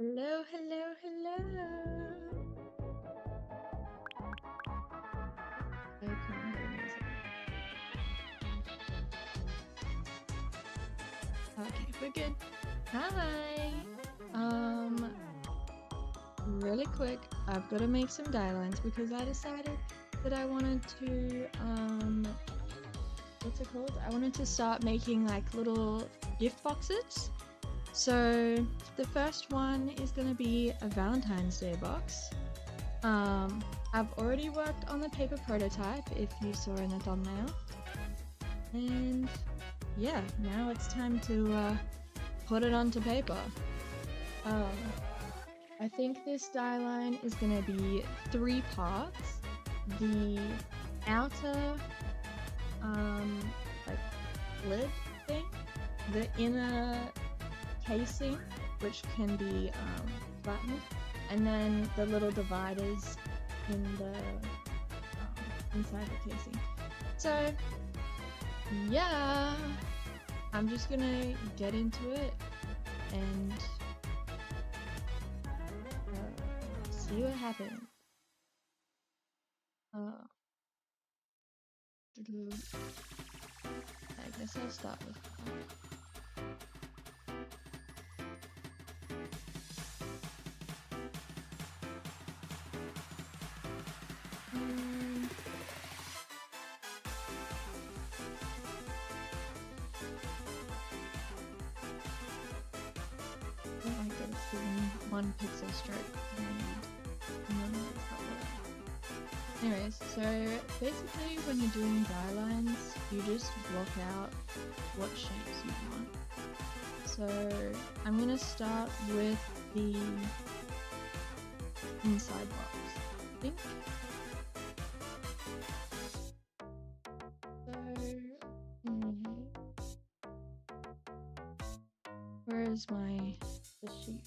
Hello, hello, hello. I can't hear music. Okay, we're good. Hi. Really quick, I've got to make some dielines because I decided that I wanted to, what's it called? I wanted to start making like little gift boxes. So the first one is going to be a Valentine's Day box. I've already worked on the paper prototype, if you saw in the thumbnail. And yeah, now it's time to put it onto paper. I think this die line is going to be 3 parts. The outer, like lid thing, the inner casing, which can be flattened, and then the little dividers in the inside the casing. So yeah, I'm just gonna get into it and see what happens. I guess I'll start with I don't like that it's giving 1 pixel stroke. Anyways, so basically when you're doing die lines, you just block out what shapes you want. So I'm gonna start with the inside box, I think. Where is the sheet?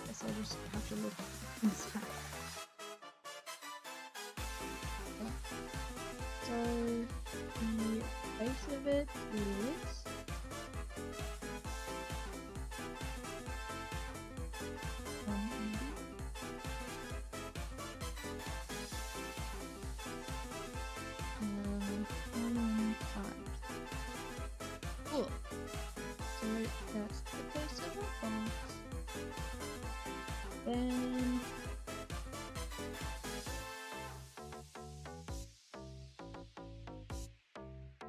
Guess I just have to look inside. So the base of it is cool. So that's the base of the box. Then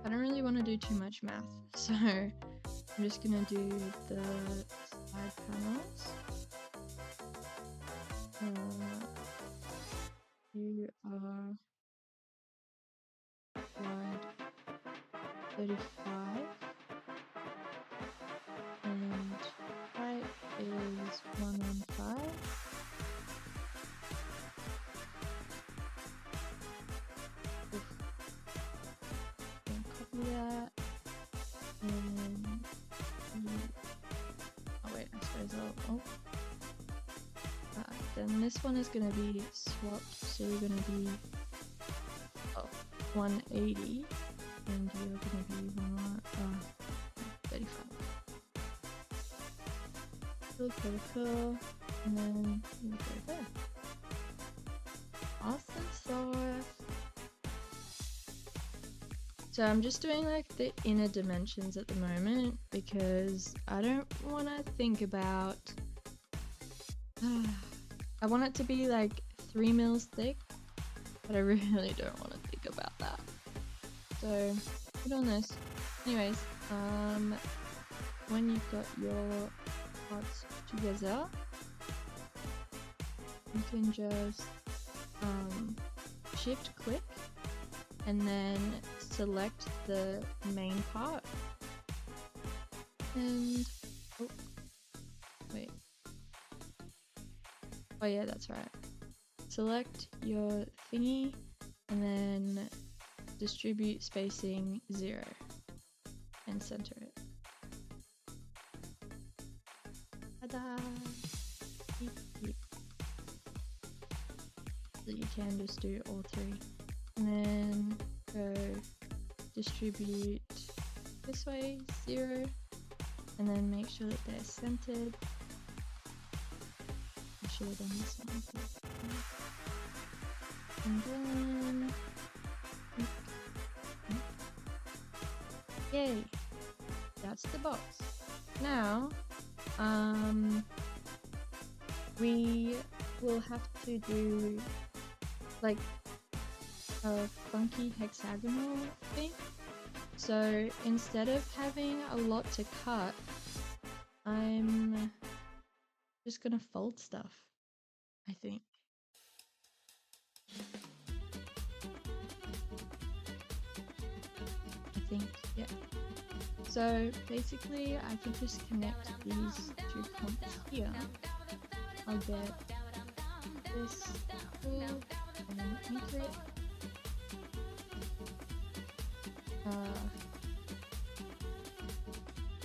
I don't really want to do too much math, so I'm just gonna do the side panels. You are wide 35 and height is 115. Copy that, and oh wait, I suppose then this one is gonna be swapped, so you're gonna be 180, and you're gonna be 35. Cool, and then you go there. Awesome sauce. So I'm just doing like the inner dimensions at the moment because I don't want to think about I want it to be like 3 mils thick, but I really don't want to think about that. So put on this. Anyways, when you've got your parts together, you can just shift click and then select the main part, and oh yeah, that's right, select your thingy and then distribute spacing 0 and center it. Ta-da! Beep, beep. So you can just do all three. And then go distribute this way, 0. And then make sure that they're centered. I should have done this one. And then... Yay! That's the box. Now, we will have to do like a funky hexagonal thing. So instead of having a lot to cut, I'm just gonna fold stuff, I think. Yeah. So basically I can just connect these 2 points here. I'll get this tool and anchor it.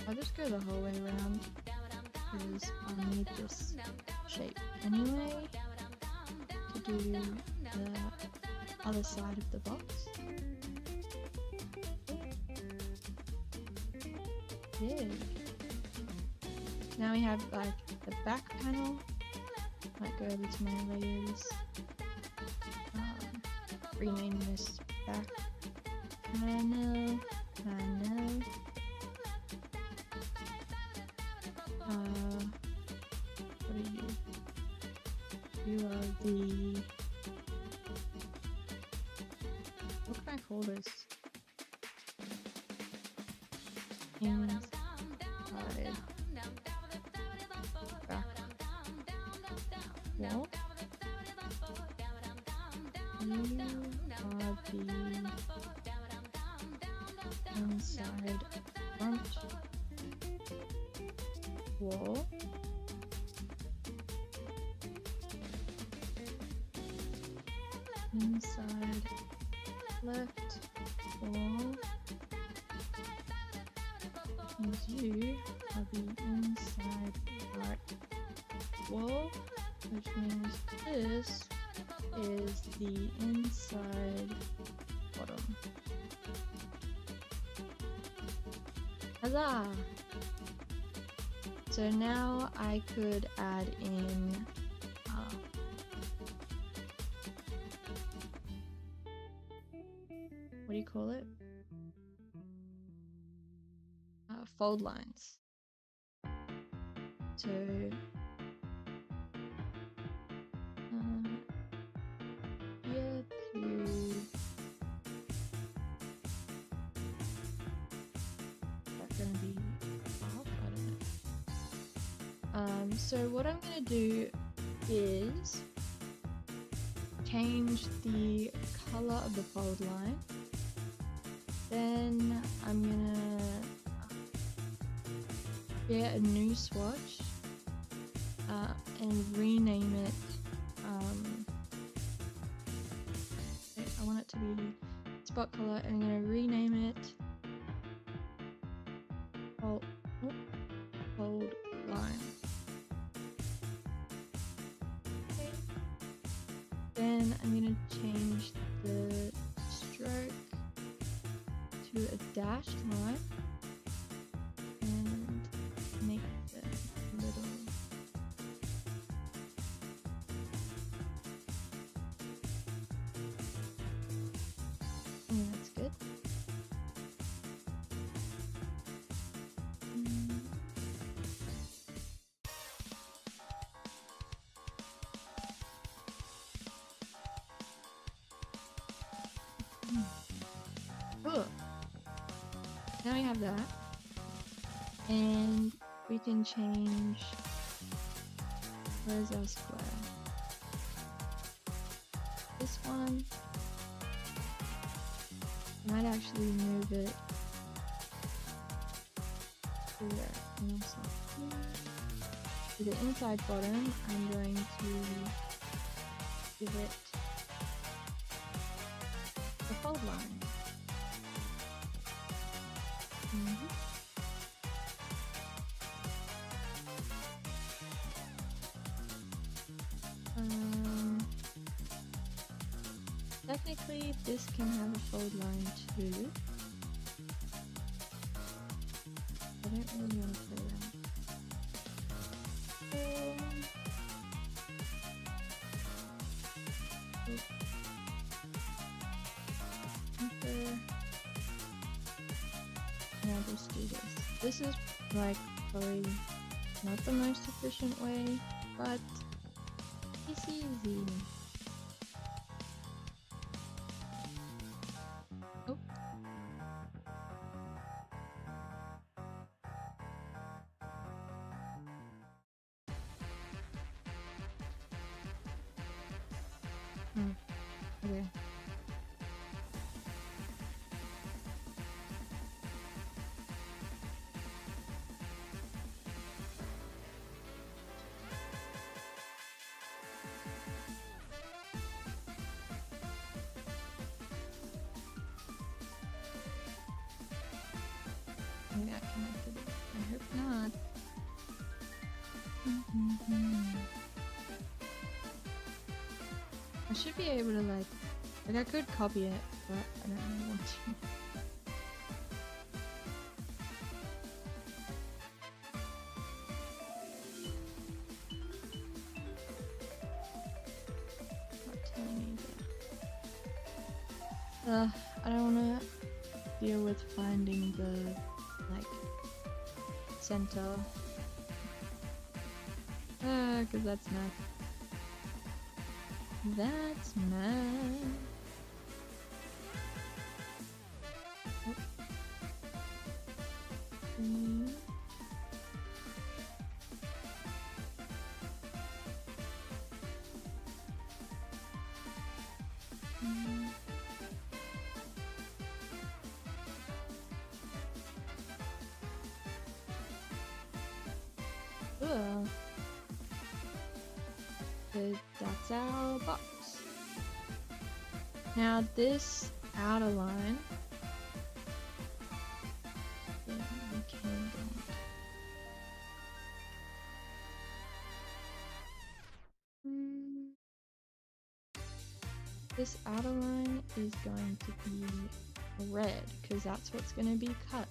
I'll just go the whole way around because I'll need this shape anyway to do the other side of the box. Yay! Now we have like the back panel. Might go over to my layers. Rename this back panel. What are you? You are the... What can I call this? Inside back wall. You are the inside front wall. Inside left wall. And you are the inside right wall, which means this is the inside bottom. Huzzah! So now I could add in what do you call it? Fold lines. So here to that's gonna be off, I don't know. So what I'm gonna do is change the color of the fold line. Then I'm gonna get a new swatch and rename it. I want it to be spot color, and I'm gonna rename it fold line. Okay. Then I'm gonna change the stroke to a dashed line and make the little that's good. Cool. Now we have that, and we can change. Where's our square? This one. I might actually move it here. And also to the inside bottom, I'm going to give it the fold line. technically this can have a fold line too. I don't really want to play that. Now just do this. This is like probably not the most efficient way, but it's easy. Oh. Okay. Maybe I connected it. I hope not. I should be able to like I could copy it, but I don't really want to. Not telling me that. I don't want to deal with finding the like center. Cause that's not. That's mad. That's our box. Now this outer line, we can go. This outer line is going to be red because that's what's going to be cut.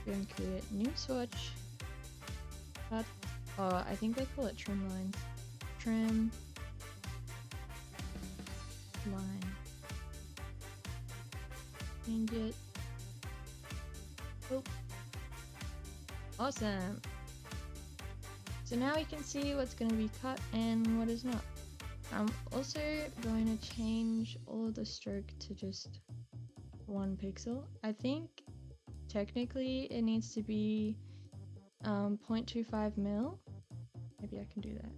We're going to create a new swatch. Cut. Oh, I think they call it trim lines. Trim line. Change it. Oh. Awesome. So now we can see what's going to be cut and what is not. I'm also going to change all of the stroke to just 1 pixel. I think technically it needs to be 0.25 mil. Maybe I can do that.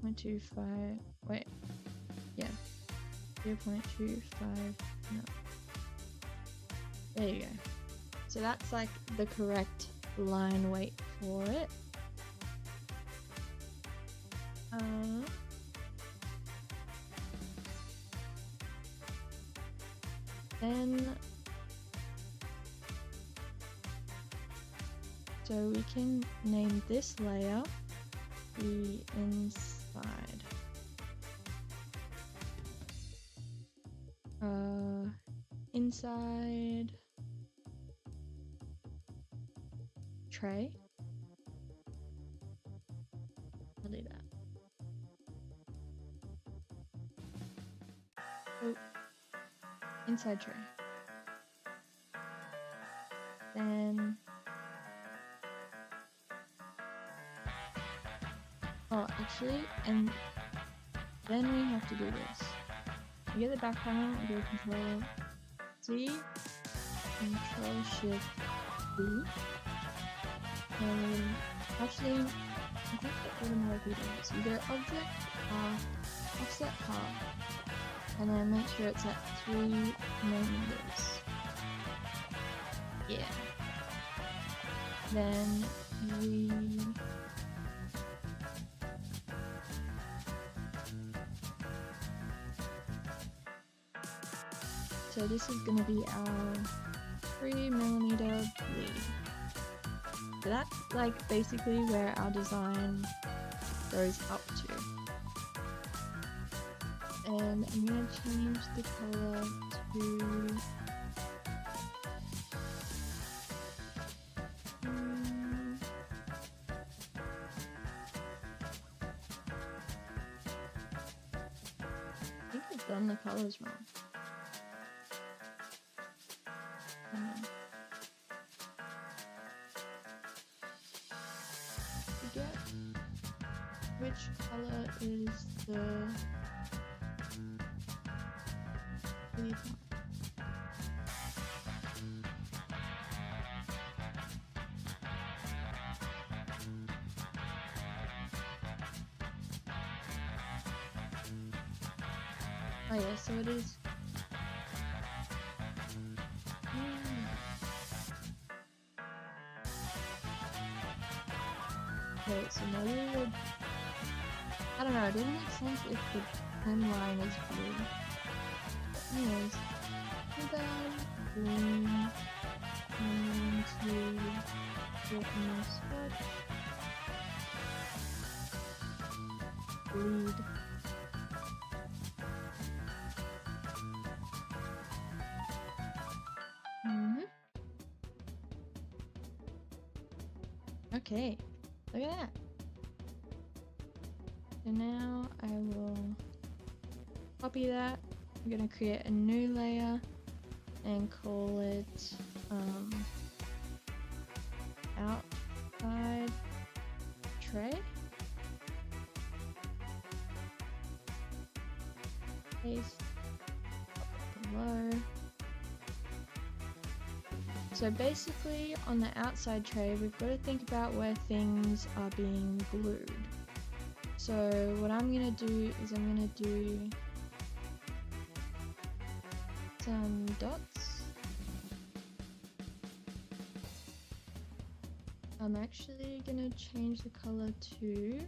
0.25, wait, yeah, 0.25 mil. There you go. So that's like the correct line weight for it. Then so we can name this layer the inside. Inside tray. I'll do that. Oh, inside tray. Then oh, actually, and then we have to do this. You get the back panel, you go Control C, Control Shift B, and actually, I think that wouldn't work either. So you go Object, Path, Offset Path, and then make sure it's at 3 millimeters. Yeah. Then we so this is going to be our 3mm bleed. So that's like basically where our design goes up to. and I'm gonna change the color to I think I've done the colors wrong. Forget which color is the leaf. Oh yeah, so it is. Okay, so maybe it would. I don't know, it doesn't make sense if the pen line is blue. But anyways, put down green and to get a nice spot. Bleed. Okay, look at that. So now I will copy that. I'm gonna create a new layer and call it outside tray. Paste below. So basically on the outside tray we've got to think about where things are being glued. So what I'm going to do is I'm going to do some dots. I'm actually going to change the color to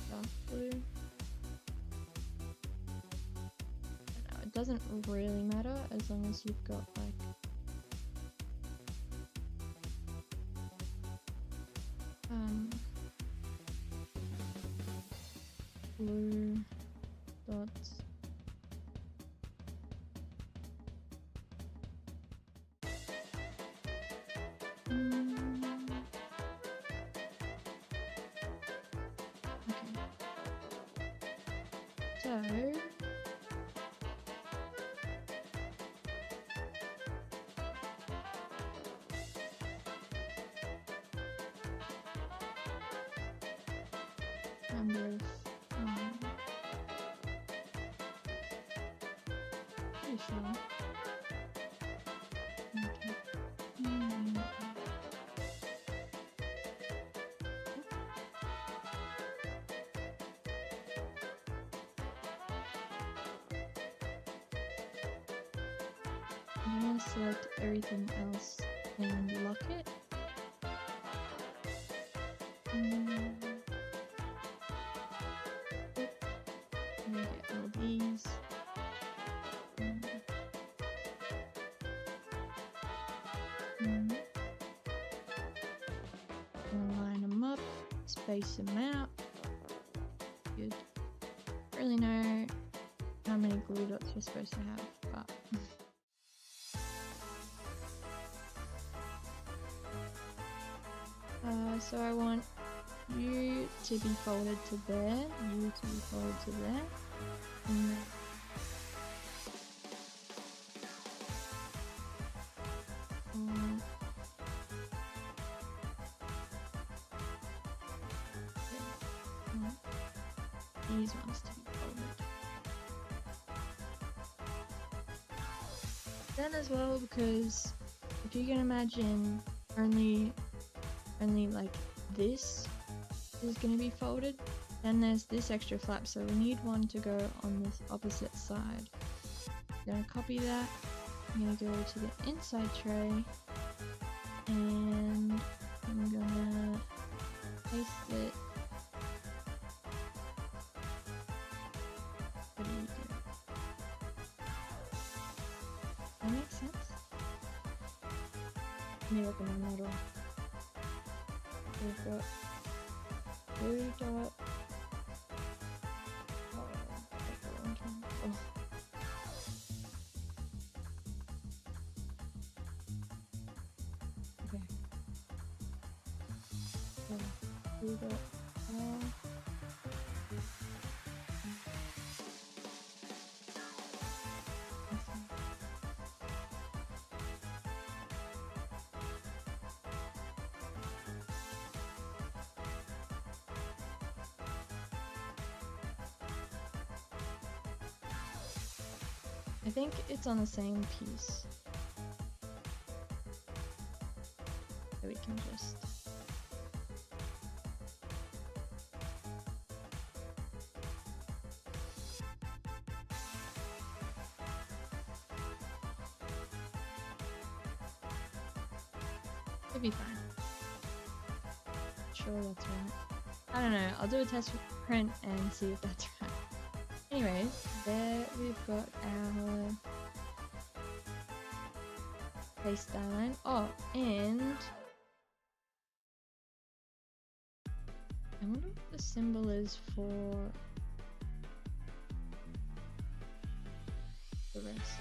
dark blue. It doesn't really matter as long as you've got like blue dots. So kind of pretty sure. Okay. I'm gonna select everything else and lock it. I'm gonna get all these. Line them up, space them out. Good. Don't really know how many glue dots you're supposed to have, but so I want you to be folded to there, you to be folded to there, and then these ones to be folded. Then as well, because if you can imagine only like this is going to be folded, then there's this extra flap, so we need one to go on this opposite side. I'm going to copy that, I'm going to go to the inside tray, and I'm going to paste it. What do we do? That makes sense? Let me look at my model. We've got blue dot. Oh, that's a long time. Oh. Okay. So, blue dot. I think it's on the same piece. So we can just... It'll be fine. Sure, that's right. I don't know, I'll do a test print and see if that's right. Anyways, there we've got our face dialine. Oh, and I wonder what the symbol is for the rest.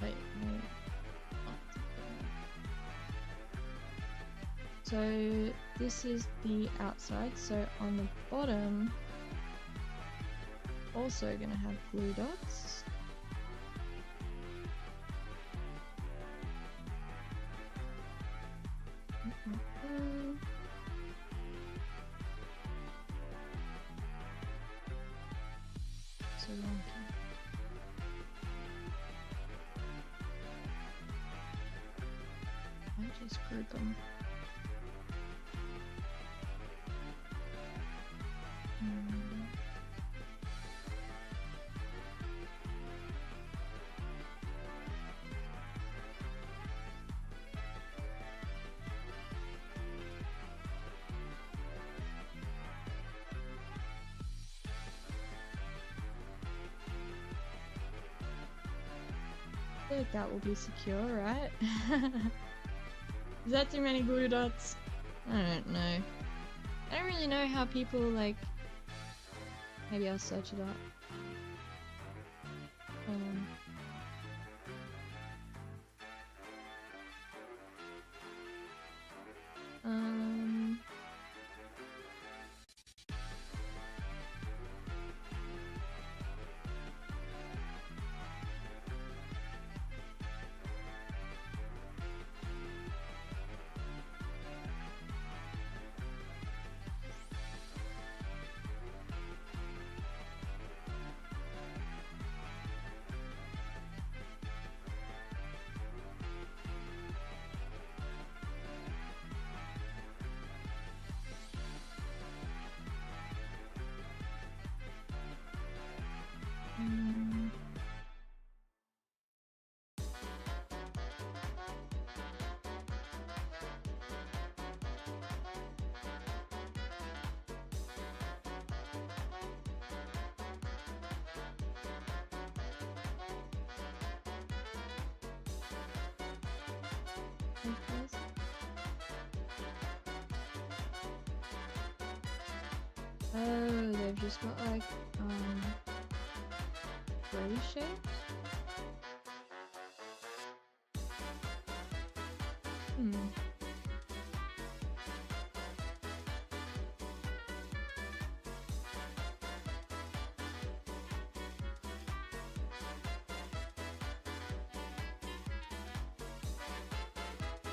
Wait, wait. So this is the outside, so on the bottom also gonna have blue dots. So I just group them. I feel like that will be secure, right? Is that too many glue dots? I don't know. I don't really know how people like... Maybe I'll search it up. Oh, they've just got like gray shapes.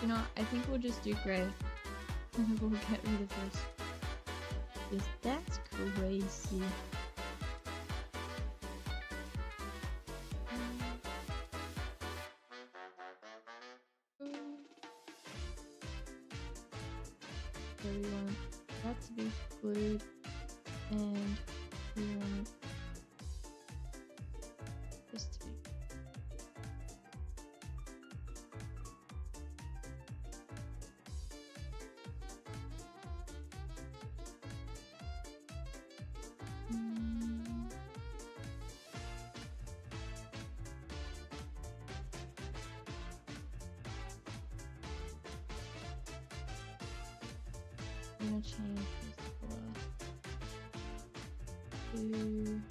You know, I think we'll just do grey. We'll get rid of this. Because that's crazy. So we want that to be glued, and we want this to be. I'm gonna change this color to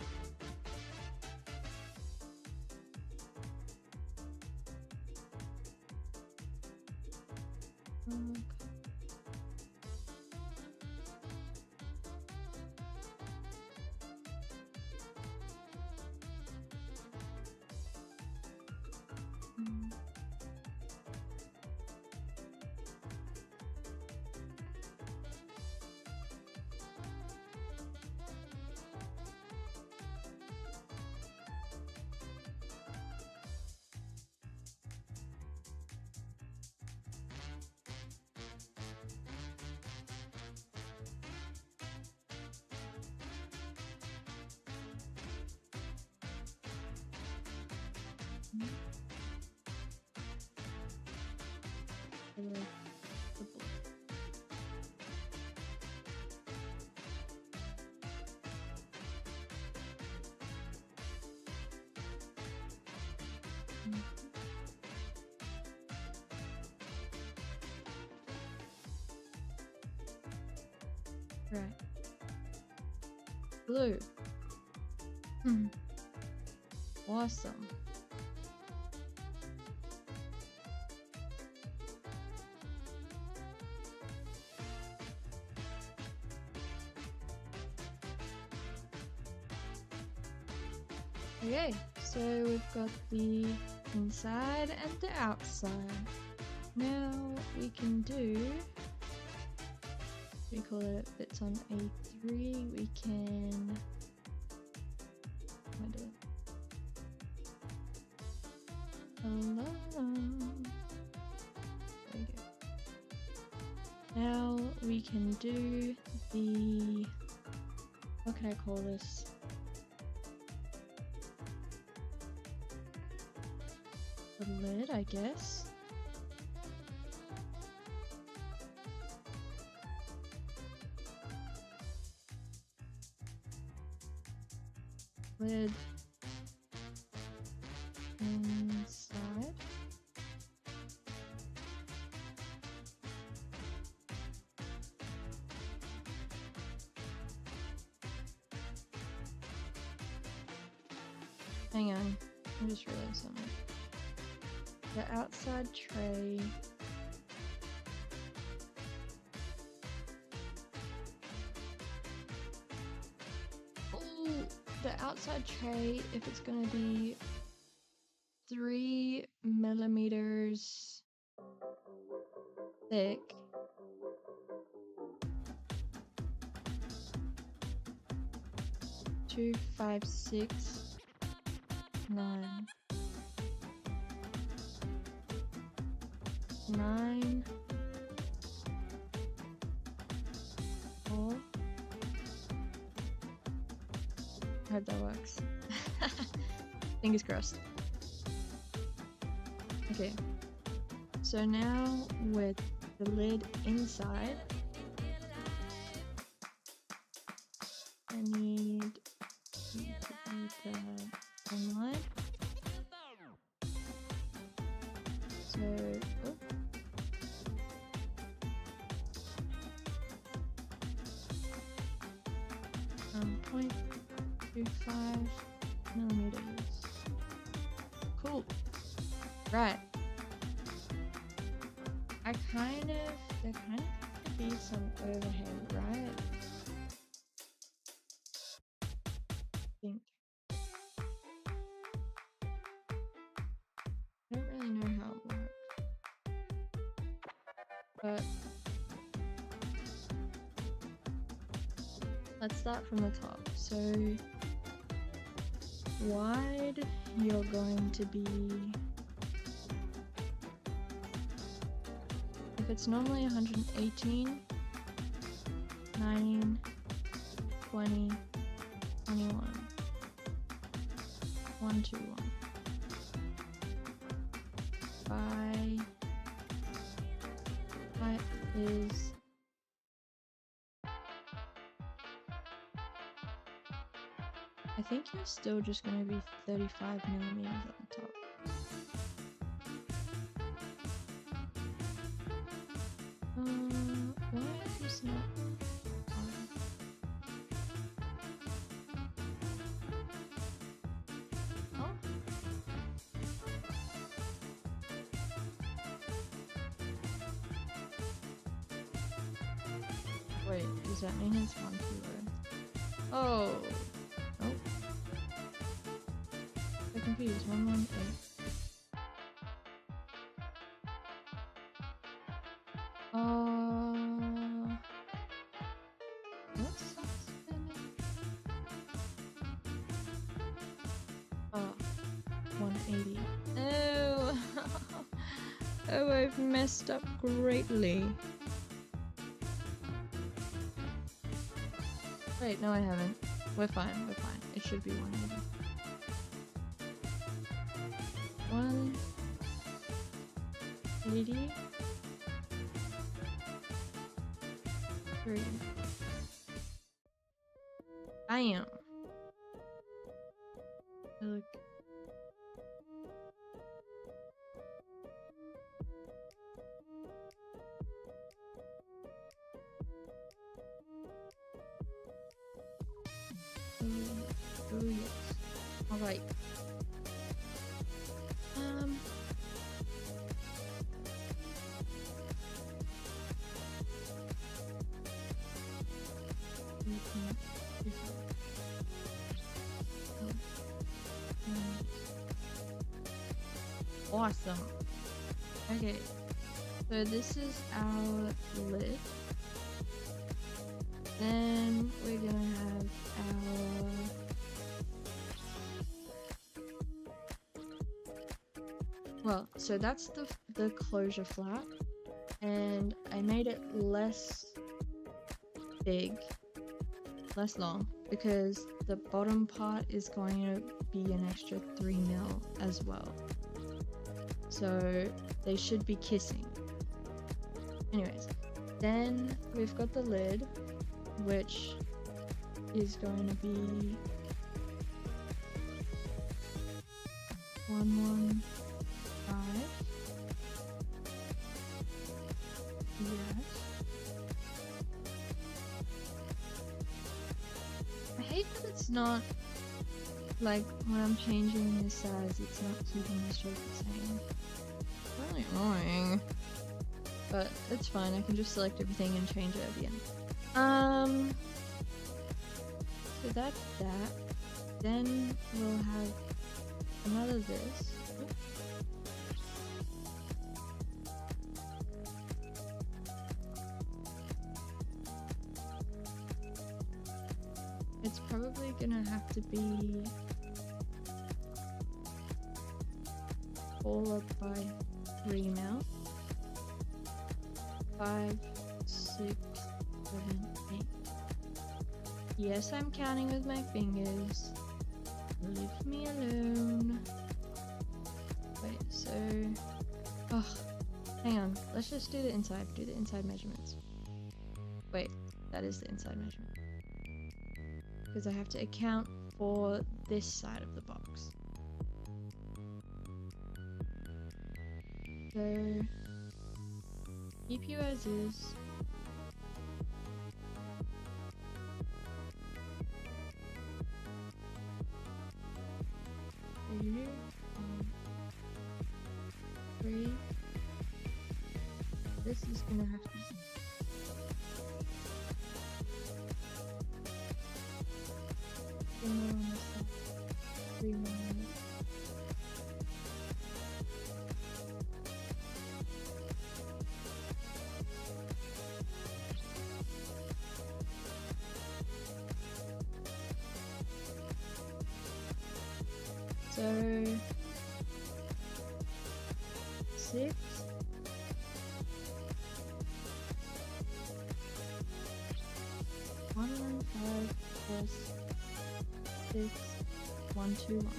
right. Blue. Awesome. Okay, so we've got the inside and the outside. Now we can do, we call it bits on A3, we can, how do I do it? Hello. There we go. Now we can do the, what can I call this? The lid, I guess. Lid inside. Hang on, I just realized something. The outside tray the outside tray, if it's gonna be 3 millimeters thick, two, 5, 6, 9, 9, 4. I hope that works. Fingers crossed. Okay, so now with the lid inside, I need to put the line. So, oh. 0.25 millimeters. Cool. Right. There kind of could be some overhang, right? I think. I don't really know how it works. But let's start from the top. So wide, you're going to be, if it's normally 118, 9, 20, 21, 1, 2, 1. Height is I think you're still just going to be 35 millimeters at the top. Why is this not? Wait, does that mean it's 1 kilo? Oh. Oh. I'm confused. 118. What's spinning? Oh, 180. Oh, oh, I've messed up greatly. Wait, no, I haven't. We're fine. We're fine. It should be 180. 180. 3. Bam. Look. Oh yes. All right. Awesome. Okay, so this is our lid. Then we're gonna have our so that's the closure flap, and I made it less big, less long, because the bottom part is going to be an extra 3 mil as well. So they should be kissing. Anyways, then we've got the lid, which is going to be 115. Yes. I hate that it's not like when I'm changing the size, it's not keeping the shape the same. It's really annoying. But it's fine, I can just select everything and change it at the end. So that's that. Then we'll have another this. It's probably gonna have to be followed by 3 mil. 5, 6, 7, 8. Yes, I'm counting with my fingers. Leave me alone. Wait, so... Oh, hang on. Let's just do the inside. Do the inside measurements. Wait, that is the inside measurement. Because I have to account for this side of the box. So... keep you as is. Here, 3. This is gonna have to be 3 more on this side. 3 more on this. So 6. 115 plus 6, 121.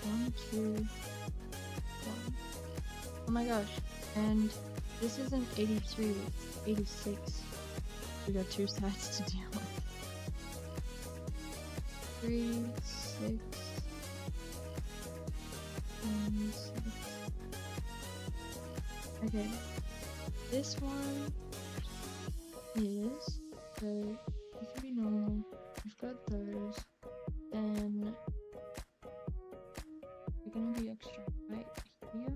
1, 2, 1. Oh my gosh! And this isn't 83; it's 86. We got 2 sides to deal with. 3, 6, and 6. Okay, this one is, so it can be normal. We've got those, and we're gonna be extra right here.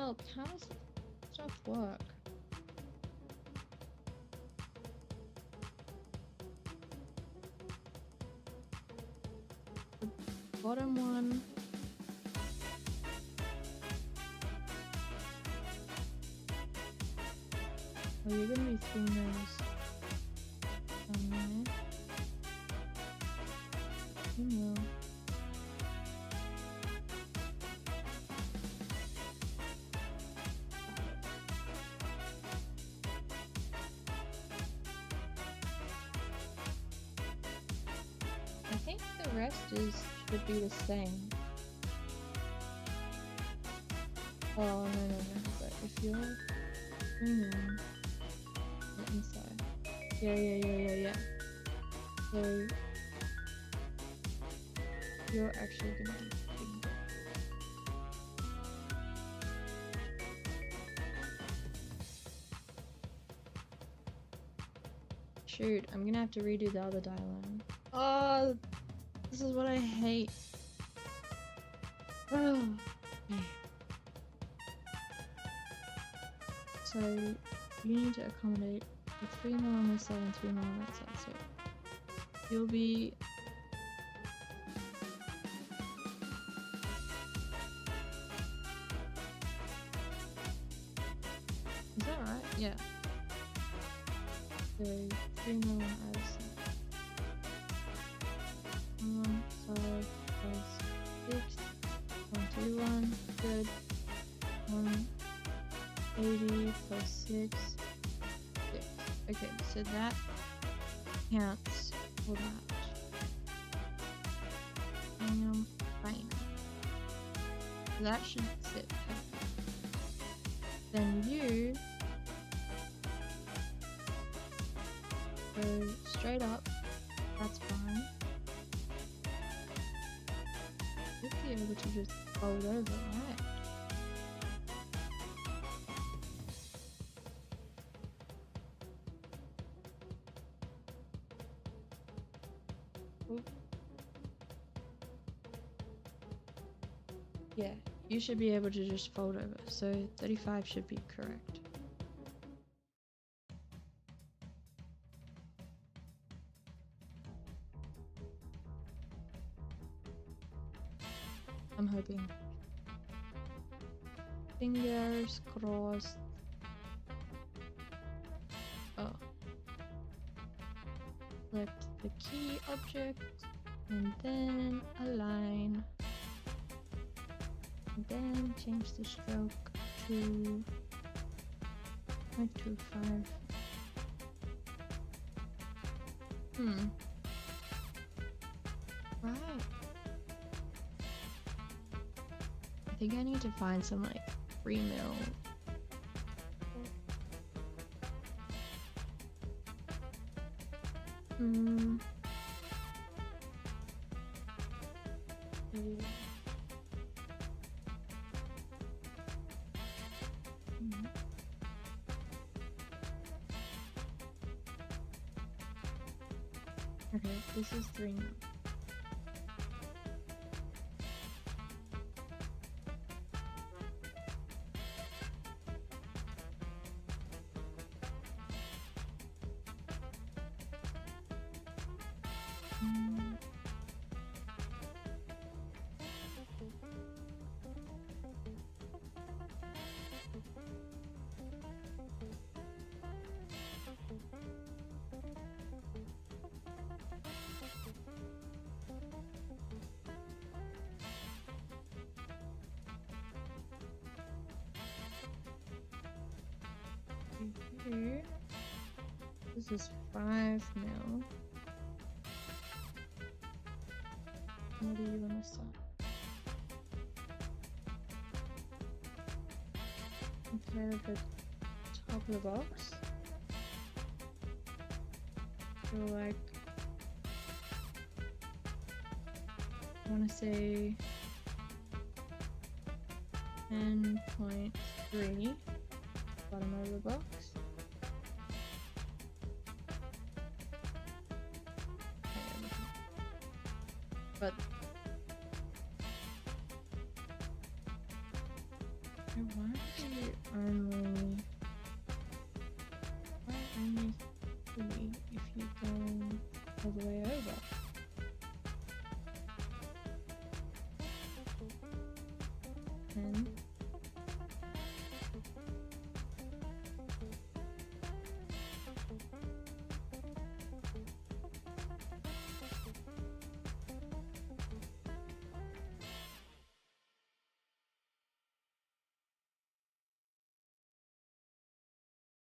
help. How does stuff work? The bottom one. Oh, you're gonna be 3 mils. Somewhere. 2 mil. I think the rest should be the same. Oh no, but if you're inside. Yeah. So you're actually gonna be big. Shoot, I'm gonna have to redo the other Dieline. Oh, this is what I hate. Oh. So you need to accommodate the 3 mil on this side and 3 mil on that side. So you'll be is that right? Yeah. So 3 mil on either side. One side plus 6. 121. Good. 180 plus 6. 6. Okay, so that counts for that. Fine. So that should sit perfect. Then you go straight up. That's fine. You'll be able to just fold over, right? Yeah, you should be able to just fold over, so 35 should be correct. I'm hoping. Fingers crossed. Oh. Select the key object and then align. And then change the stroke to 0.25. Right. I think I need to find some like 3 mil. Okay, this is 3 mil. Here. This is 5 mil. What do you want to start? Compare the top of the box. So like, I want to say 10.3 bottom of the box. But Why only 3 if you go all the way over? And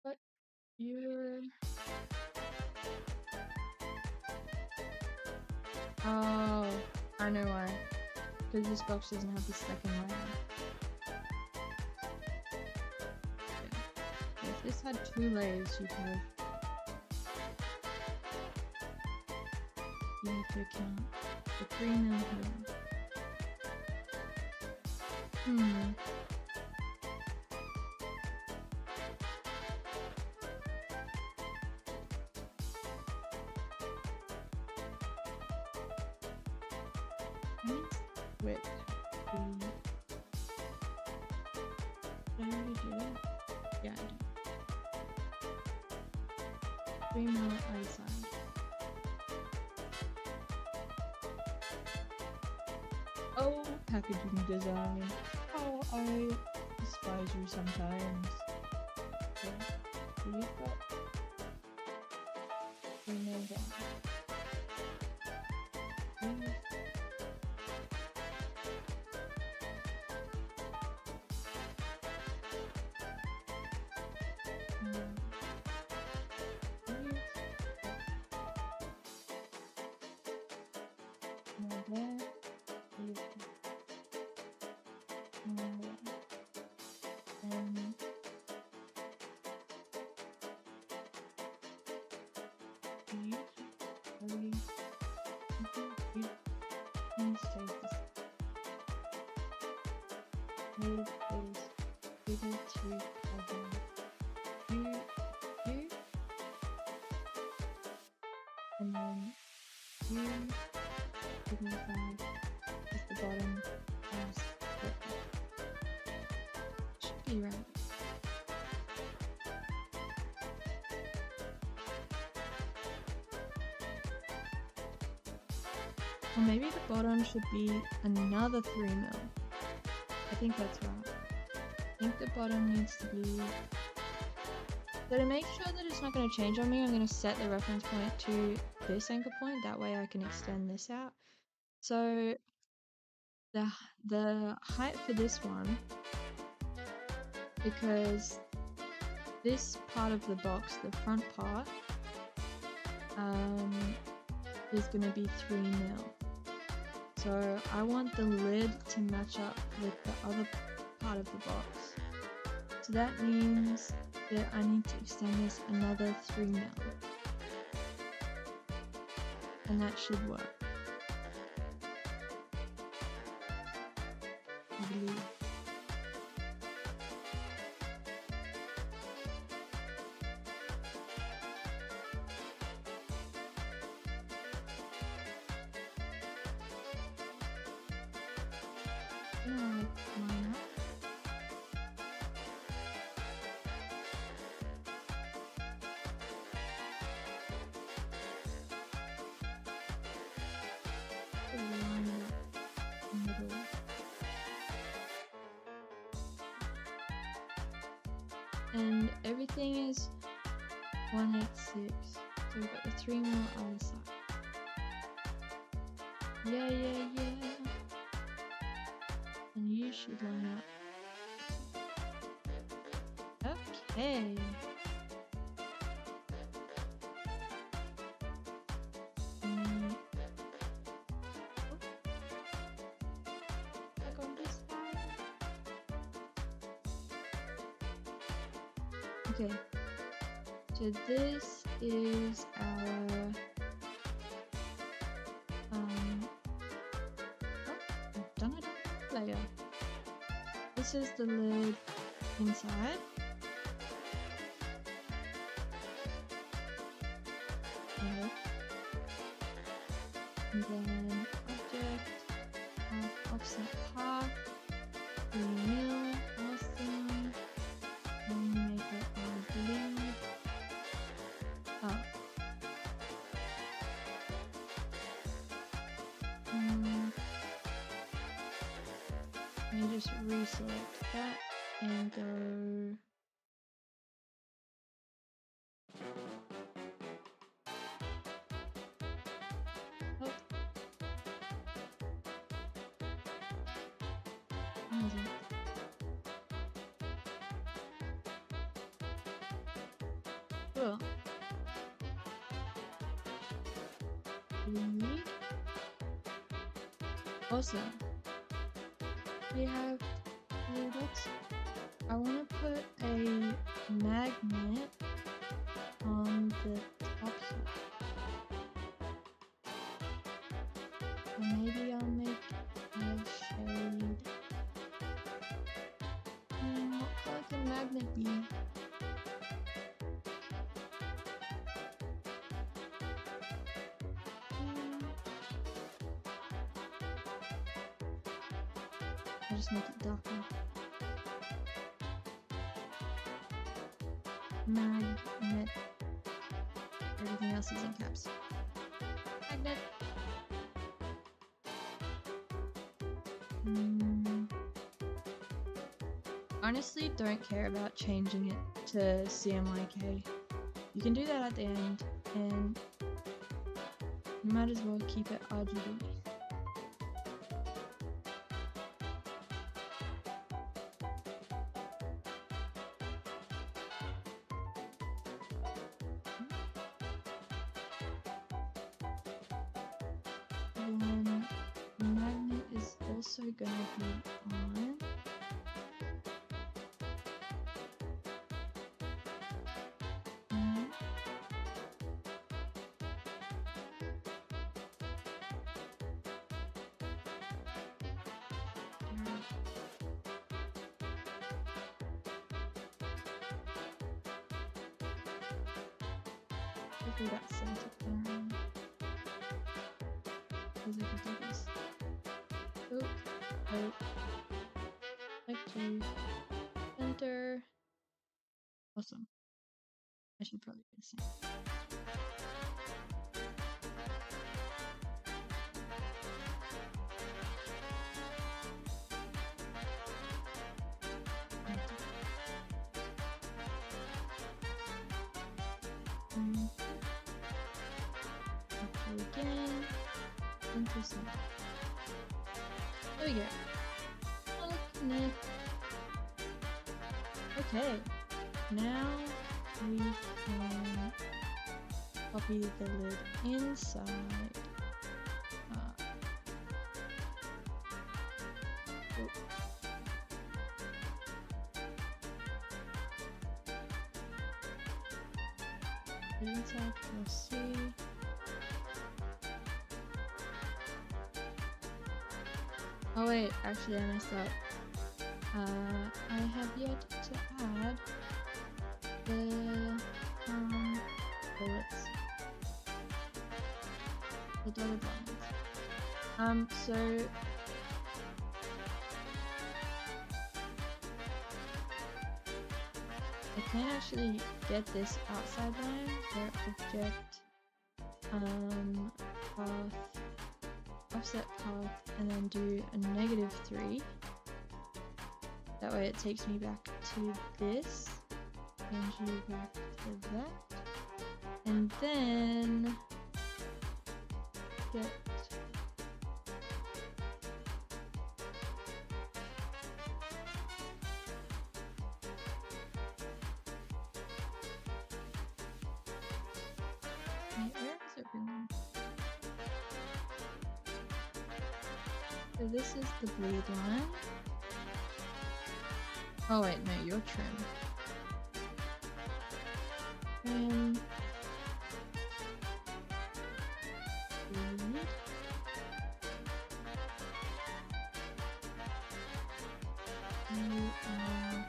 but you're oh, I know why. Because this box doesn't have the second layer. Yeah. If this had 2 layers, you have to account for 3 mil here. With the did I already do it? Yeah, I did. 3 mil either side. Oh, packaging design. How I despise you sometimes. Okay, so we've got 3 mil down. And then you signified is the bottom as should be right. Or maybe the bottom should be another 3 mil. I think that's right. I think the bottom needs to be... So to make sure that it's not going to change on me, I'm going to set the reference point to this anchor point. That way I can extend this out. So the height for this one, because this part of the box, the front part, is going to be 3 mil. So I want the lid to match up with the other part of the box. So that means that I need to extend this another 3 mil. And that should work. I believe. Line up. Middle. And everything is 186. So we've got the 3 mil other side. Yeah. And you should line up. Okay. Back on this side. Okay. So this is our I've done it on layer. This is the lid inside. Okay. And then object, offset half, 3 mil, awesome. Let me just reselect that and go. Oh. Where is it? Cool. Awesome. We have. I want to put a magnet on the top here. Or maybe I'll make a shade. What color can magnet be? I'll just make it darker. Magnet. Everything else is in caps. Magnet. Honestly, don't care about changing it to CMYK. You can do that at the end, and you might as well keep it RGB. Then the magnet is also going to be on. Hopefully that's centered down. Because I can do this. Oh, like to center. Awesome. I should probably do the same. Again. Interesting. There we go. Oh, connect. Okay. Now we can copy the lid inside. Inside, we'll see. Oh wait, actually I messed up. I have yet to add the bullets. The dotted lines. So I can actually get this outside line where object path, offset path, and then do a -3. That way it takes me back to this, and you back to that, and then get where is everyone? So this is the bleed line. Oh wait, no, you're trim. Trim. Bleed. You are...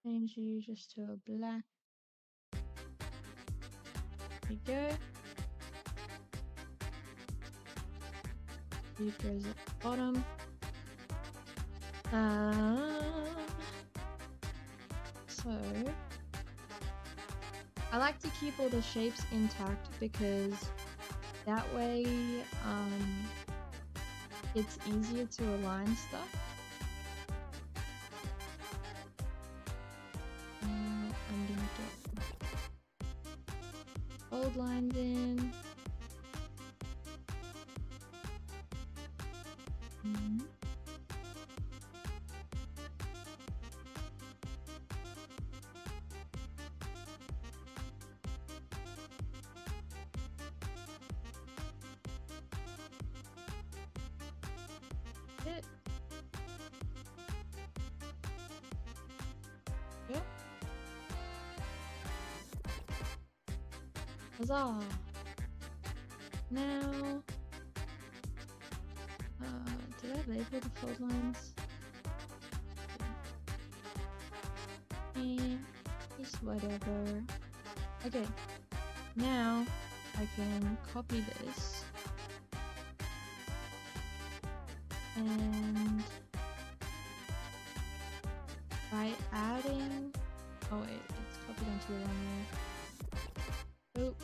Change you just to a black. There you go. Leaf goes at the bottom. So I like to keep all the shapes intact because that way it's easier to align stuff. I'm gonna get fold lines in. It. Yep. Huzzah! Now, did I label the fold lines? Just whatever. Okay, now I can copy this and by adding, oh wait, it's copied onto the wrong layer. Oh.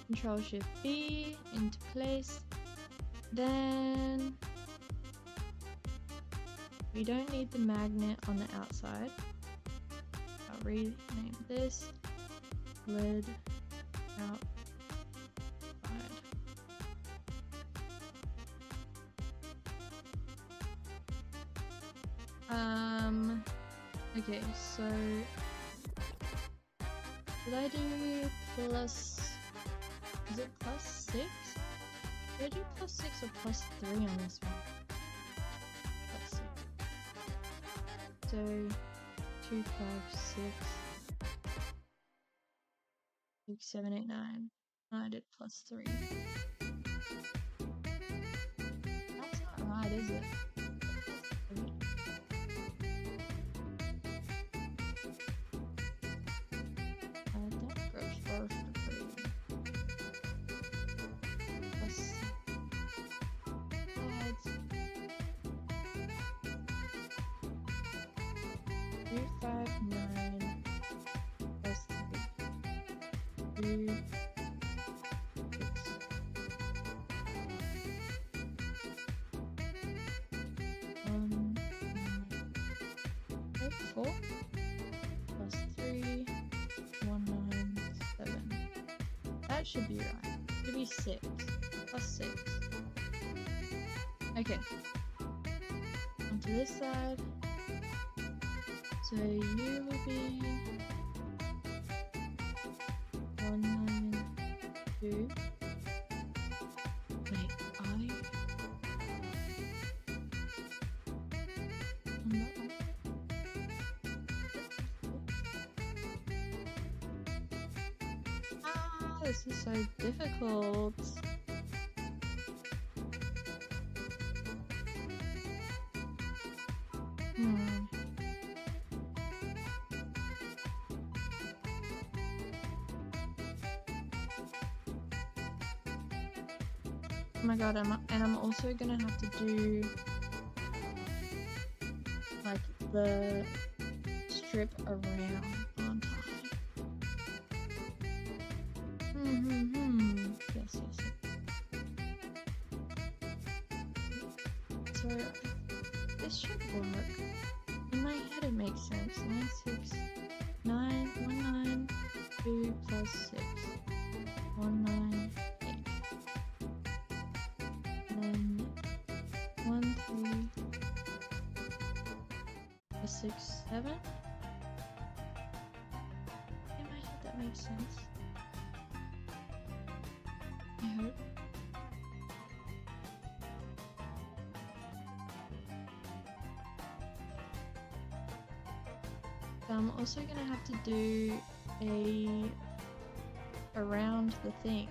Control Shift B into place. Then we don't need the magnet on the outside. I'll rename this lid outside. Okay, so did I do plus, is it plus 6? Did I do plus 6 or plus 3 on this one? Let's see. So 2, 5, 6, 6, 7, 8, 9. I did plus 3. That's not right, is it? That should be right. Should be 6 plus 6. Okay. Onto this side. So you will be 1, 9, 2. Wait, are you? I'm not. This is so difficult. Oh my god, I'm also gonna have to do like the strip around, aren't I? Yes. So this should work. In my head it makes sense. 9, 6, 9, 1, 9, 2 plus 6. 1, 9, 8. And then 1, 3, 6, 7. In my head that makes sense. I hope. I'm also gonna have to do around the thing.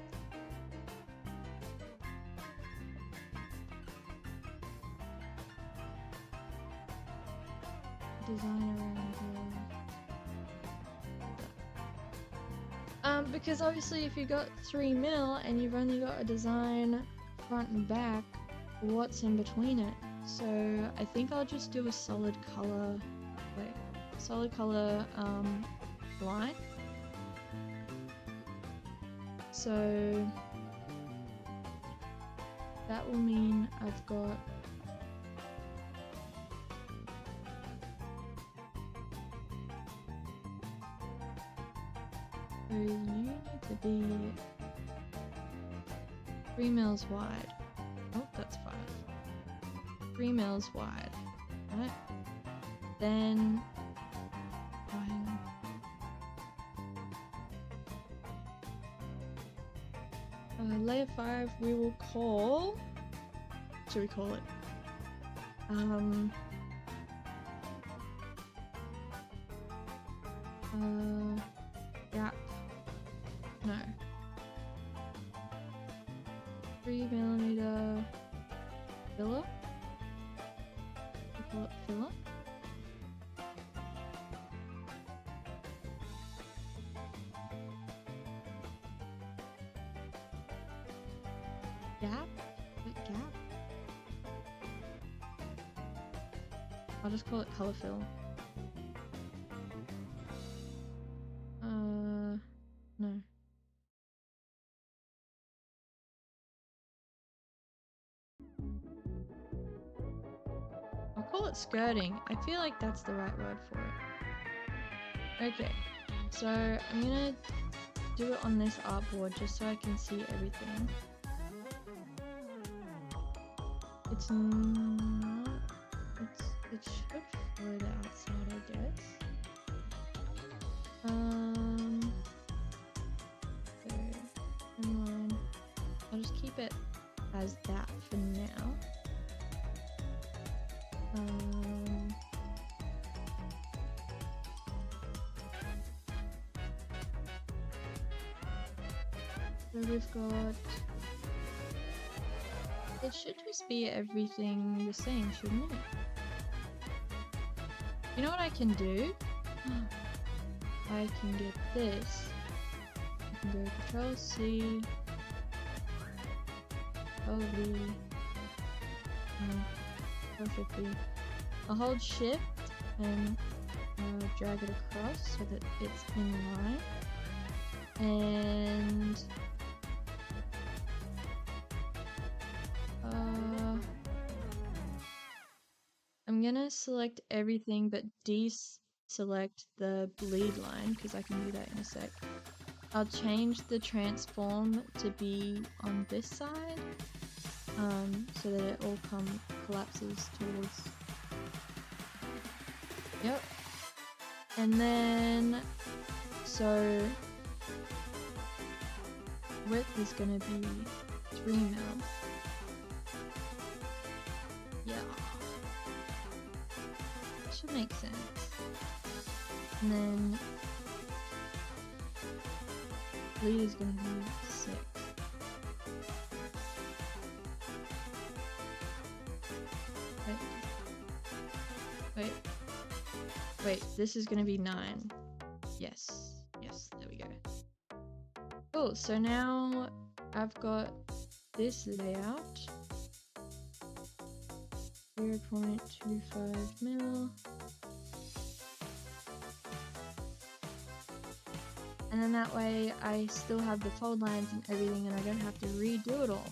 Design around the... because obviously if you got 3 mil and you've only got a design front and back, what's in between it? So I think I'll just do a solid color. Wait, solid color line. So that will mean I've got so you need to be 3 mils wide. Oh, that's 5. 3 mils wide, right? Then layer 5 we will call, what should we call it? Gap, no, 3mm filler, we call it filler. Gap? Wait, gap? I'll just call it color fill. No. I'll call it skirting. I feel like that's the right word for it. Okay, so I'm gonna do it on this artboard just so I can see everything. It's not, it should show the outside, I guess. Okay, inline. I'll just keep it as that for now. So we've got, it should just be everything the same, shouldn't it? You know what I can do? I can get this. I can go Control C, Control V, Control Shift V. I'll hold Shift and drag it across so that it's in line. And I'm gonna select everything but deselect the bleed line because I can do that in a sec. I'll change the transform to be on this side so that it all collapses towards. Yep. And then so width is gonna be 3 mil. Yeah. Should make sense. And then bleed is gonna be 6. Wait, this is gonna be 9. Yes, there we go. Cool, so now I've got this layout. 0.25 mil. And then that way I still have the fold lines and everything and I don't have to redo it all.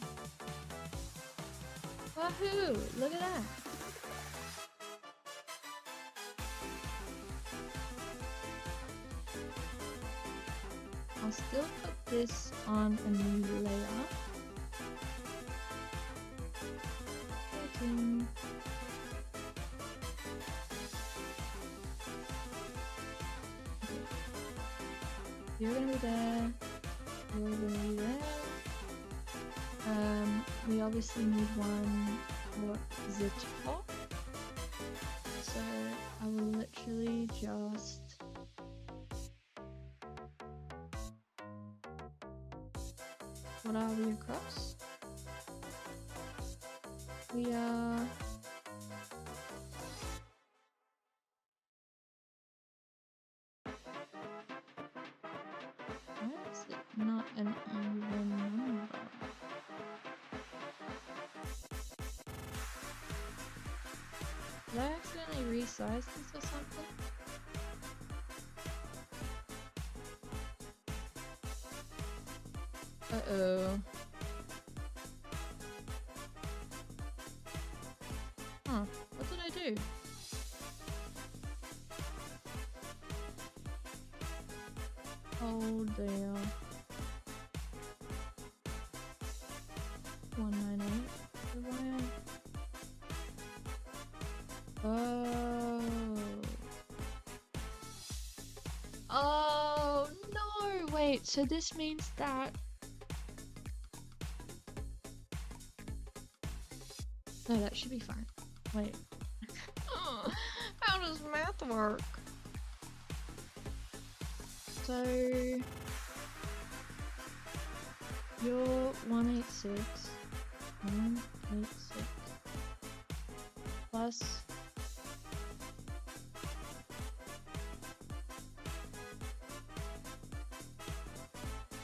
Woohoo! Look at that! I'll still put this on a new layer. You're gonna be there. You're gonna be there. We obviously need one for the top. So I will literally just what are we across? We are why is it not an even number? Did I accidentally resize this or something? Uh-oh. Huh, what did I do? Oh dear. 198. Oh. Oh no! Wait, so this means that. No, that should be fine. Wait. How does math work? So you're 186 plus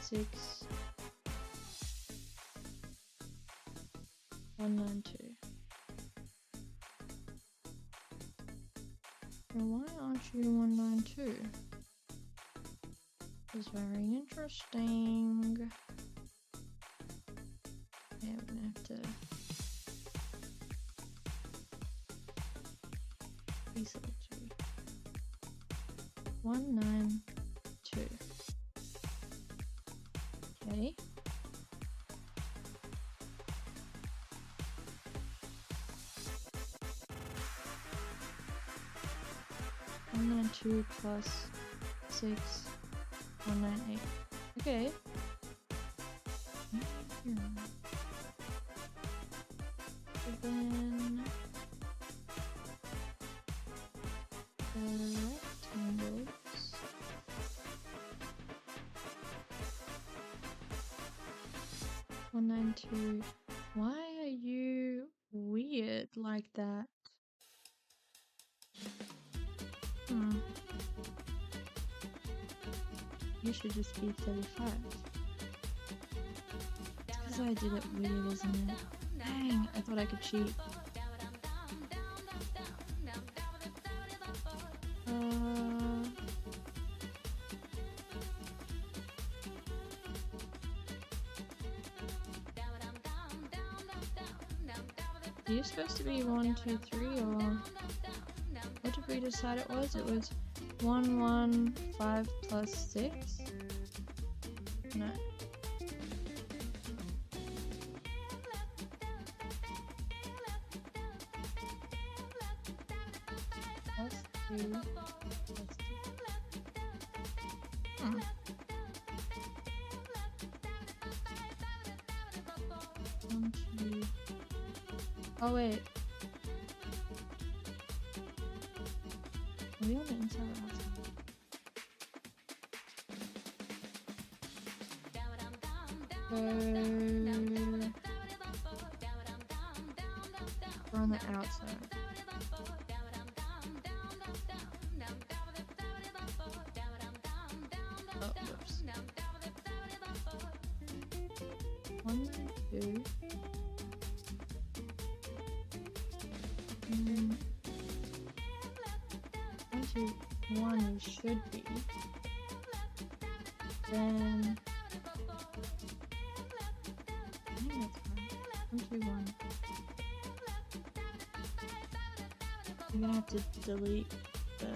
6 192. Well, why aren't you 192? It's very interesting. Yeah, we're gonna have to reselect 192. Okay. (192) plus 6 198. Okay. Yeah. So then the rectangles 192. Why are you weird like that? You should just be 35. Because I did it weird, isn't it? Dang, I thought I could cheat. Are you supposed to be 1, 2, 3, or what did we decide it was? It was 1, 1, 5 plus 6? No. Plus 2 plus 2. One, two. Oh wait. Are we on the inside or outside? We're on the outside. Oh, whoops. 1, 2. 1, 2, 1 should be. Then I think that's fine. 1, 2, 1. I'm gonna have to delete the.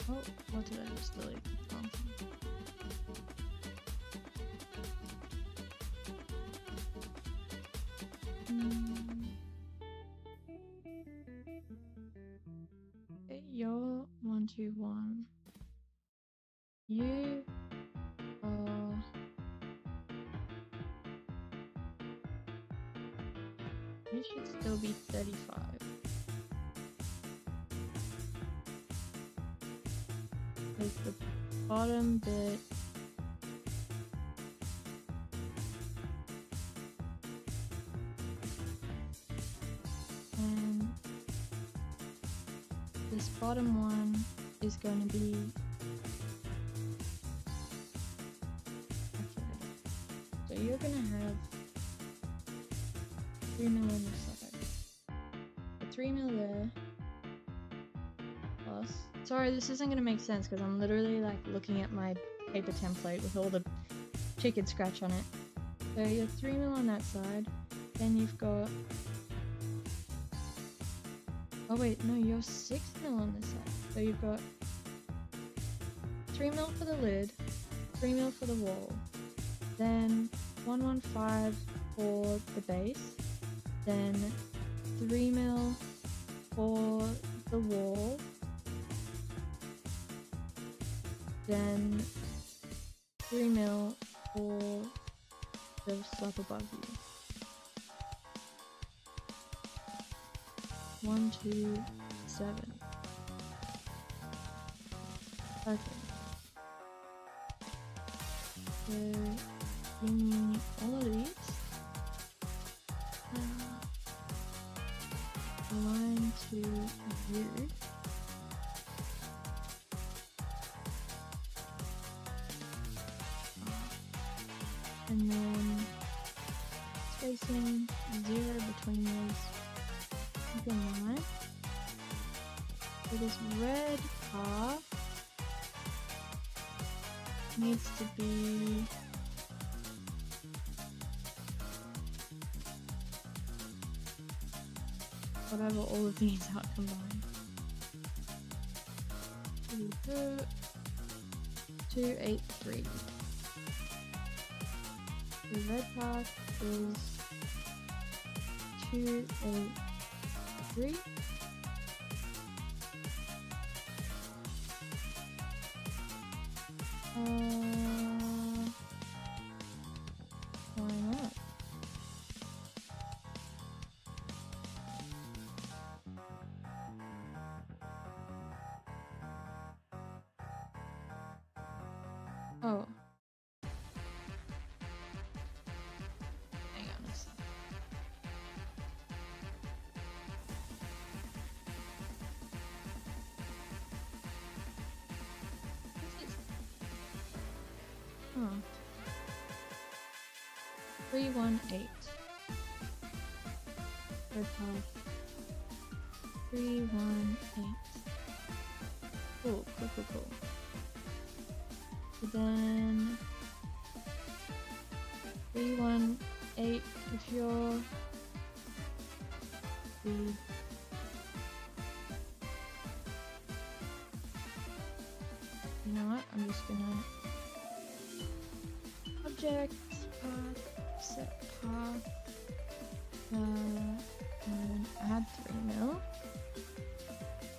Oh, what did I just delete? Okay, you're 1, 2, 1. You are. You should still be 35. Because the bottom bit and this bottom one is going to be okay. So you're going to have 3 mil on the side. 3 mil there, plus else. Sorry, this isn't gonna make sense because I'm literally like looking at my paper template with all the chicken scratch on it. So you're 3 mil on that side. Then you've got... Oh wait, no, you're 6 mil on this side. So you've got 3 mil for the lid, 3 mil for the wall, then 115 for the base, then 3 mil for the wall, then 3 mil for the slab above you. 1, 2, 7. Okay. So we need all of these. Align to you. And then spacing 0 between those. Keep in mind. So this red half needs to be whatever all of these are combined. 283. The red part is 283. Why not? Oh. Hang on a sec. Oh. 318. Red path. 318. Cool. So then 318 if you're the you know what? I'm just gonna object path set path and add 3 mil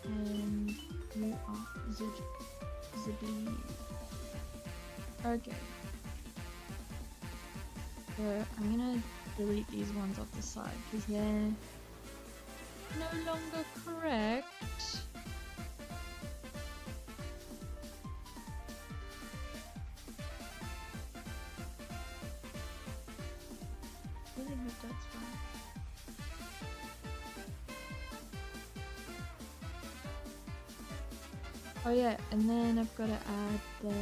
and you are zippy. Okay. So I'm gonna delete these ones off the side because they're no longer correct. I really hope that's fine. Oh yeah, and then I've got to add the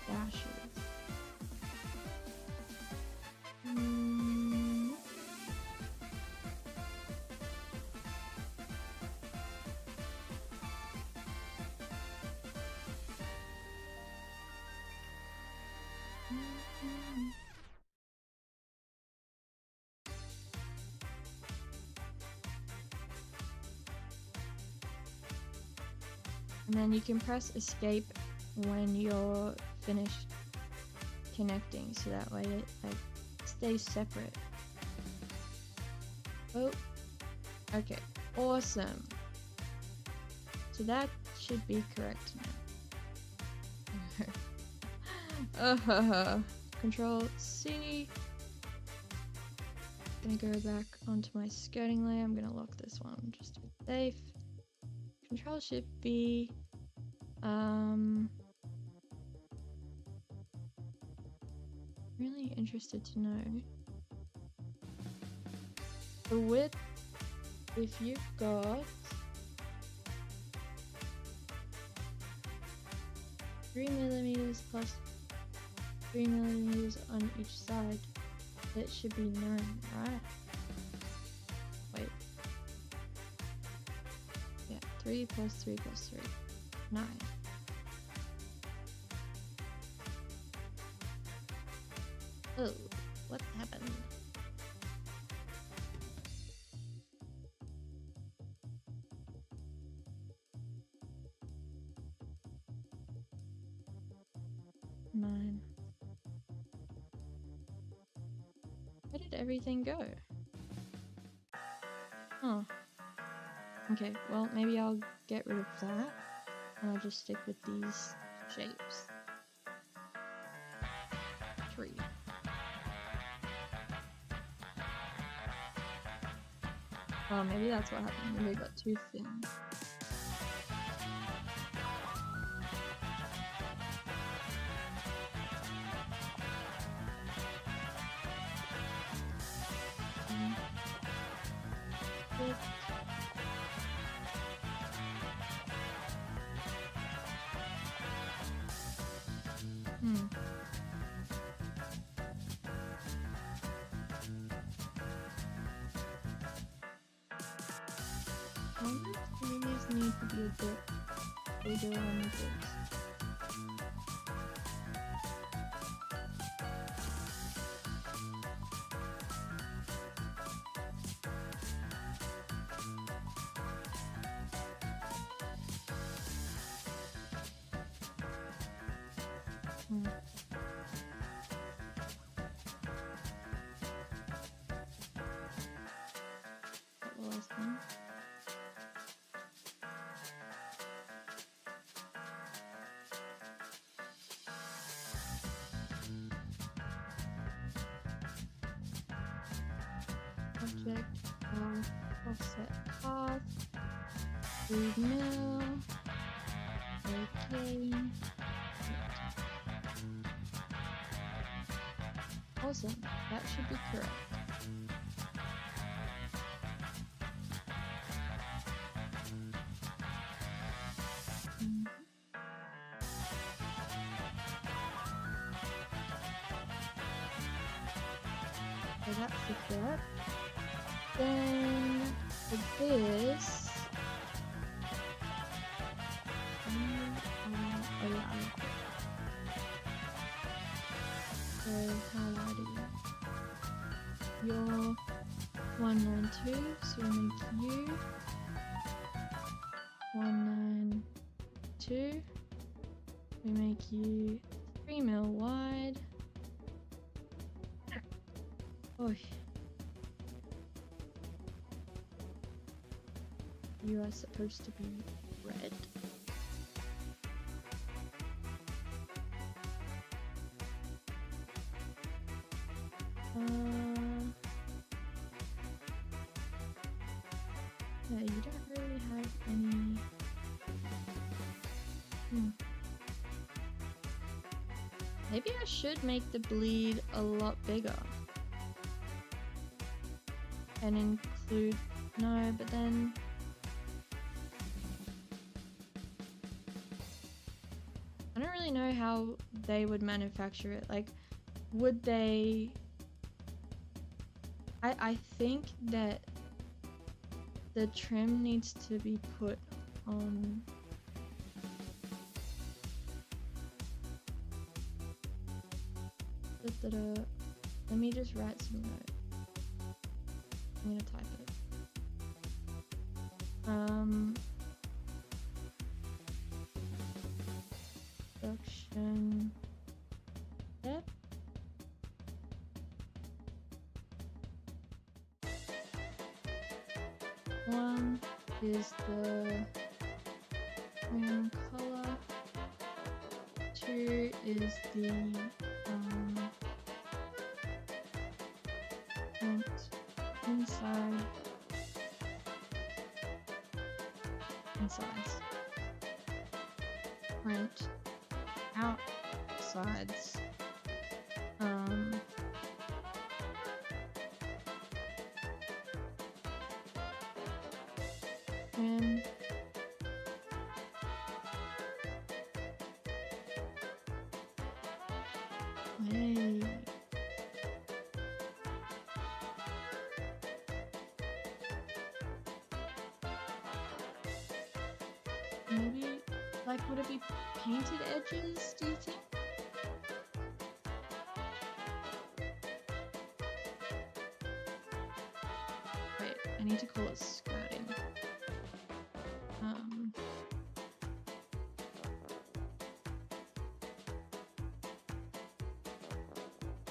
dashes. And then you can press escape when you're finished connecting, so that way it like stays separate. Oh, okay, awesome. So that should be correct now. Control C. Gonna go back onto my skirting layer. I'm gonna lock this one just to be safe. Control Shift B. Really interested to know the width. If you've got 3 millimeters plus 3 millimeters on each side, it should be 9, right? Wait. Yeah, 3 plus 3 plus 3. 9. Oh, what happened? Nine. Where did everything go? Oh. Okay, well, maybe I'll get rid of that, and I'll just stick with these shapes. 3. Oh, maybe that's what happened. Maybe it got too thin. These need to be a bit bigger on the books. That last one. Object of offset path, 3 mil, okay. Awesome, that should be correct. So that's the correct. Then for this, oh yeah, so how do you're 192, so we make you 192. We make you 3 mil wide. Oh. You are supposed to be red. Yeah, you don't really have any. Maybe I should make the bleed a lot bigger. And include. No, but then. I don't really know how they would manufacture it. Like, would they... I think that the trim needs to be put on... Let me just write some notes. I'm gonna type it. Production step. One is the green color. 2 is the print inside and sides. Print outsides. And hey. maybe, like, would it be painted edges, do you think? Wait, I need to call it skirting.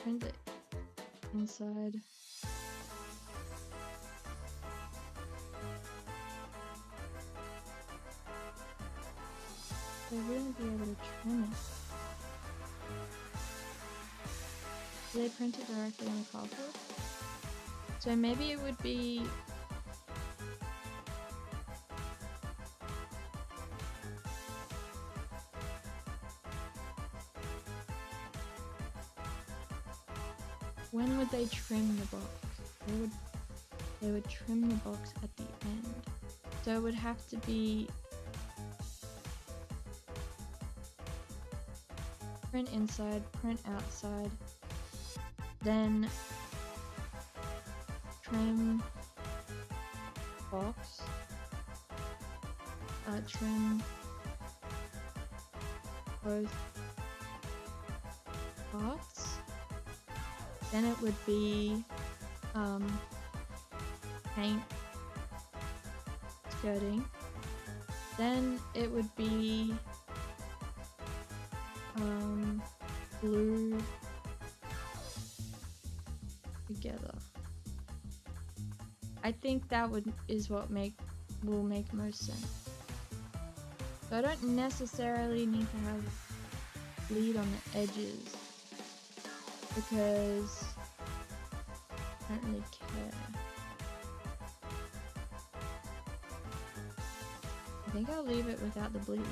Print it inside. They wouldn't be able to trim it. Do they print it directly on the cardboard? So maybe it would be when would they trim the box? They would trim the box at the end. So it would have to be print inside, print outside, then trim box, trim both parts. Then it would be paint skirting. Then it would be glue together. I think that is what will make most sense. So I don't necessarily need to have bleed on the edges because I don't really care. I think I'll leave it without the bleed.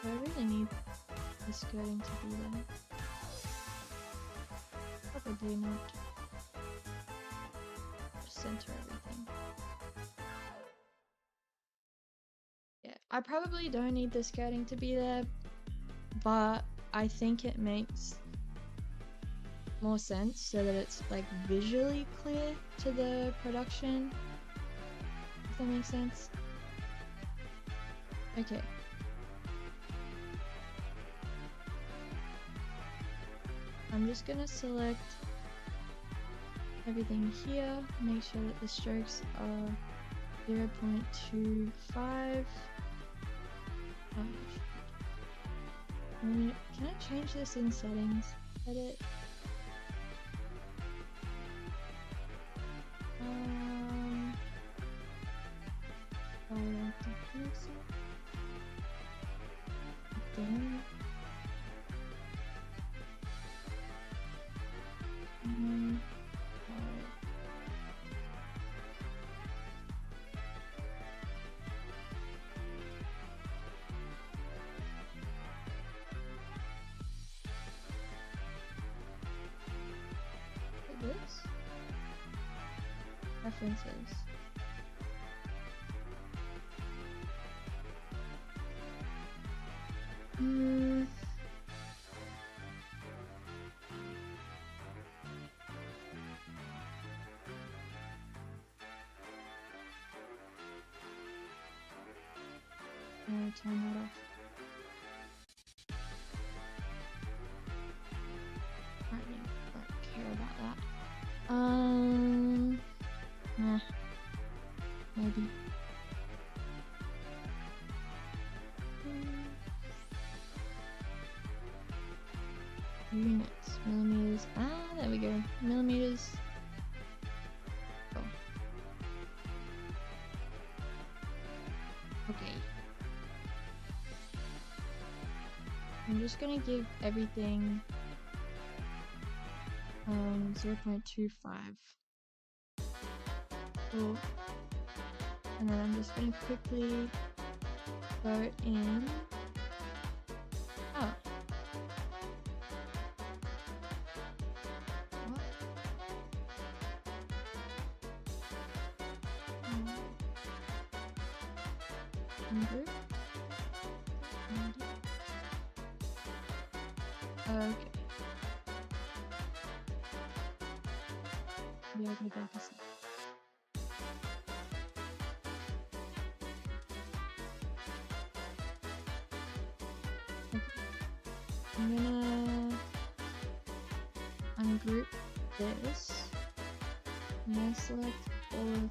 Do I really need the skirting to be there? Probably not. Just center everything. Yeah, I probably don't need the skirting to be there, but I think it makes more sense so that it's like visually clear to the production. If that makes sense. Okay. I'm just gonna select everything here, make sure that the strokes are 0.25. Can I change this in settings? Edit. Again. This? References. Turn that off. I don't care about that. Maybe. Units, millimeters. There we go. Millimeters. Oh. Okay. I'm just gonna give everything 0.25. Cool. And then I'm just gonna quickly go in. Oh. What? Group? Okay. Yeah, I'll go back a sec. Okay. I'm gonna ungroup this. And I select all of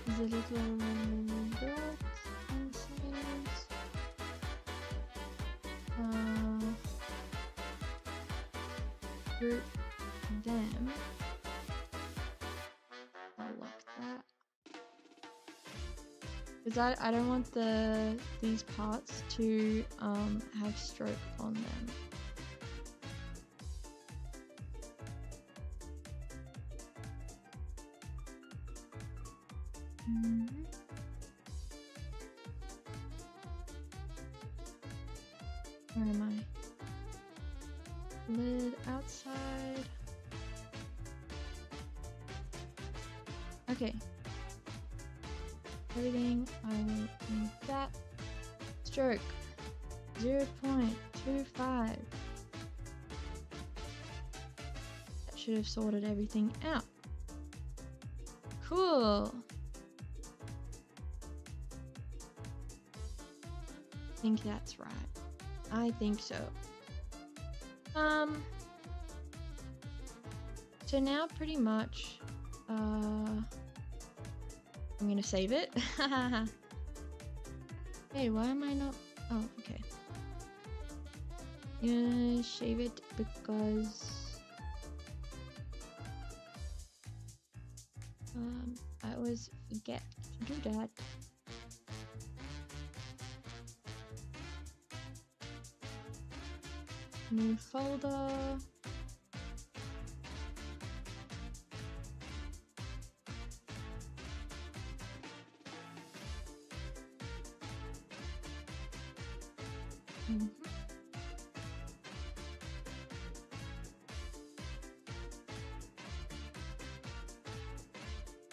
the little dots and slurs. Group them. I'll lock that. Because I don't want these parts to have stroke on them. Where am I? Lid outside. Okay. Everything, I will need that. Stroke 0.25. That should have sorted everything out. Cool. I think that's right. I think so. So now pretty much, I'm gonna save it. Hey, why am I not? Oh, okay. I'm gonna save it because I always forget to do that. New folder.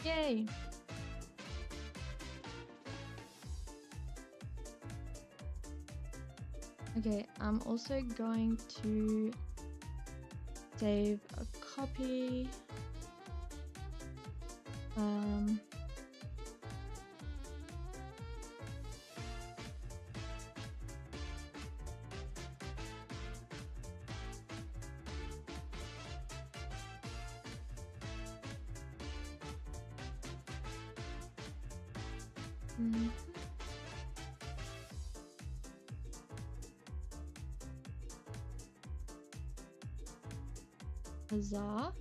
Yay! Okay, I'm also going to save a copy. Huzzah.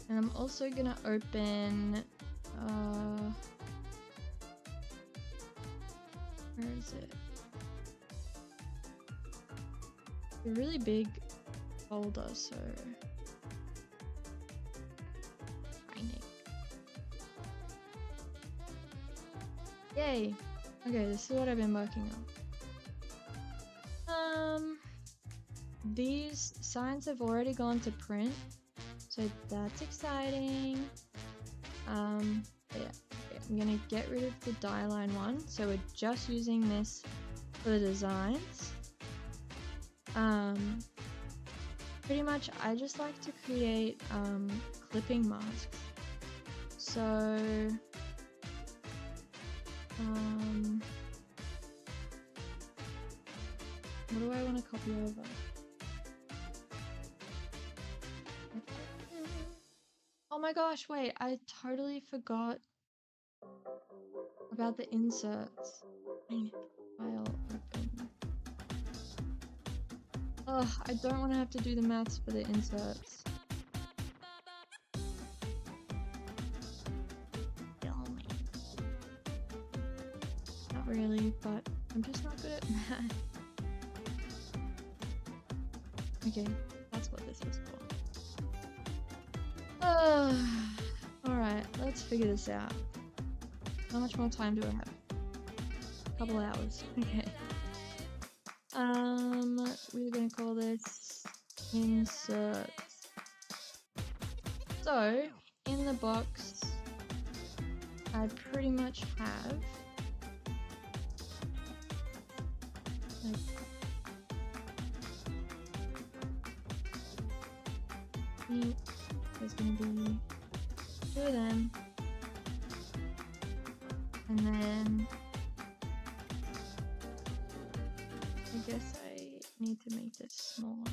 And I'm also gonna open where is it? A really big folder, so finding. Yay! Okay, this is what I've been working on. These signs have already gone to print, so that's exciting. Yeah, I'm gonna get rid of the Dieline one, so we're just using this for the designs. Pretty much I just like to create clipping masks. So what do I want to copy over? Oh my gosh, wait, I totally forgot about the inserts. File open. Ugh, I don't want to have to do the maths for the inserts. Not really, but I'm just not good at math. Okay, that's what this was for. Alright, let's figure this out. How much more time do I have? couple hours. Okay. We're gonna call this inserts. So, in the box, I pretty much have like there's gonna be 2 of them, and then I guess I need to make this smaller.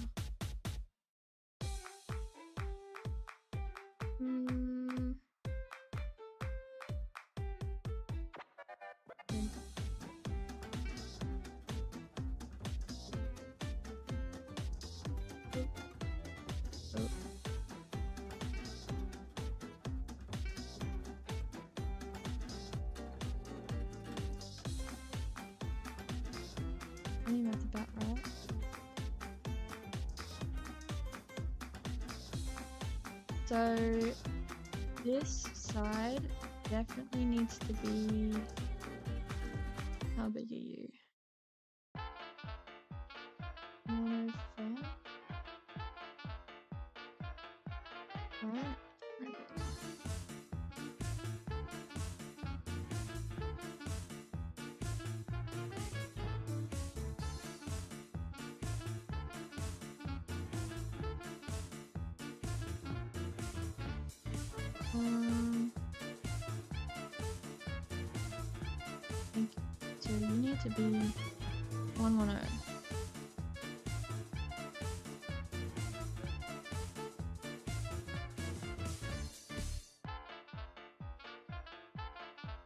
I think that's about right. So this side definitely needs to be, how big are you? More fair? Right. So you need to be 110.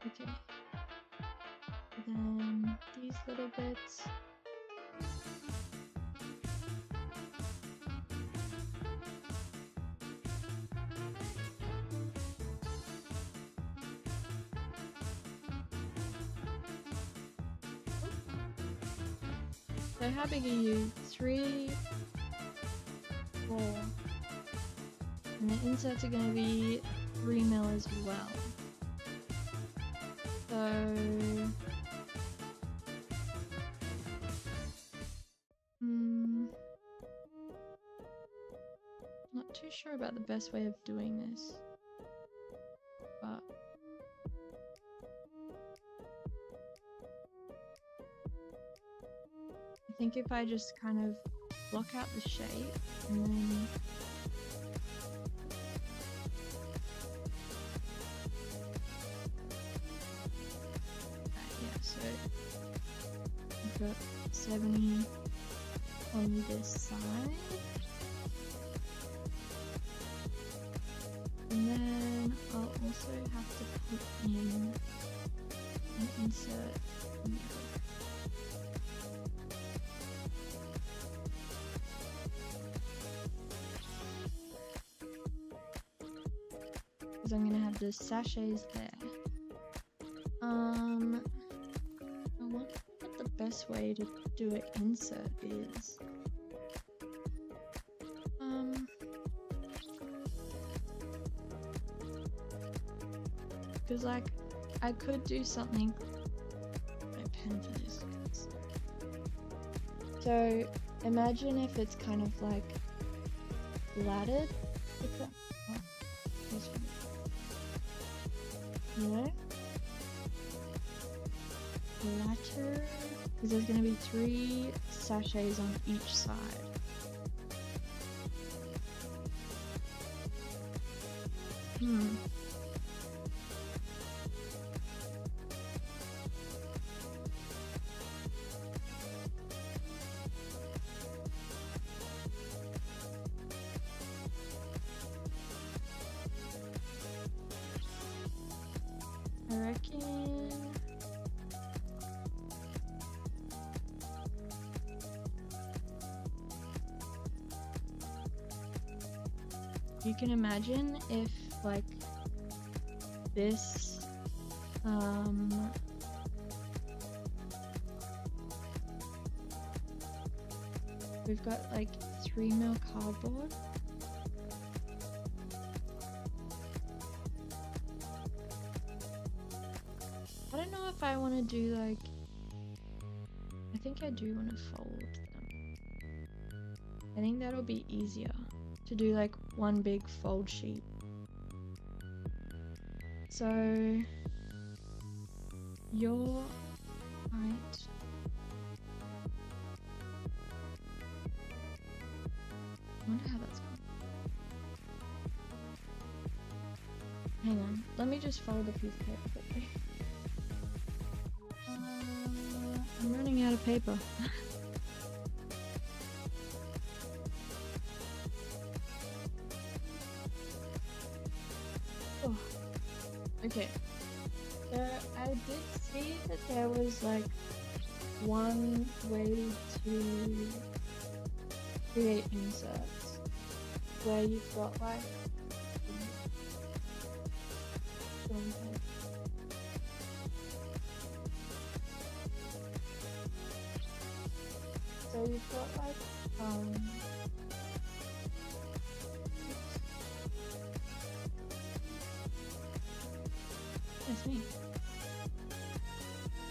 Okay. Then these little bits. So how big are you? 3, 4. And the inserts are going to be 3 mil as well. So not too sure about the best way of doing this, but I think if I just kind of block out the shape and then yeah, so I've got 70 on this side, and then I'll also have to put in an insert here. Because I'm gonna have the sachets there. I wonder what the best way to do an insert is. Because like I could do something. My pen for this. So imagine if it's kind of like laddered. You know? Ladder. Because there's going to be 3 sachets on each side. I reckon you can imagine if like this we've got like 3 mil cardboard. I don't know if I want to do like I think I do want to fold them. I think that'll be easier to do like one big fold sheet. So your height. I wonder how that's going. Hang on, let me just fold a piece of paper quickly. I'm running out of paper. Oh. Okay, so I did see that there was like one way to create inserts where you've got like so you've got like that's me.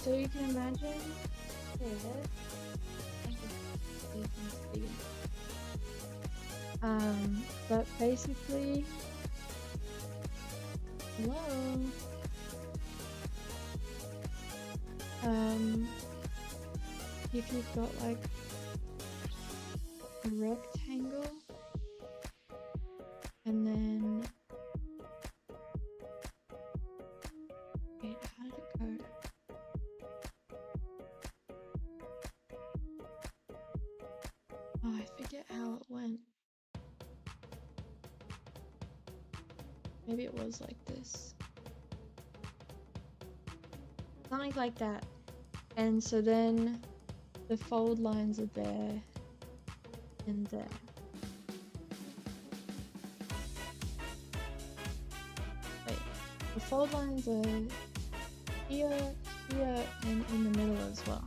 So you can imagine this. But basically, hello. If you've got like a rectangle, and then wait, how did it go? Oh, I forget how it went. Maybe it was like this. Something like that. And so then the fold lines are there and there. Wait, the fold lines are here, here, and in the middle as well.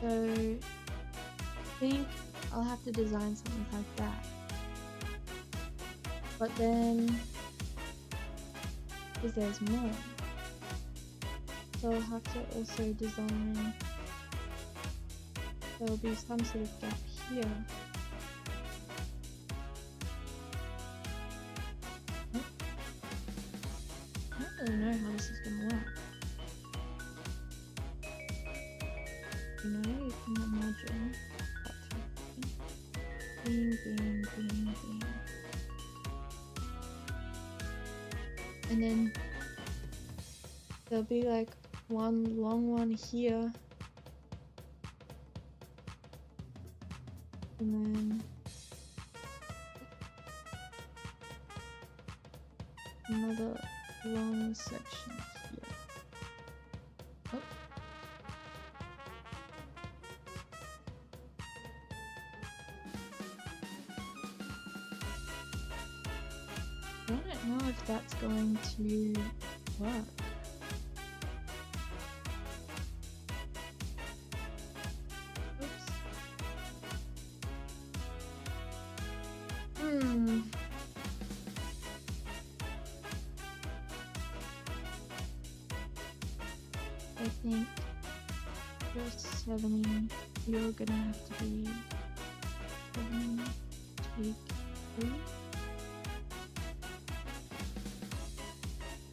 So I think I'll have to design something like that. But then, because there's more, so I'll have to also design, there'll be some sort of gap here. I don't really know how this is going to work. You know, you can imagine that type of thing. Bing, bing, bing, bing. And then there'll be like one long one here, and then another long section here. Oh. I don't know if that's going to work. Oops. I think you're 70, you're gonna have to be 70, take 3.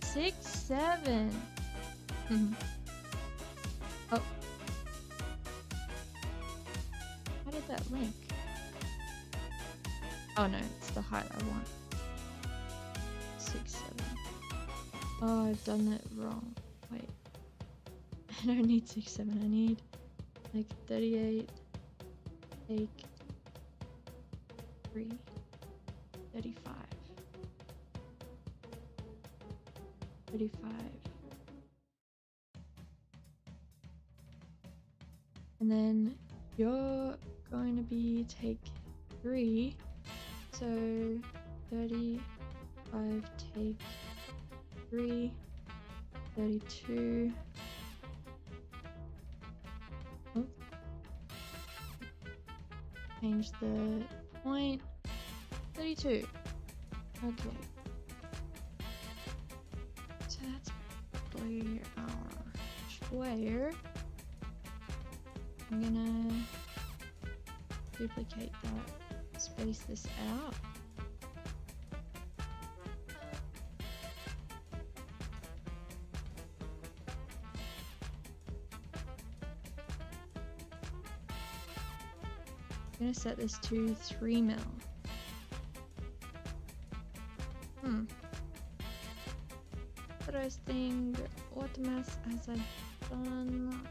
6, 7. Oh. How did that link? Oh no, it's the height I want. 6, 7. Oh, I've done it wrong. Wait. I don't need 6, 7. I need like 38. Take 3. 35. 35. And then you're going to be take 3. So 35 take 3. 32. Oh. Change the point. 32. Okay. So that's basically our square. I'm gonna duplicate that, space this out. I'm gonna set this to 3 mil. Interesting. What math has I done?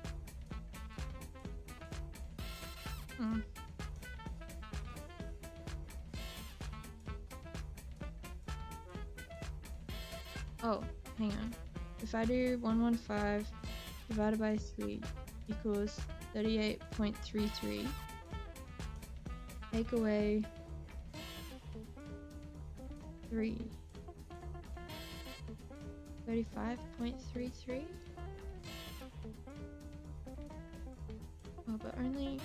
Oh, hang on. If I do 115 divided by 3 equals 38.33, take away 3. 35.33? Oh, but only...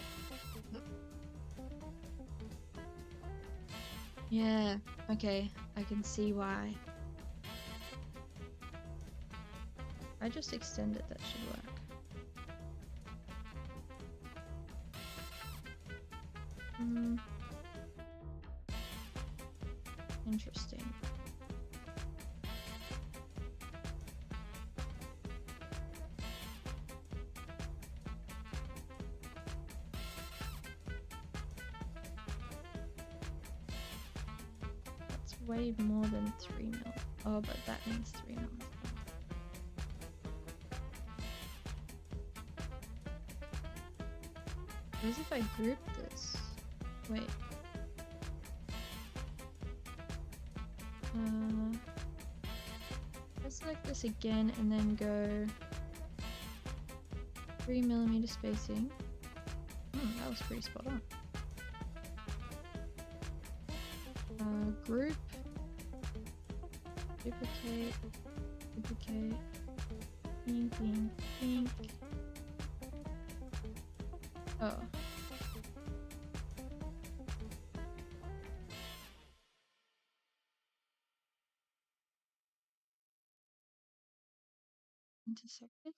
Yeah, okay, I can see why. I just extend it, that should work. Interesting. That's way more than 3 mil. Oh, but that means 3 mil. What if I group this? Wait. Let's select this again and then go 3mm spacing. That was pretty spot on. Group, duplicate, pink, pink, pink. Oh. Intersected.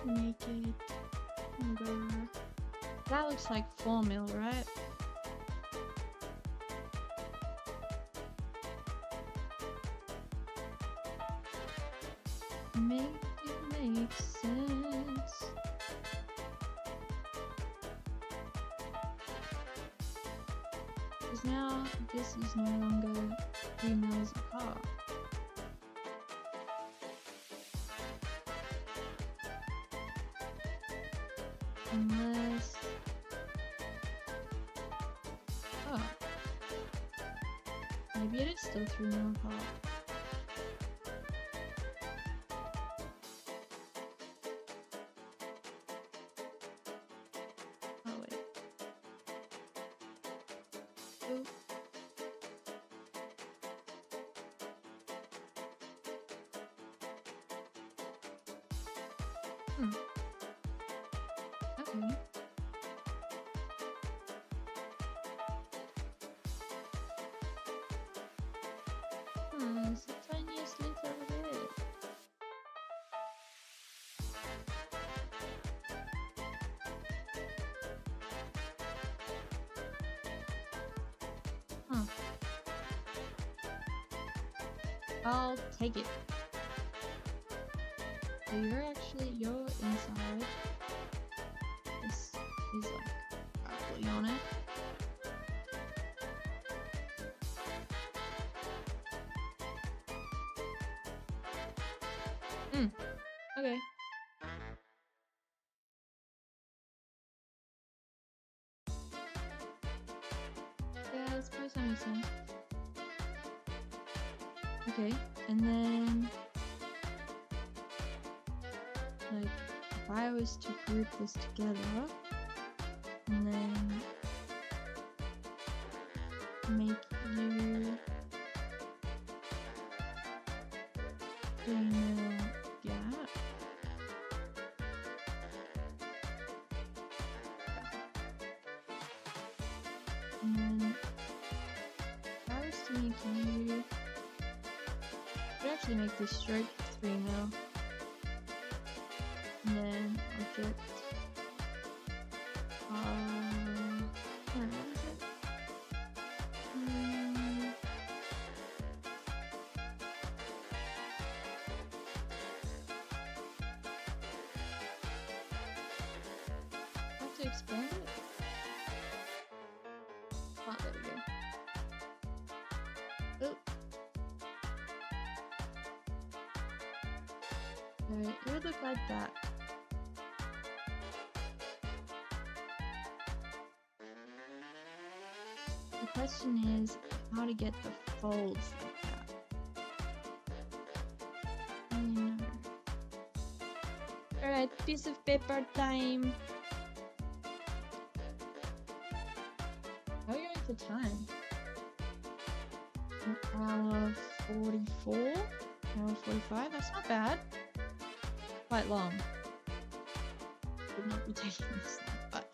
Make it go. That looks like 4 mil, right? Make it make sense. Because now this is no longer 3 mils apart. Unless... Oh. Maybe it is still 3 mil apart. Oh wait. Oop. Okay. It's the tiniest little bit. I'll take it. So you're inside. This is like probably on it. Okay. Yeah, I suppose that makes sense. Okay, and then I was to group this together and then make you female gap. And then if I was to make you, I would actually make this stroke female. And then object what is it? I have to expand it? Oh, there we go. Oh. Alright, it would look like that. The question is how to get the folds like that. I know. Alright, piece of paper time. How are you going for time? An hour 44? An hour 45? That's not bad. Quite long. Would not be taking this long, but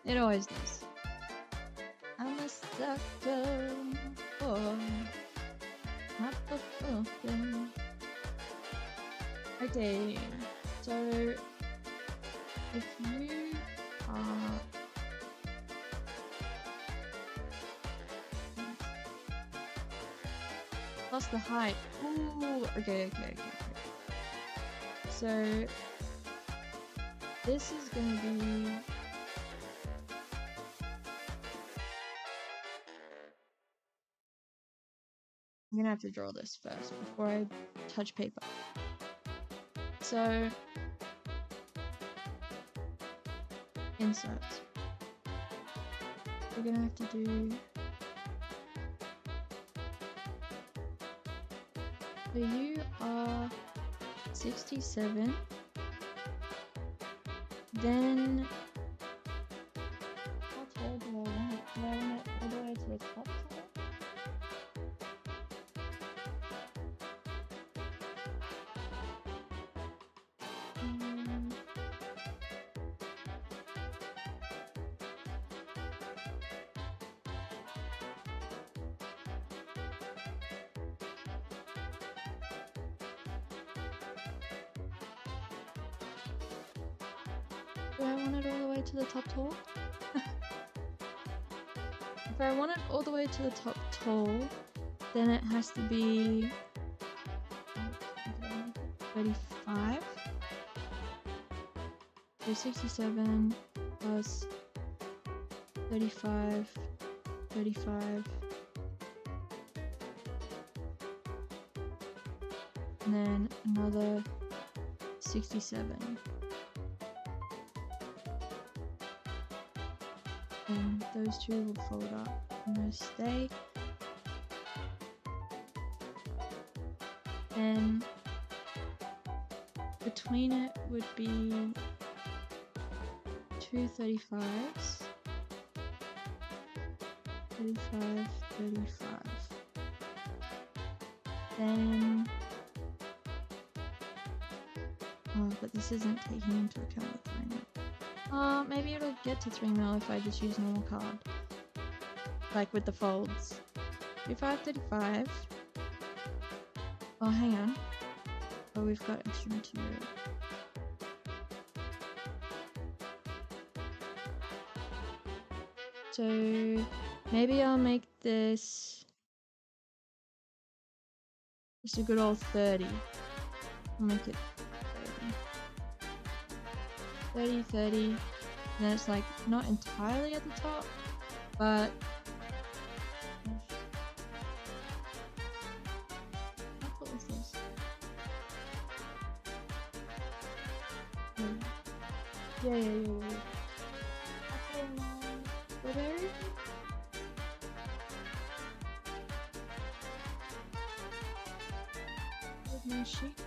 it always does. I'm a sucker for motherfucking. Okay, so if you are plus the height. Ooh, okay. So this is gonna be I'm gonna have to draw this first before I touch paper. So insert. We're gonna have to do so you are 67. Then how tall do I want it? Do I want it all the way to the top side? Do I want it all the way to the top tall? If I want it all the way to the top tall, then it has to be 35. So 67 plus 35, 35. And then another 67. And those two will fold up and those stay. And between it would be two 35s. 35, 35. Then but this isn't taking into account the 3 mil. Maybe it'll get to 3 mil if I just use normal card. Like with the folds. 35, 35. Oh, hang on. Oh, we've got extra material. So maybe I'll make this just a good old 30. I'll make it 30, 30. And then it's like not entirely at the top, but what was this? Yeah. Blueberry? Where's my sheet go?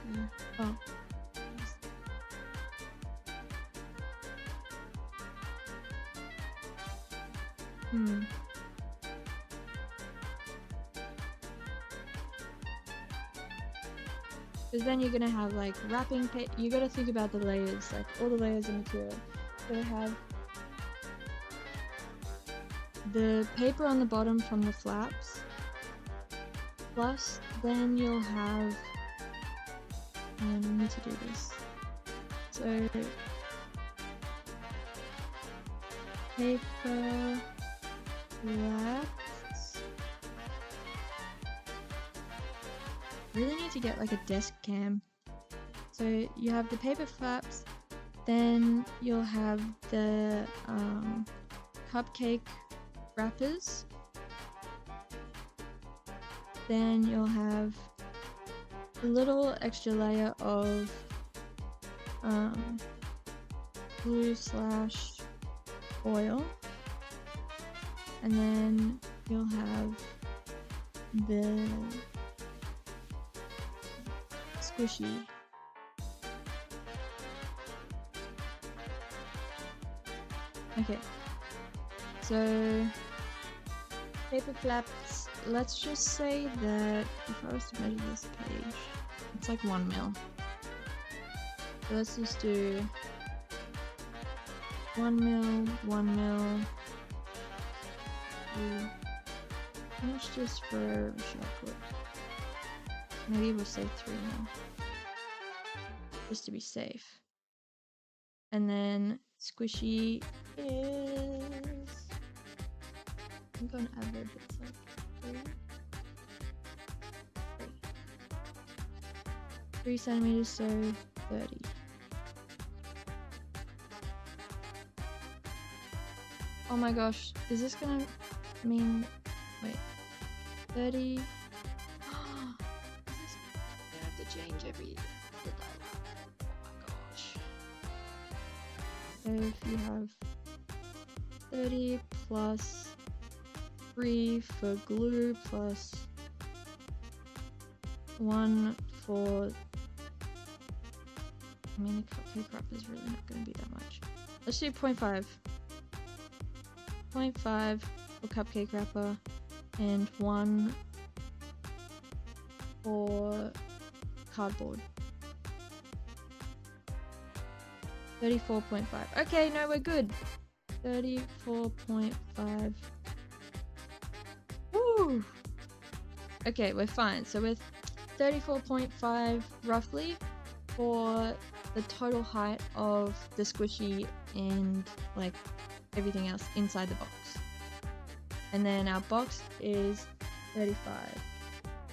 Oh. Because then you're gonna have like wrapping paper. You gotta think about the layers, like all the layers of material. You're gonna have the paper on the bottom from the flaps, plus then you'll have, and we need to do this. So paper flaps. Really need to get like a desk cam. So you have the paper flaps, then you'll have the cupcake wrappers, then you'll have a little extra layer of glue slash oil, and then you'll have the squishy. Okay, so paper flaps, let's just say that if I was to measure this page, it's like 1 mil. So let's just do 1 mil, 1 mil. How much just for chocolate? Maybe we'll say 3 mil. Just to be safe. And then squishy is, I think on average it's like 3 centimeters, so 30. Oh my gosh, is this gonna mean, wait, 30? Oh, is this, I have to change every diagram. Oh my gosh. So if you have 30 plus 3 for glue plus 1 for, I mean the cupcake wrapper is really not going to be that much. Let's do 0.5. 0.5 for cupcake wrapper and 1 for cardboard. 34.5. Okay, no, we're good. 34.5. Woo! Okay, we're fine. So we're 34.5 roughly for the total height of the squishy and like everything else inside the box. And then our box is 35.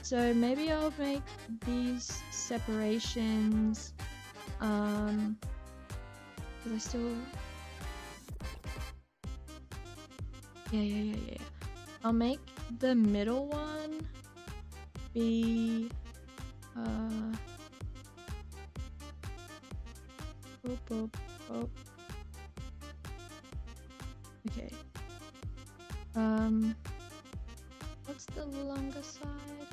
So maybe I'll make these separations, because I still, yeah. I'll make the middle one be, okay. What's the longer side?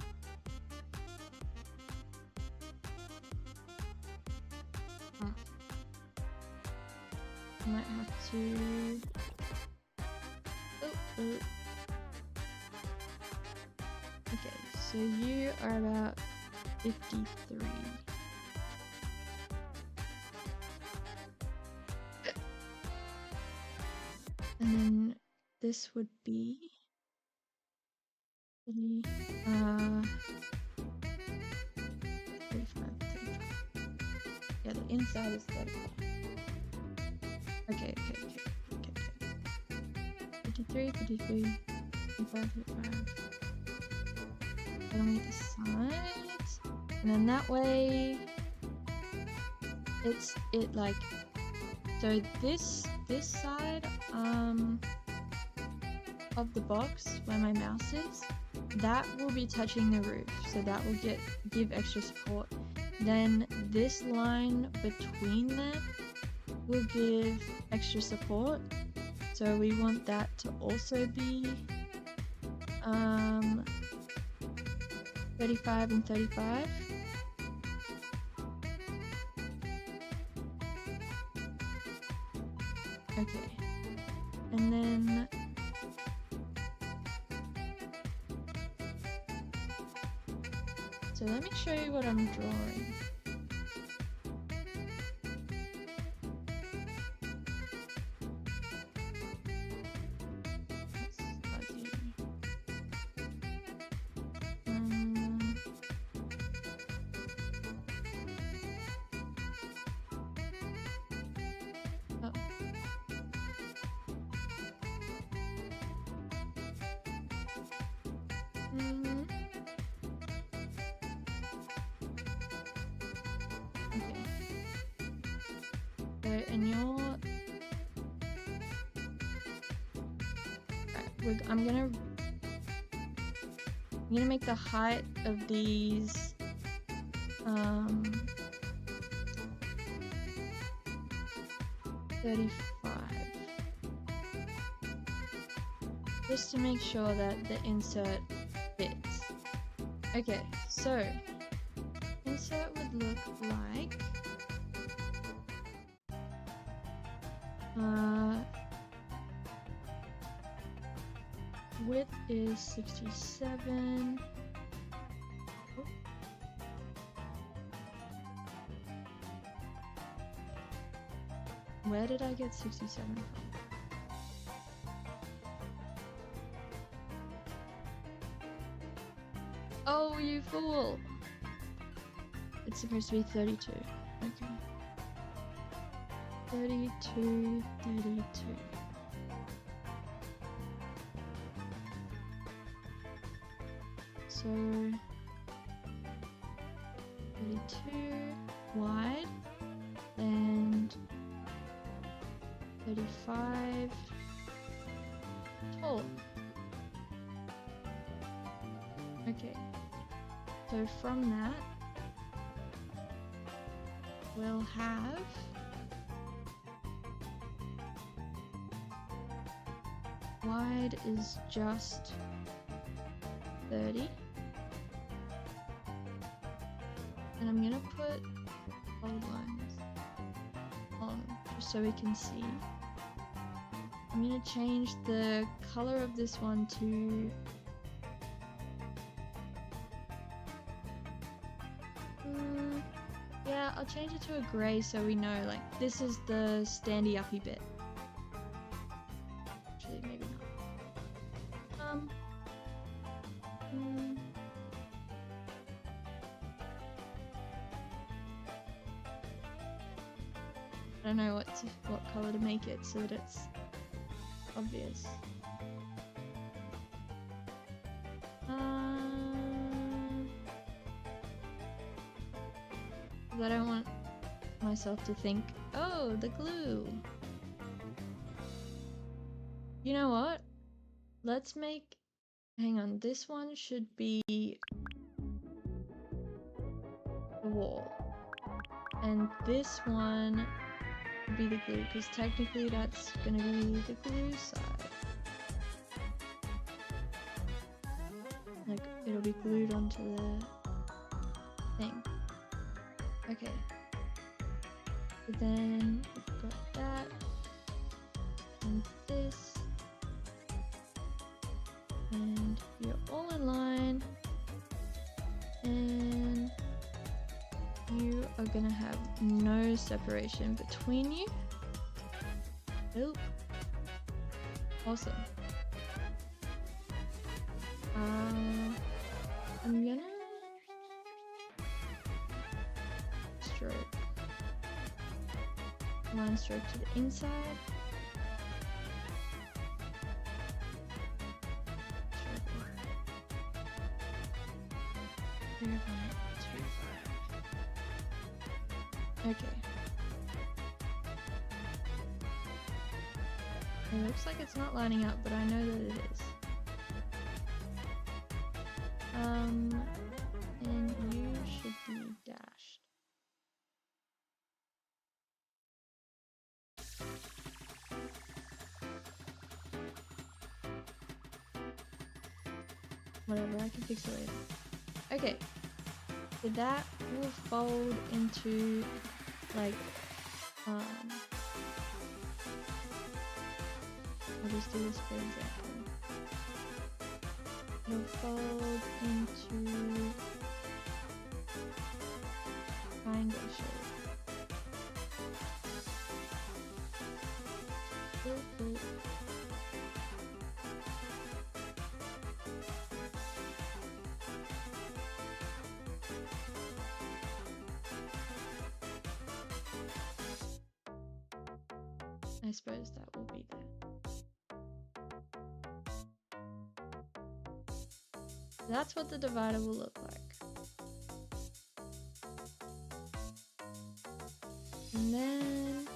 I might have to. Oh. Okay, so you are about 53. And then this would be 35. Yeah, the inside is 35. Okay. 53, 55. I'll make the sides, and then that way, it like, so this side of the box where my mouse is, that will be touching the roof, so that will give extra support. Then this line between them will give extra support, so we want that to also be 35 and 35. Okay, and then let me show you what I'm drawing. And I'm gonna make the height of these 35, just to make sure that the insert fits. Okay, so insert would look like width is 67. Where did I get 67 from? Oh, you fool! It's supposed to be 32. Okay. 32, 32. So 32 wide and 35 tall. Okay, so from that we'll have wide is just 30, and I'm gonna put bold lines on just so we can see. I'm gonna change the color of this one to yeah, I'll change it to a grey so we know, like, this is the standy uppy bit. Actually, maybe not. I don't know what color to make it so that it's obvious. I don't want myself to think, oh, the glue. You know what? Let's make, hang on, this one should be the wall. And this one would be the glue, because technically that's gonna be the glue side. Like, it'll be glued onto the thing. Okay. So then we've got that and this, and you're all in line, and you are gonna have no separation between you. Oh, awesome. I'm gonna stroke, line stroke to the inside. Okay. It looks like it's not lining up, but I know that it is. And you should be dashed. Whatever, I can fix it later. Okay, so that will fold into, like, I'll just do this for example. It'll fold into triangle shape. Cool. I suppose that will be there. That's what the divider will look like. And then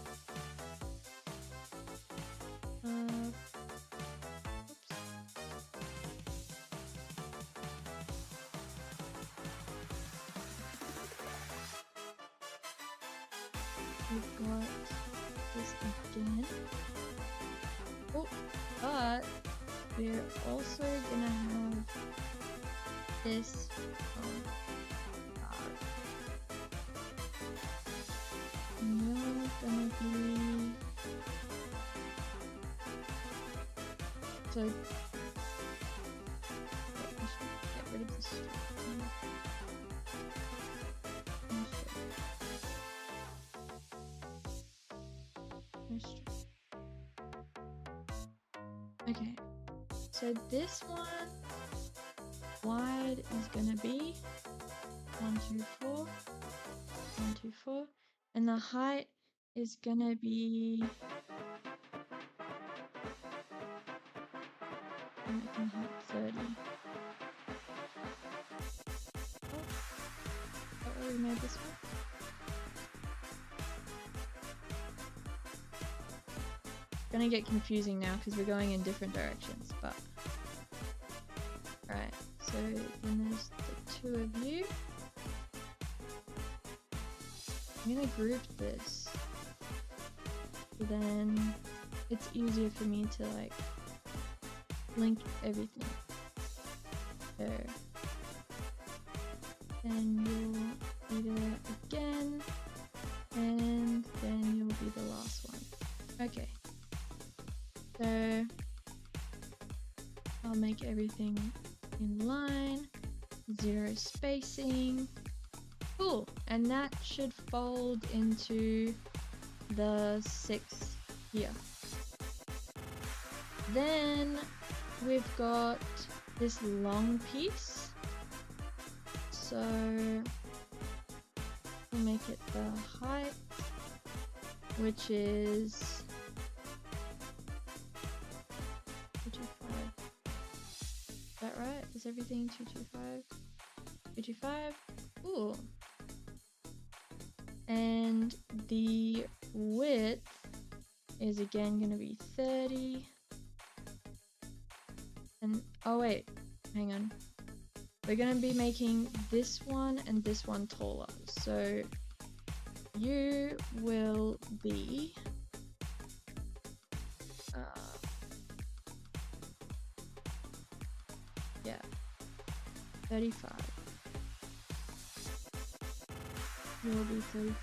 oops. We've got this again. Oh, but we're also gonna have this and you're gonna be so I should get rid of this okay, so this one wide is gonna be 1, 2, 4, 1, 2, 4, and the height is gonna be I can height 30. Oh, I already made this one. It's gonna get confusing now because we're going in different directions, but right. So then there's the two of you. I'm gonna group this, so then it's easier for me to like link everything. So then you'll be there again, and then you'll be the last one. Okay. So I'll make everything in line, 0 spacing. Cool, and that should fold into the 6 here. Then we've got this long piece, so we'll make it the height, which is 225. Is that right? Is everything 225? 225? Ooh. And the width is again going to be 30. And oh wait, hang on. We're going to be making this one and this one taller. So you will be yeah, 35. You'll be 35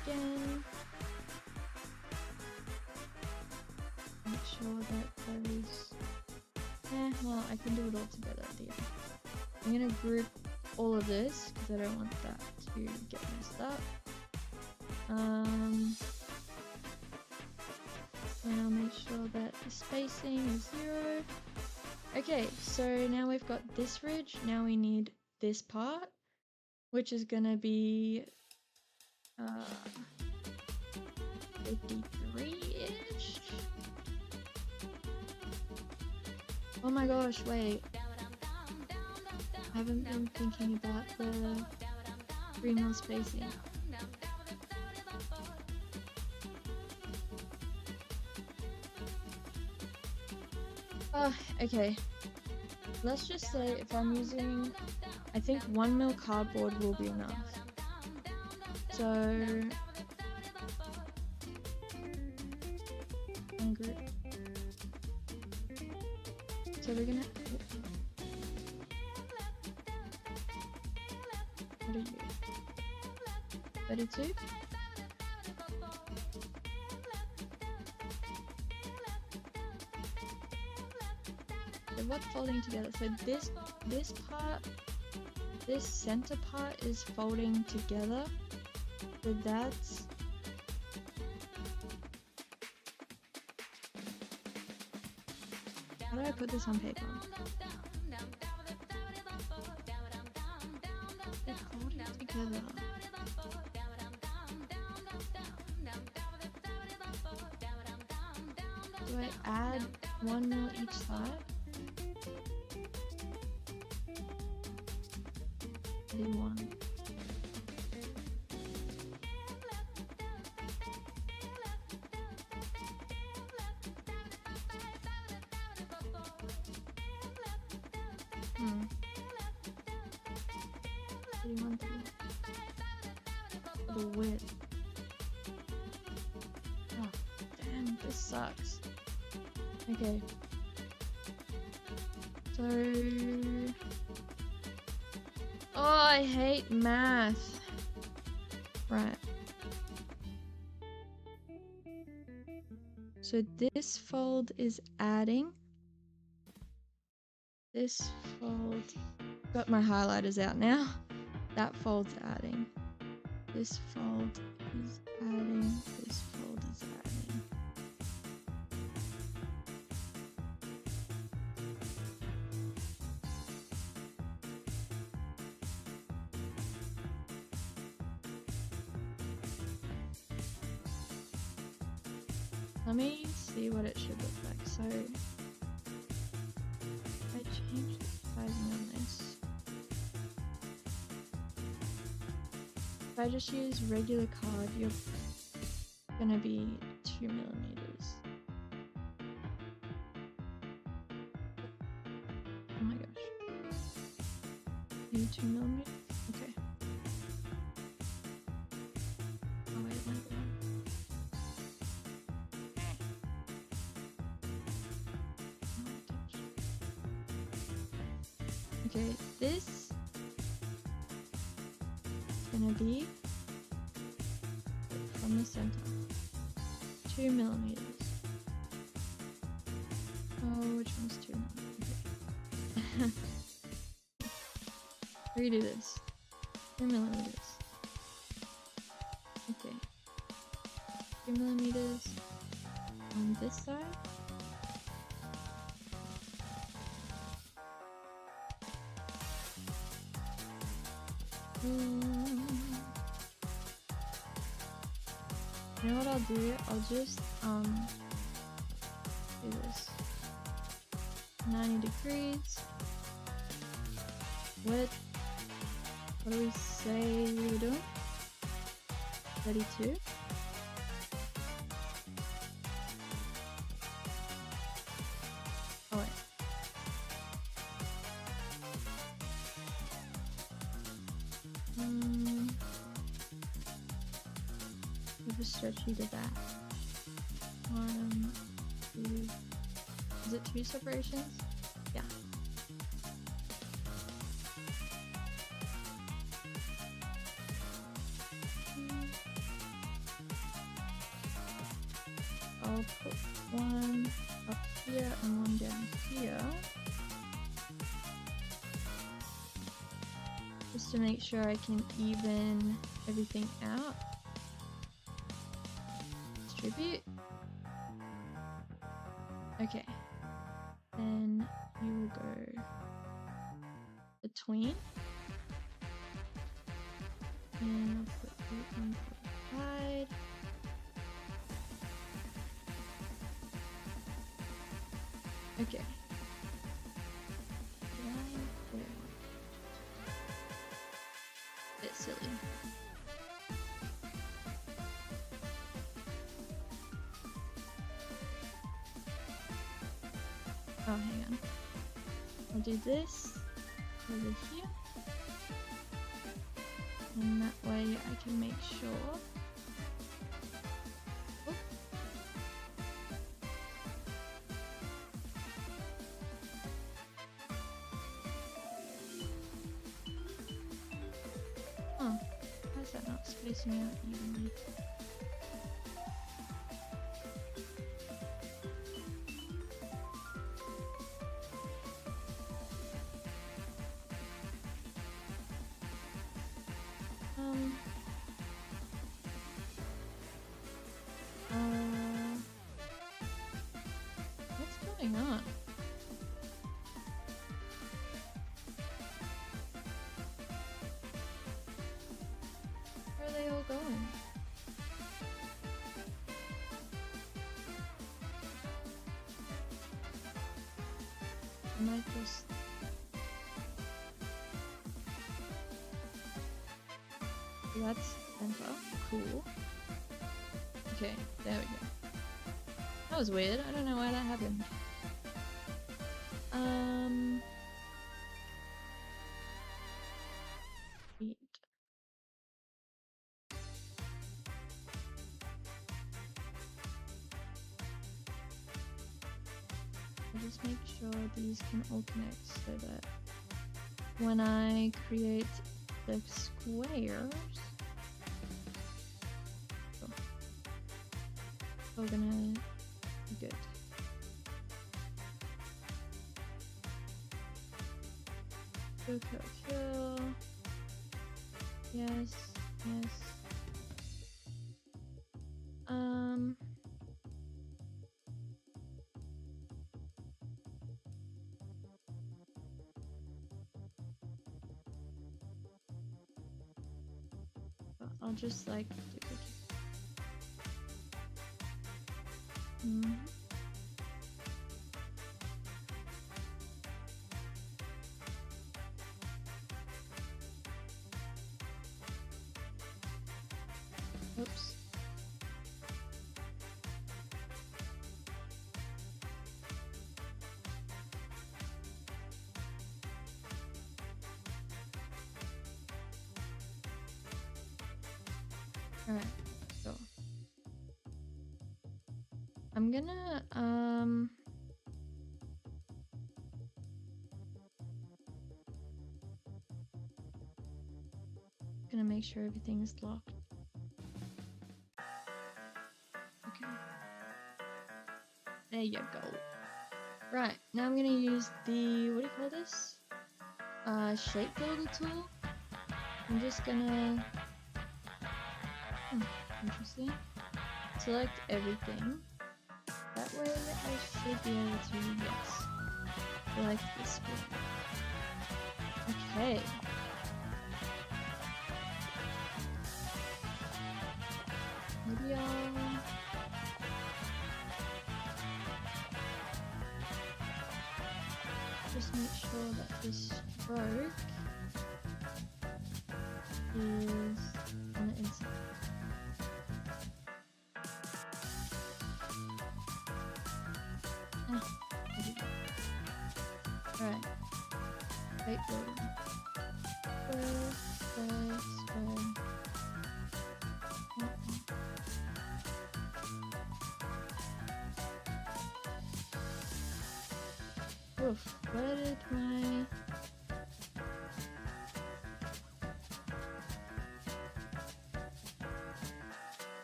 again. Make sure that those... well, I can do it all together at the end. I'm gonna group all of this because I don't want that to get messed up. And I'll make sure that the spacing is 0. Okay, so now we've got this ridge. Now we need this part, which is gonna be 53-ish. Oh my gosh, wait. I haven't been thinking about the 3 mil spacing. Okay. Let's just say if I'm using, I think 1 mil cardboard will be enough. So we're gonna. What are you? 32? So what's folding together? So this part, this center part is folding together So that's... How do I put this on paper? They're holding together. Do I add 1 mil each side? I did one. Hmm. 31, the width. Oh, damn, this sucks. Okay. So... Oh, I hate math. Right. So this fold is adding. This fold... Got my highlighters out now. That fold's adding. This fold is adding. This fold is adding. Let me see what it should look like. So, I changed the sizing on this. If I just use regular card, you're gonna be 2 millimeters. Oh my gosh. Maybe 2 millimeters? Okay. Oh wait, it might be wrong. Okay, this is gonna be from the center, 2 millimeters. Oh, which one's 2 millimeters? Okay. Redo this. 2 millimeters. Okay. 2 millimeters on this side. You know what I'll do? I'll just do this. 90 degrees. What do we say we were doing? 32. Oh wait. With a stretchy to that. 1, 2. Is it 2 separations? Yeah. I'll put one up here and one down here. Just to make sure I can even everything out. Distribute. Okay. Then you will go between. And I'll put it on the side. Okay. Bit silly. Oh, hang on. I'll do this over here. And that way I can make sure. Oh. Oh, why is that not spacing out evenly? might just... That's center. Cool. Okay, there we go. That was weird. I don't know why that happened. Eat. I'll just make sure these can all connect so that when I create the squares, we're gonna be good. Kill. Yes, yes. I'll just like oops. Alright, so I'm gonna make sure everything's locked. Okay. There you go. Right, now I'm gonna use the, what do you call this? Shape builder tool. I'm just gonna, interesting. Select everything. That way I should be able to, yes, select this one. Okay. Maybe I'll... just make sure that this stroke is on the inside. Alright. Wait, square. Oof, where did my...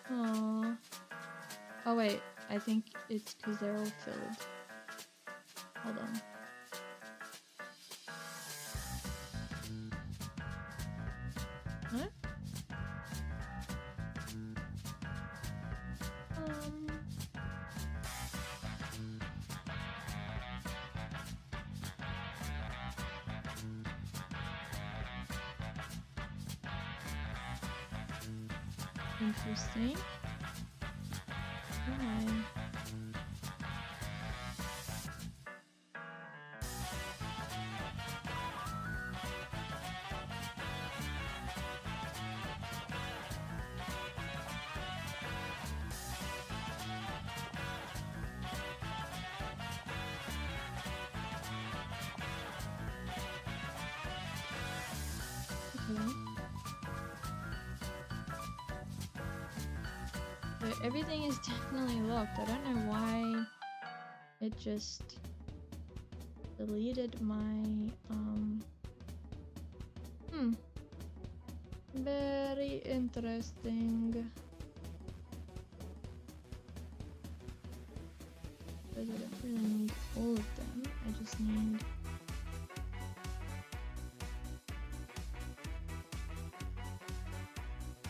Aww. Oh wait, I think it's because they're all filled. Hold on. Huh? Interesting. Why? Okay. So everything is definitely locked. I don't know why it just deleted my very interesting. Because I don't really need all of them. I just need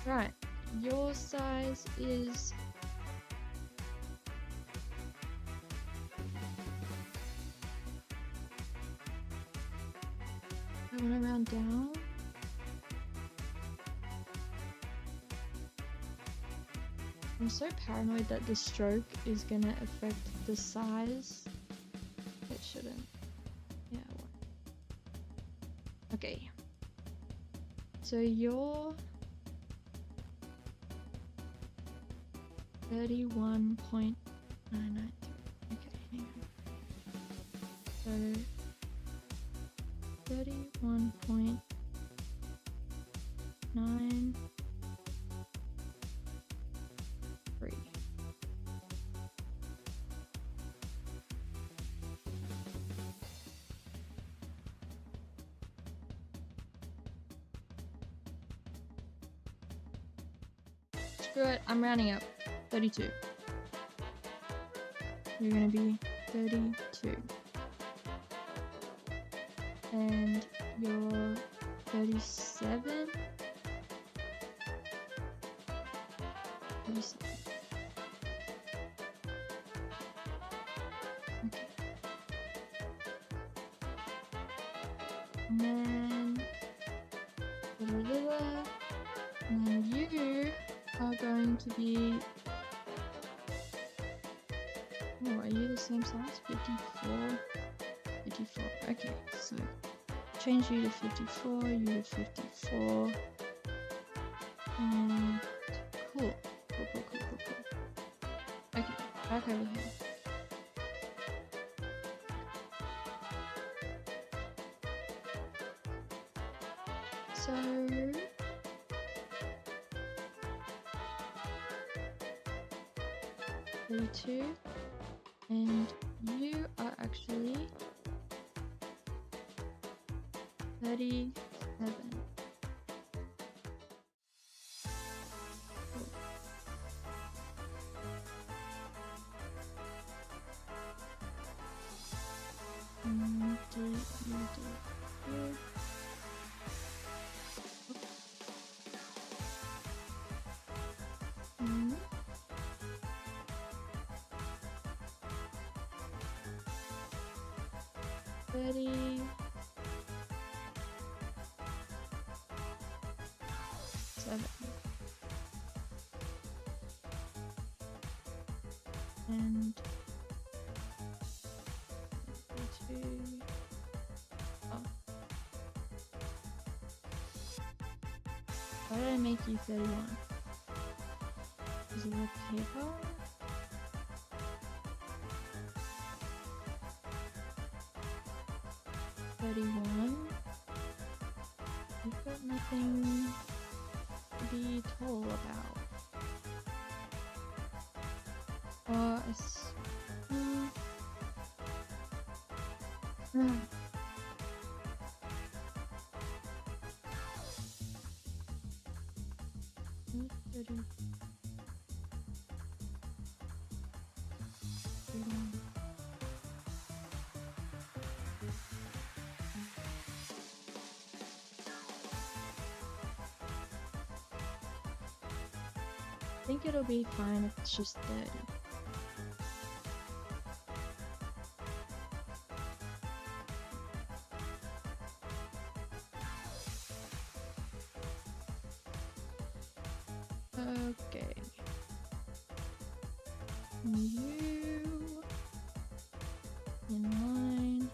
right. Your size is I want to round down. I'm so paranoid that the stroke is gonna affect the size. It shouldn't. So you're 31.993. Okay, hang on. So 31.9. Screw it, I'm rounding up. 32. You're gonna be 32. And you're 37. 37. Okay. And then and then you are going to be, oh, are you the same size? 54. 54. Okay, so change you to 54, you to 54. And cool. Okay, back over here. So 32, and you are actually 37. Cool. Here. 37. And 32. Oh. Why did I make you 31? Is it a paper? You've got nothing to be told about. I think it'll be fine if it's just 30. Okay. You in line.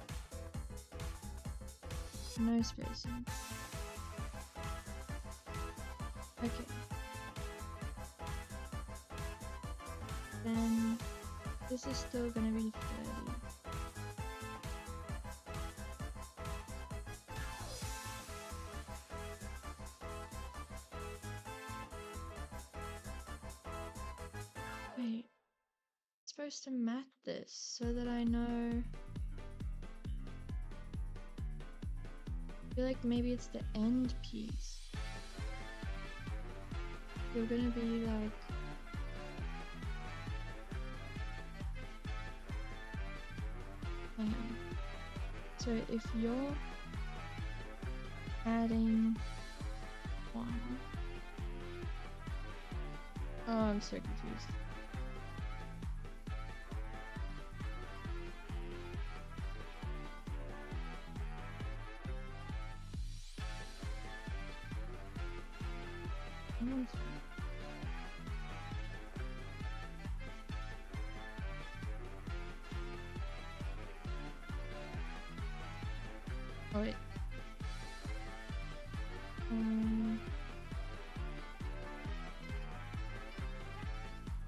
No spacing. Okay. Then this is still gonna be 30. Wait, I'm supposed to mat this so that I know. I feel like maybe it's the end piece. You're gonna be like, hang on. So if you're adding 1, oh, I'm so confused. Oh wait.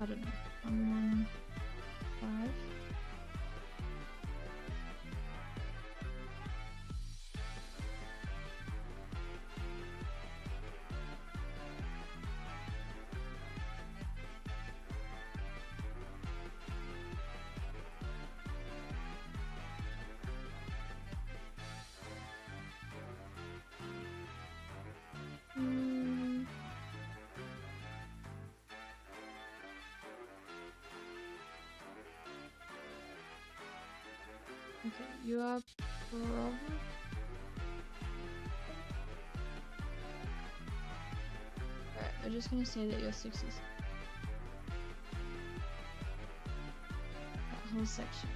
I don't know, 115. Okay, you are probably... Alright, we're just gonna say that you're 60s. That whole section.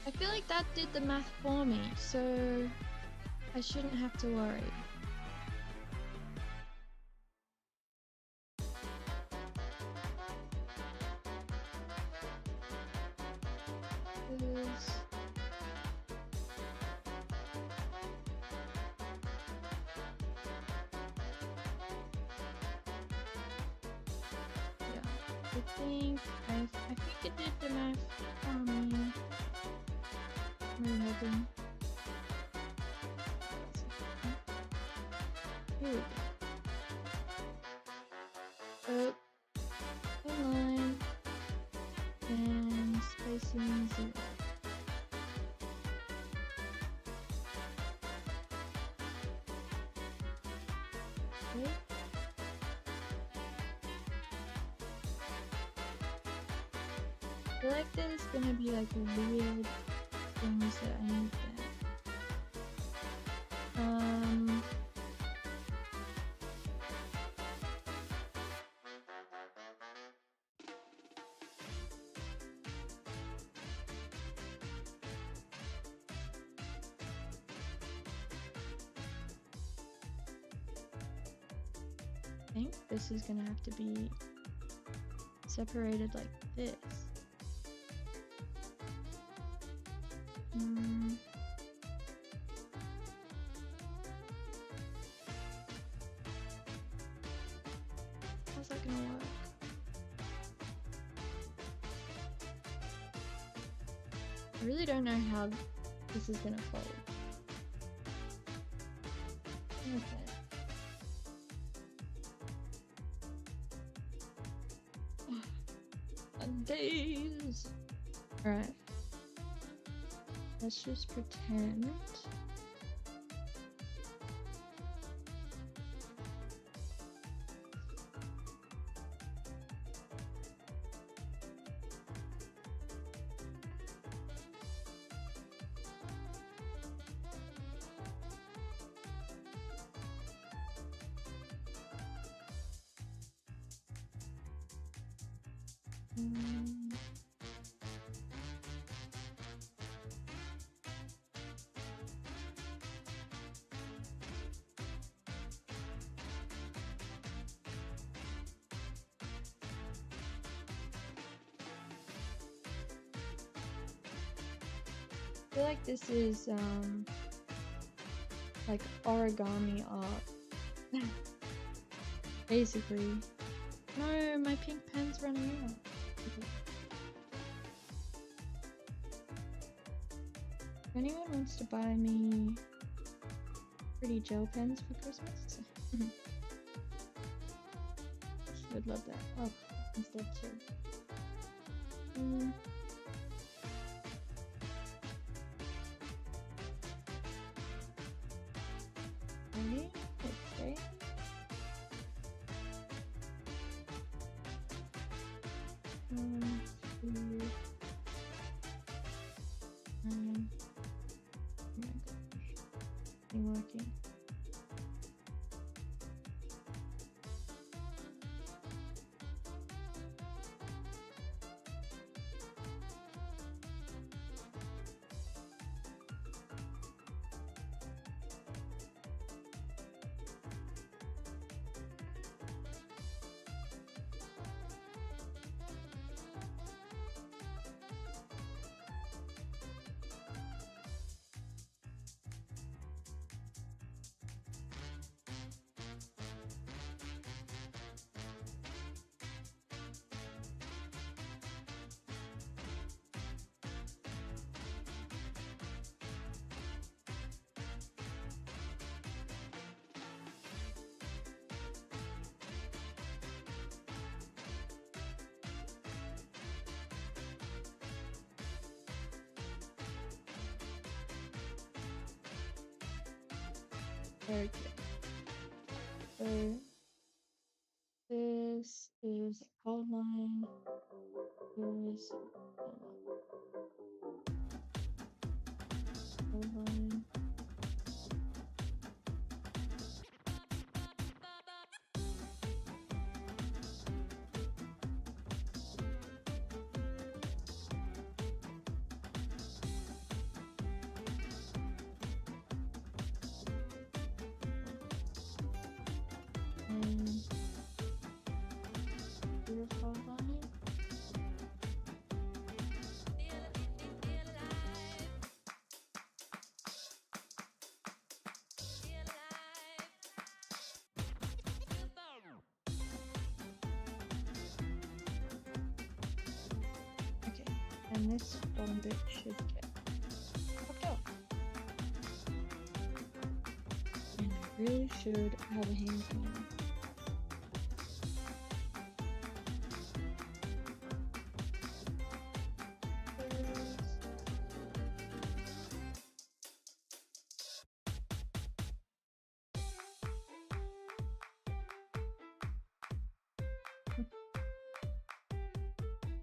I feel like that did the math for me, so I shouldn't have to worry. I think it did the math for me. I'm really hoping. Here we go. A line and spacing 0. Okay. I feel like there's gonna be like weird things that I need there. I think this is gonna have to be separated like this. How's that gonna work? I really don't know how this is gonna fold. Okay. Days. Alright. Let's just pretend. I feel like this is like origami art. Basically. No, my pink pen's running out. Okay. If anyone wants to buy me pretty gel pens for Christmas, I would love that. Oh, instead too. Ready? Okay. Oh my gosh, it's working. Okay. So this is cold line. This is cold line. And here's cold line. Okay, and this bottom bit should get popped off. And I really should have a hand cleaner.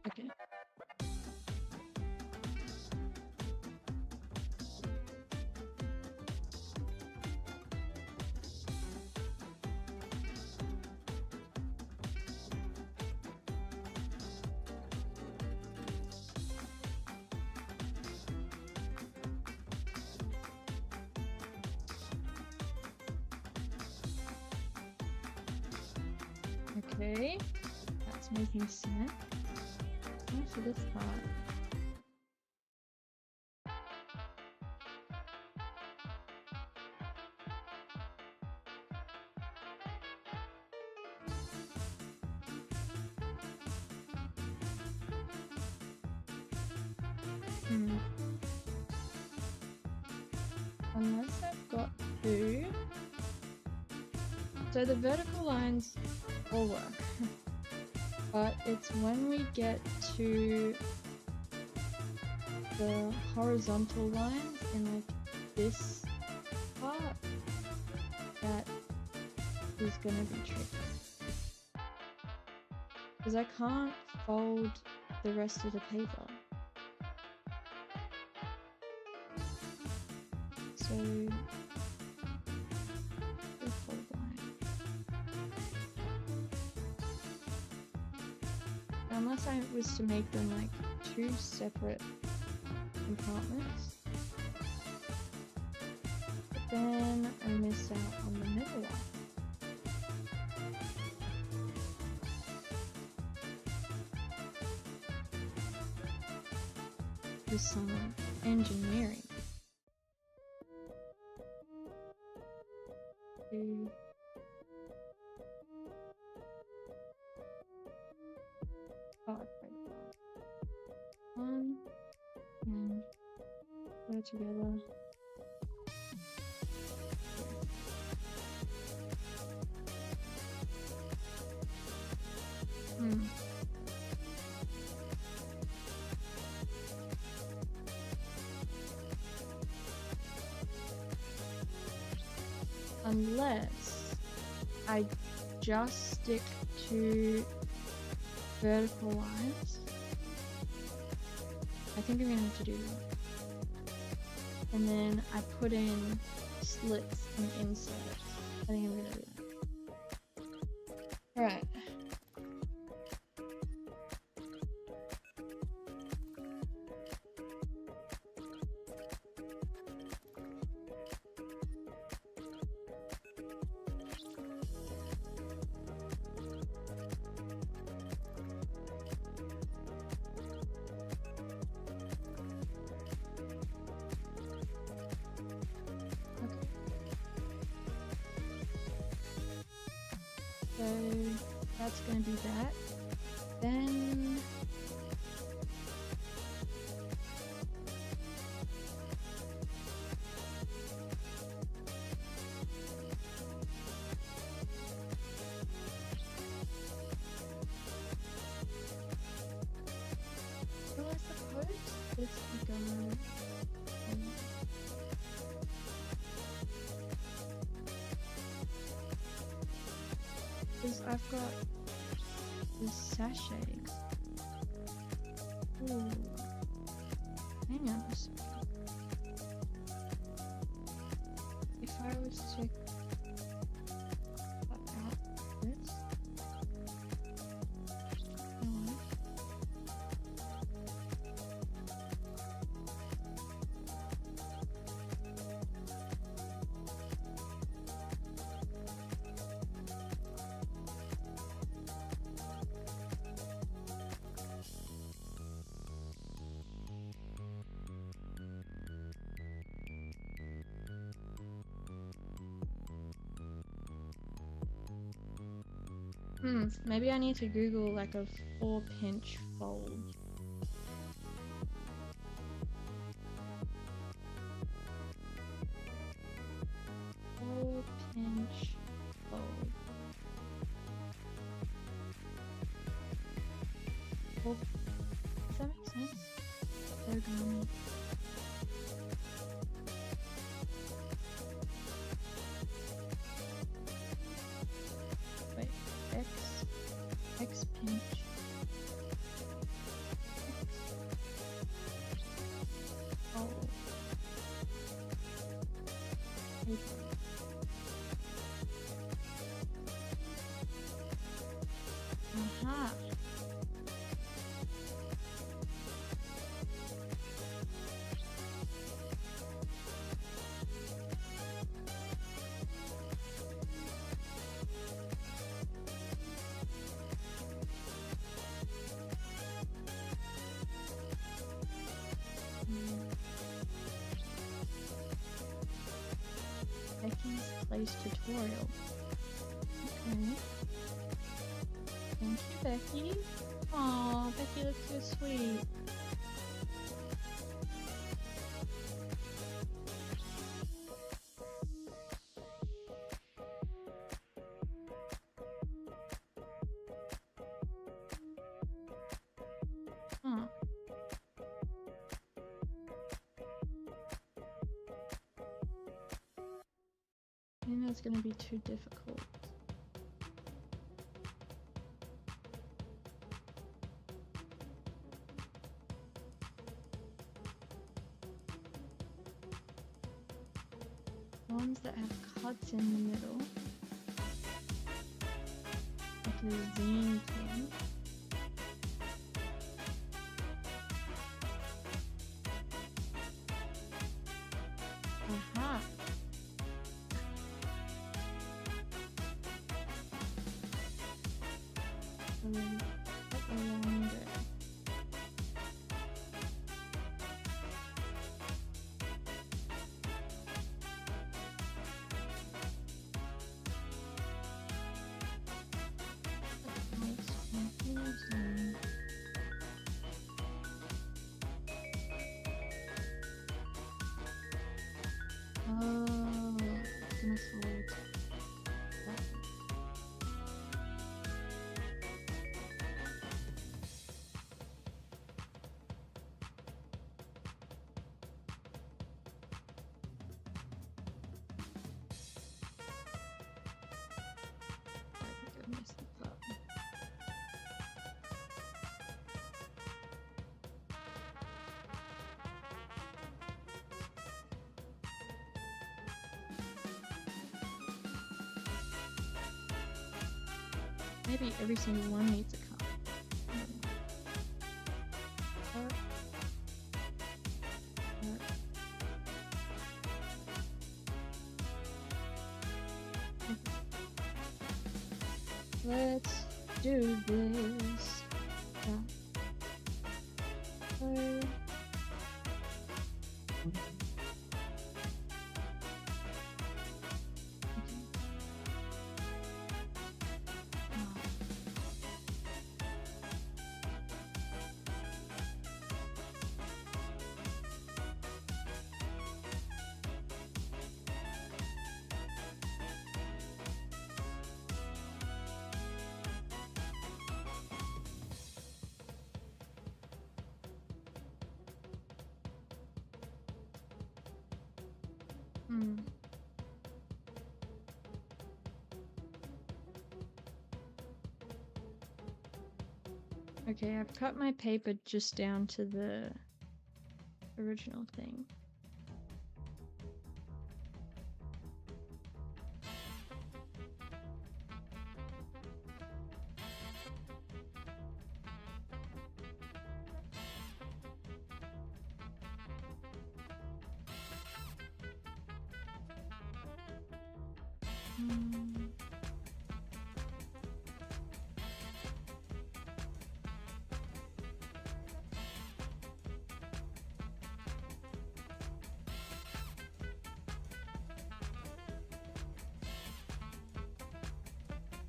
Okay. Okay, that's making sense. Now for this part. Unless I've got two. So the vertical lines all work. But it's when we get to the horizontal lines in like this part that is gonna be tricky. Because I can't fold the rest of the paper. So the fold line. Unless I was to make them like two separate compartments, but then I miss out on the middle one. With some engineering. Oh, one and put it together. Unless I just stick to vertical lines. I think I'm gonna have to do that. And then I put in slits and inserts. I think I'm gonna do that. Alright. So that's gonna be that. Then so I suppose this becomes I've got this sachet. Ooh. Hang on a second. If I was to cut out this. Maybe I need to Google like a 4-pinch fold. Four-pinch fold. Does that make sense? Origami. Wait, X pinch. Oh. Aha. Becky's Place tutorial. Okay. Thank you, Becky. Aw, Becky looks so sweet. Huh. I think that's gonna be too difficult. Ones that have cuts in the middle, like a zine thing. Aha! Cut along there. Confusing. Oh, it's gonna fold. I think I messed this up. Maybe every single one needs a cup. Let's do this. Okay, I've cut my paper just down to the original thing.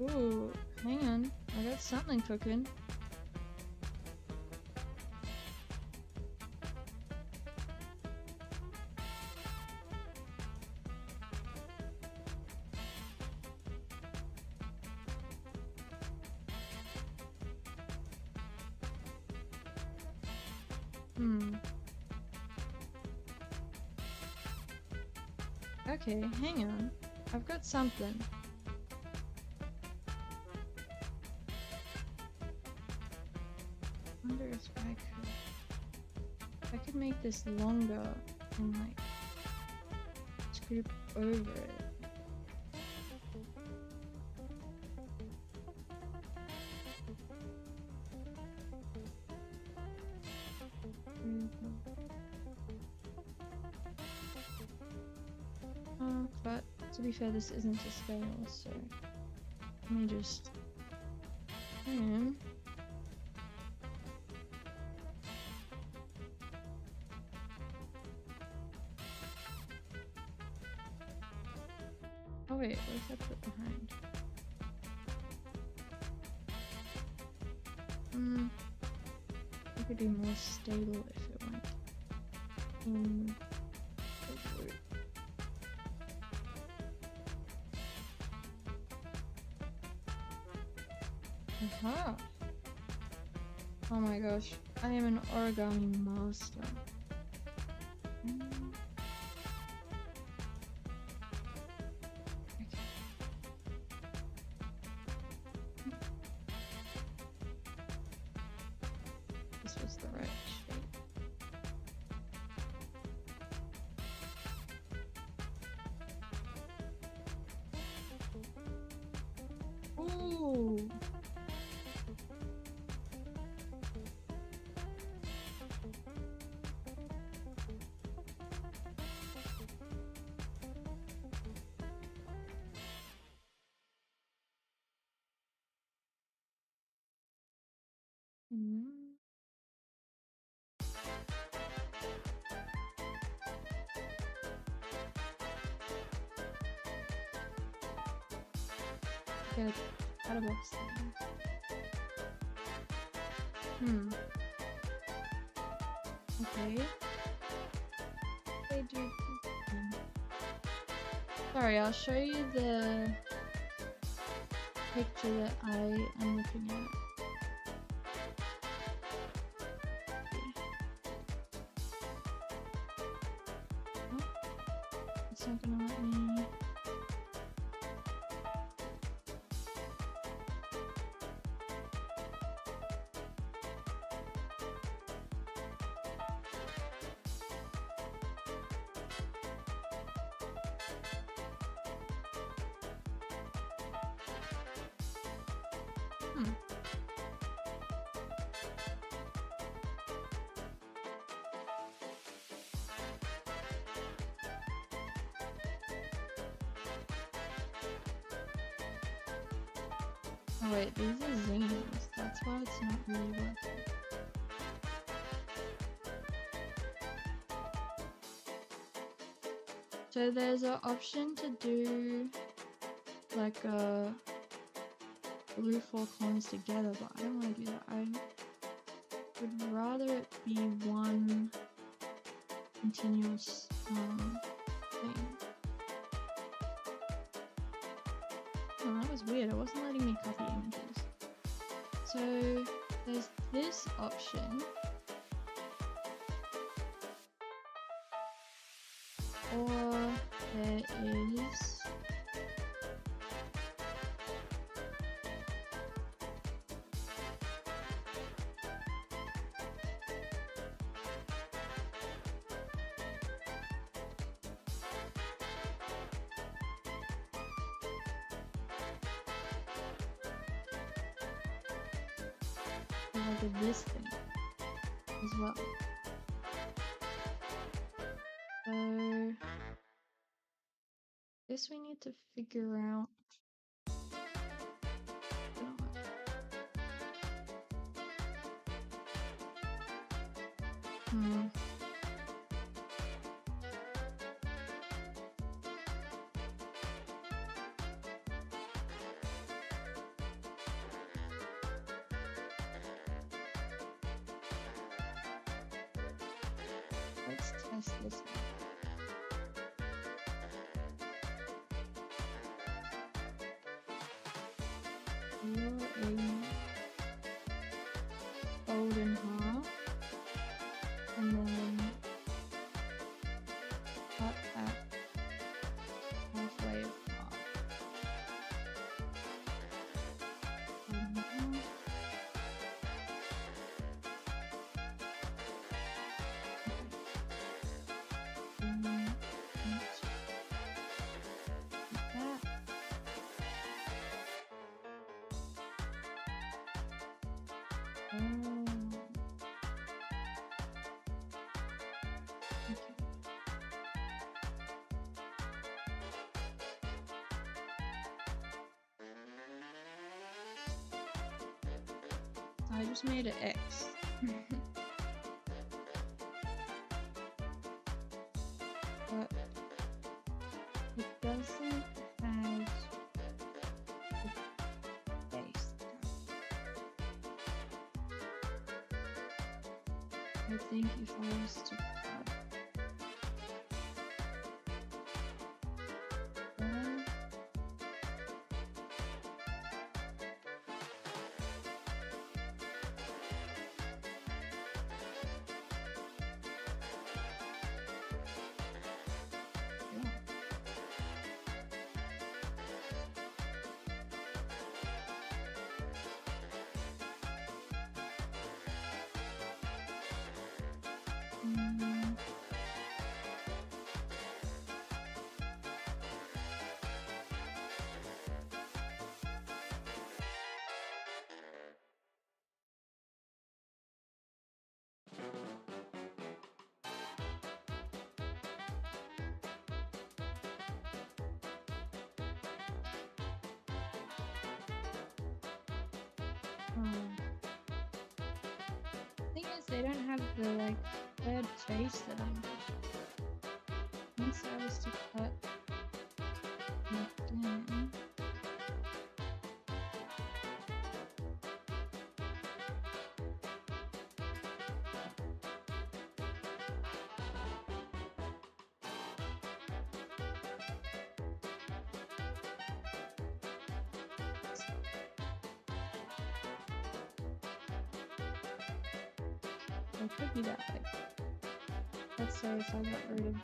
Ooh, hang on. I got something cooking. Okay, hang on. I've got something. I wonder if I could make this longer and like scoop over it. But to be fair, this isn't to scale, so let me just. Oh wait, what if I put behind? I could be more stable if it went in the root. Aha! Oh my gosh, I am an origami master. This was the right shape. Ooh! Get out of box thing. Okay. They do. Sorry, I'll show you the picture that I am looking at. Oh, it's not gonna let me. Oh wait, these are zines. That's why it's not really working. So there's an option to do like a glue 4 corners together, but I don't want to do that. I would rather it be one continuous thing. Oh, that was weird. It wasn't letting me copy images. So there's this option, or there is size of this thing as well. So guess we need to figure out. Let's test this out. You're a fold in half and then cut that halfway apart. I just made an X. But it doesn't have the base. I think if I was to cut thing is, they don't have the like third face that I'm doing. Once I was to cut it down. It could be that way. Let's say if I got rid of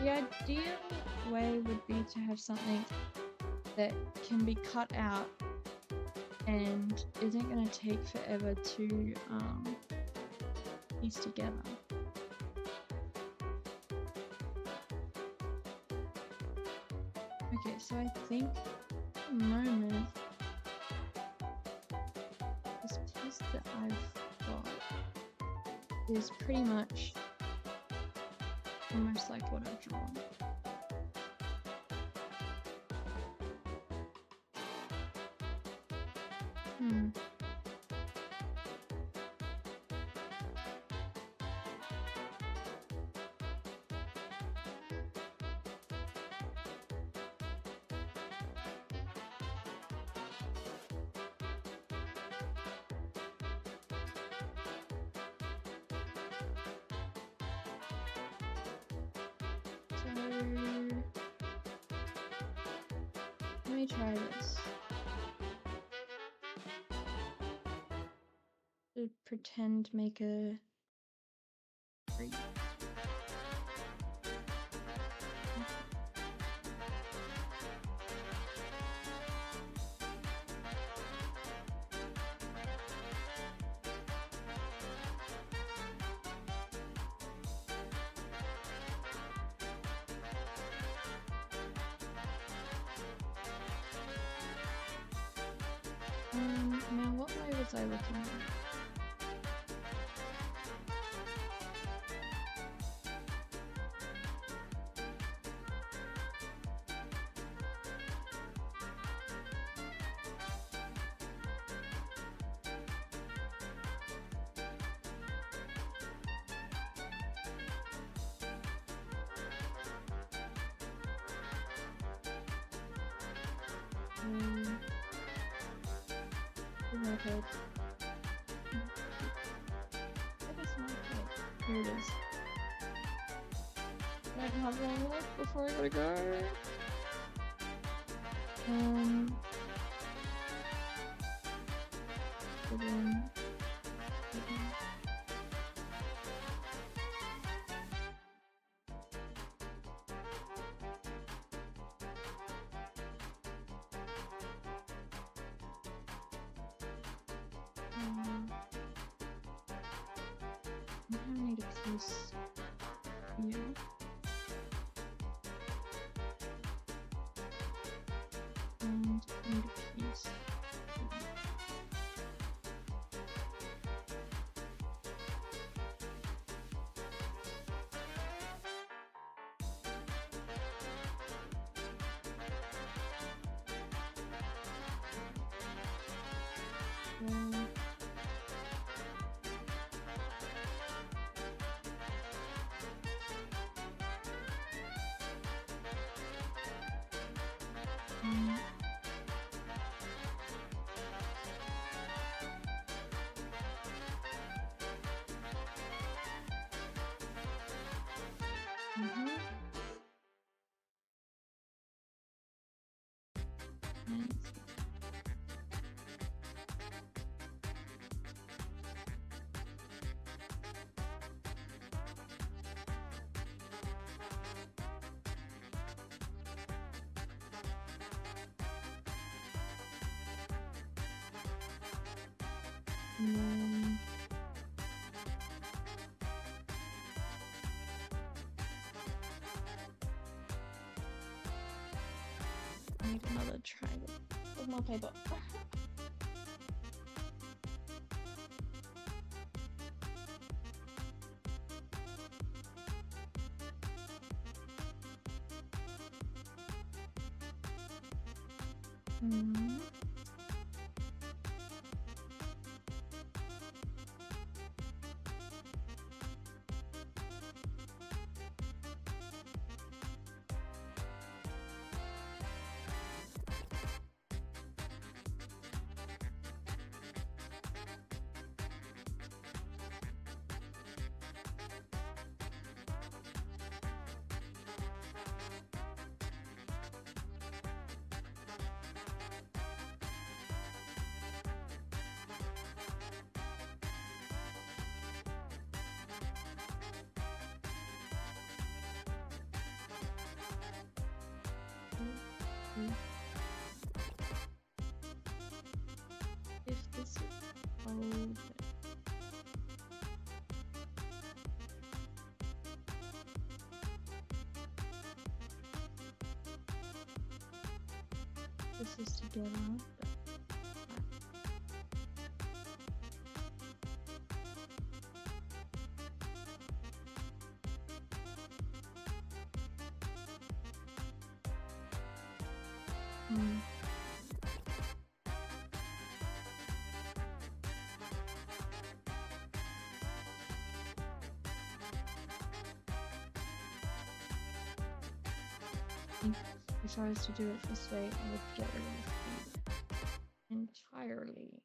the ideal way would be to have something that can be cut out and isn't going to take forever to piece together. Okay, so I think at the moment this piece that I've got is pretty much almost like what I've drawn. Let me try this. To pretend make a tree. Now what way was I looking at? Okay. That is not good. Here it is. I have one left before I gotta go. Put in. I need a piece here. And I need a piece. I need another triangle with more paper. If this is old, this is together. If I was to do it this way, I would get rid of the feet entirely.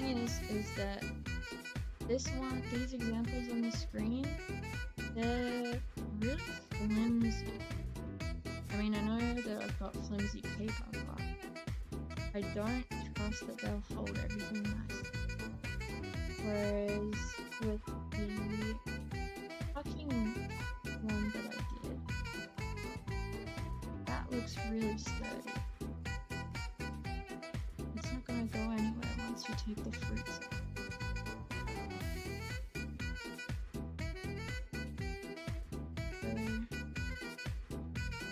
thing is that these examples on the screen, they're really flimsy. I mean, I know that I've got flimsy paper, but I don't trust that they'll hold everything nice. Whereas with the tucking one that I did, that looks really sturdy. It's not gonna go anywhere once you take the fruits out.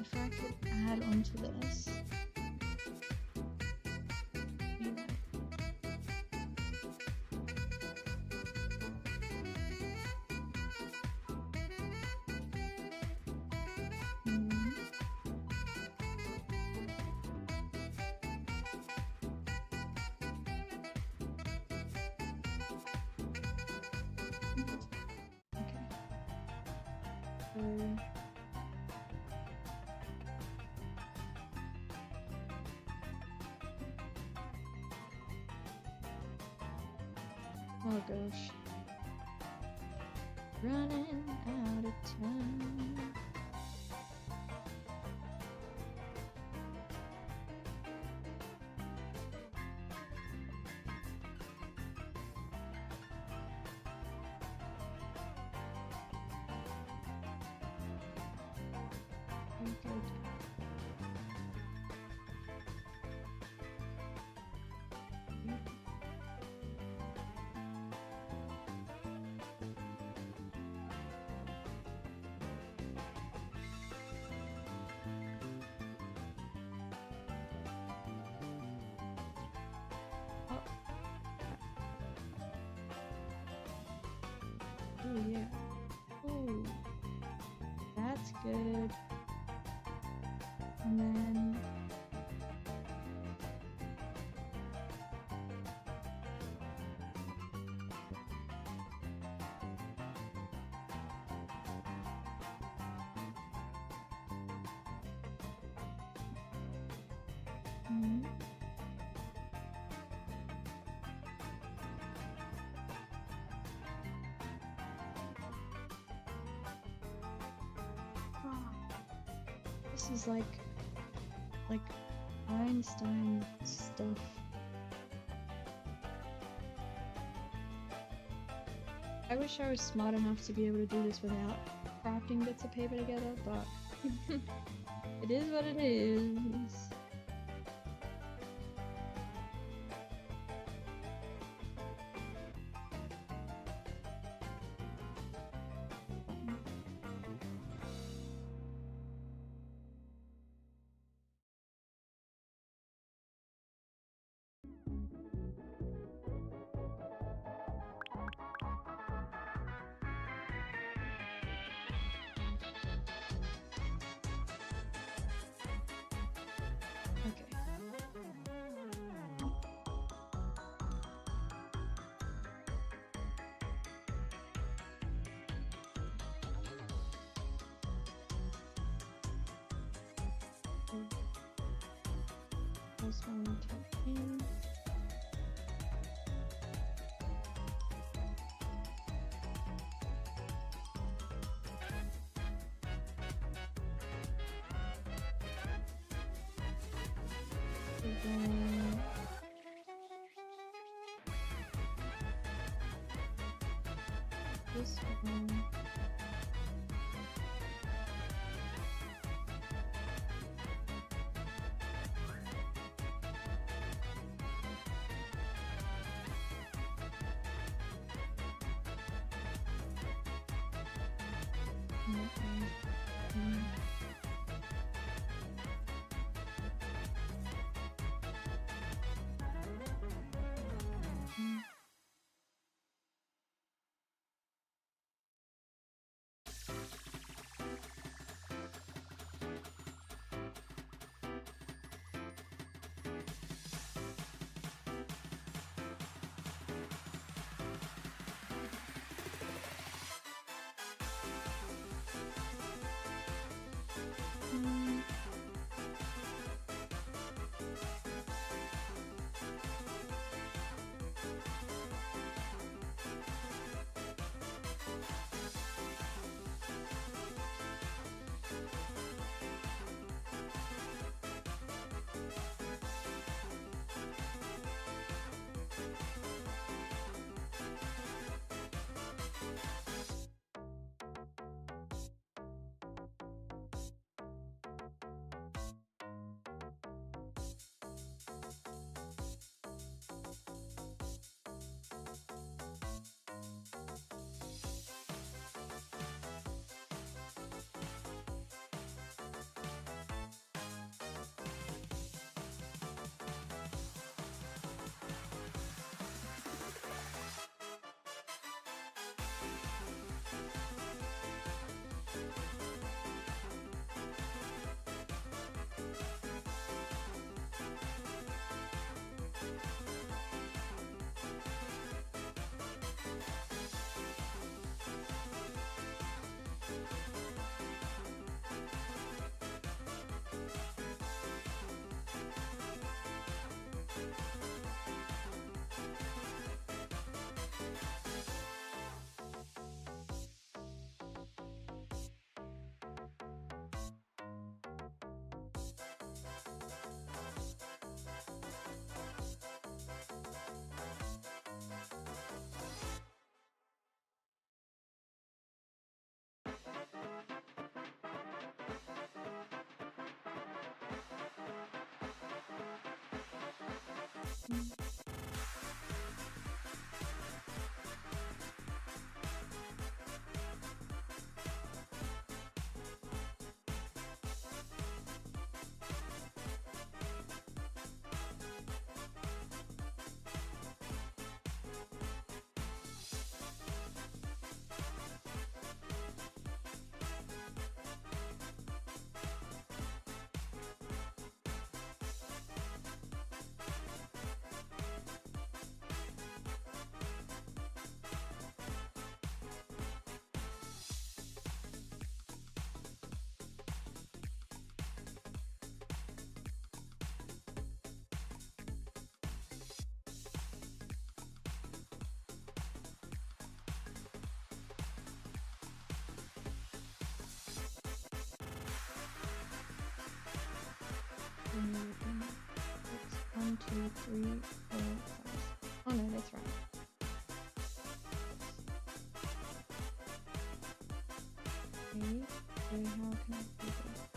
If I could add onto this, oh gosh. Running out of time. Good. Oh yeah. Oh, that's good. And then this is like Einstein stuff. I wish I was smart enough to be able to do this without crafting bits of paper together, but it is what it is. This one tuck in. And then this one. It's 1, 2, 3, 4, 5. Oh no, that's right. Okay, so how can I do this?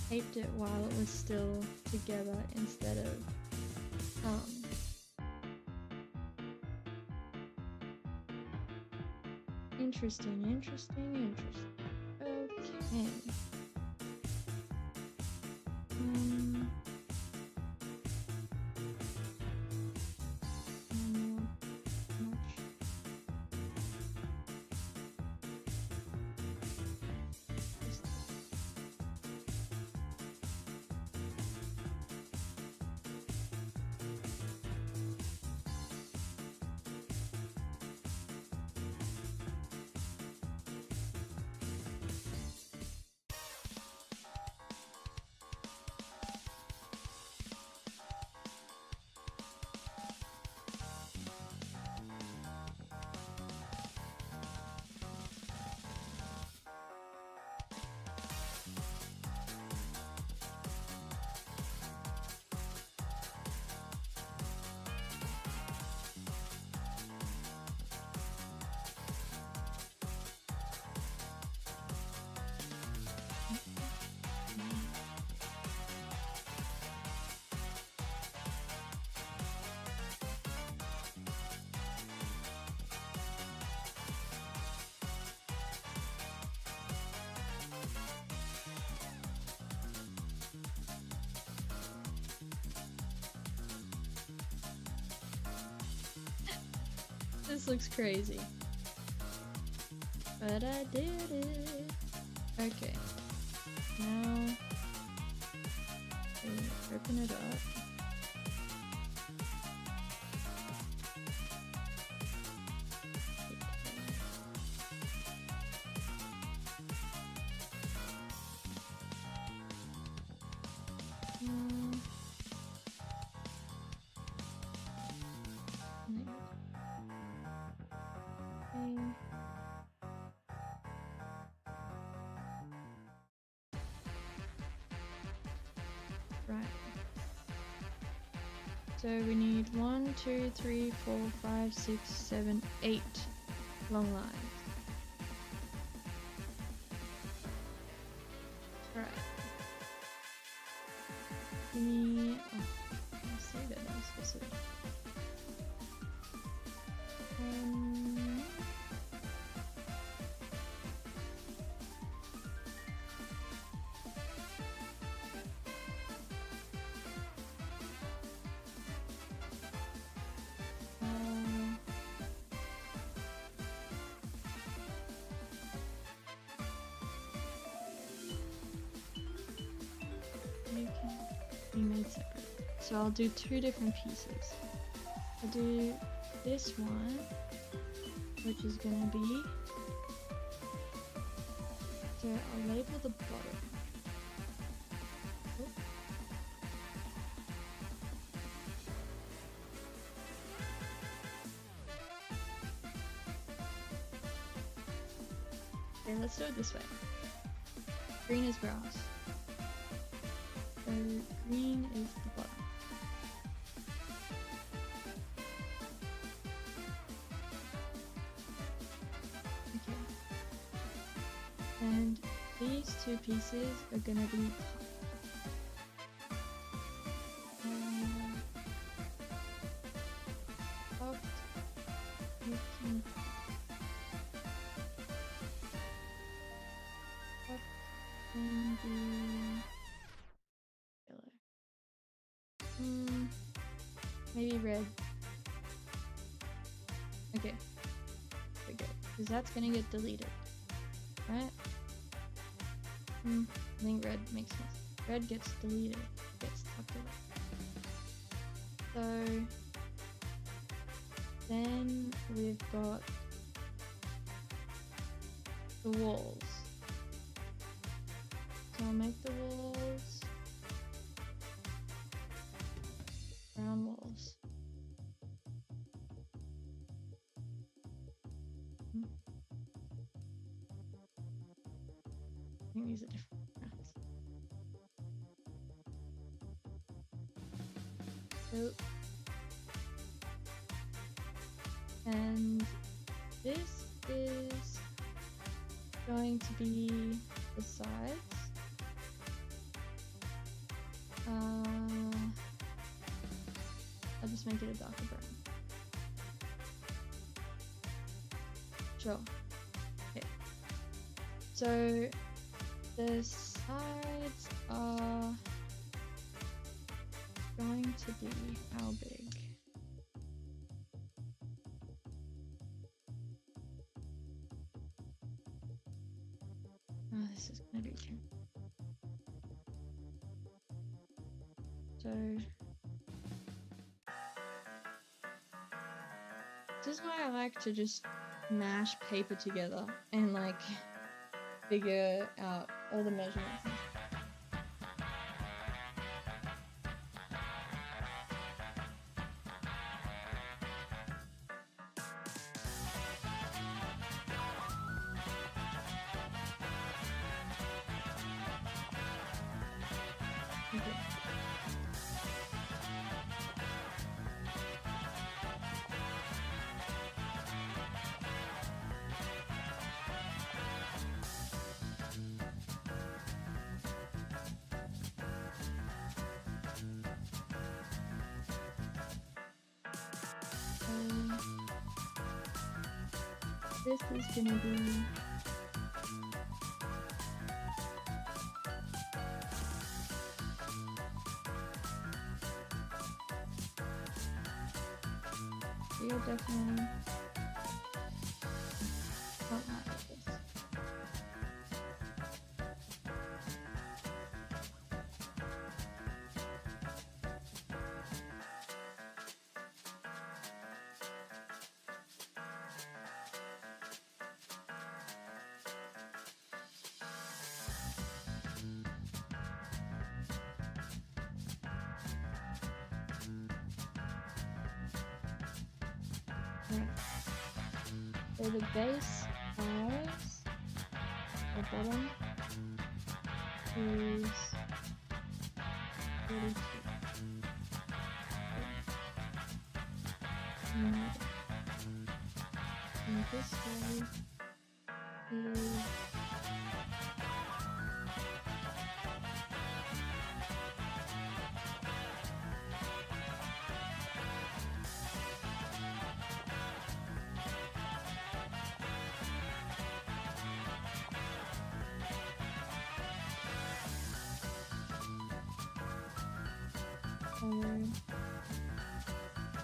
taped it while it was still together instead of interesting. Okay. This looks crazy. But I did it. Okay. Now we open it up. Right. So we need 1, 2, 3, 4, 5, 6, 7, 8 long lines. Right. Give me. Oh, let's save it. That was supposed to. Be made separate. So I'll do 2 different pieces. I'll do this one, which is gonna be. So I'll label the bottom. Oh. Okay, let's do it this way. Green is grass. So green is the bottom. Okay. And these 2 pieces are gonna be soft. You can and the yellow. Maybe red. Okay. Okay. Because that's gonna get deleted. Right? I think red makes sense. Red gets deleted. Gets tucked away. So then we've got the walls. So I'll make the walls brown walls. I think these are different browns. So, and this is going to be the sides. make it a darker brown. Sure. Okay. So the sides are going to be how big? Oh, this is gonna be too. So this is why I like to just mash paper together and like figure out all the measurements. Okay. This is gonna be you're definitely not mad at this. Right. So the base size, the bottom is 42. And this way is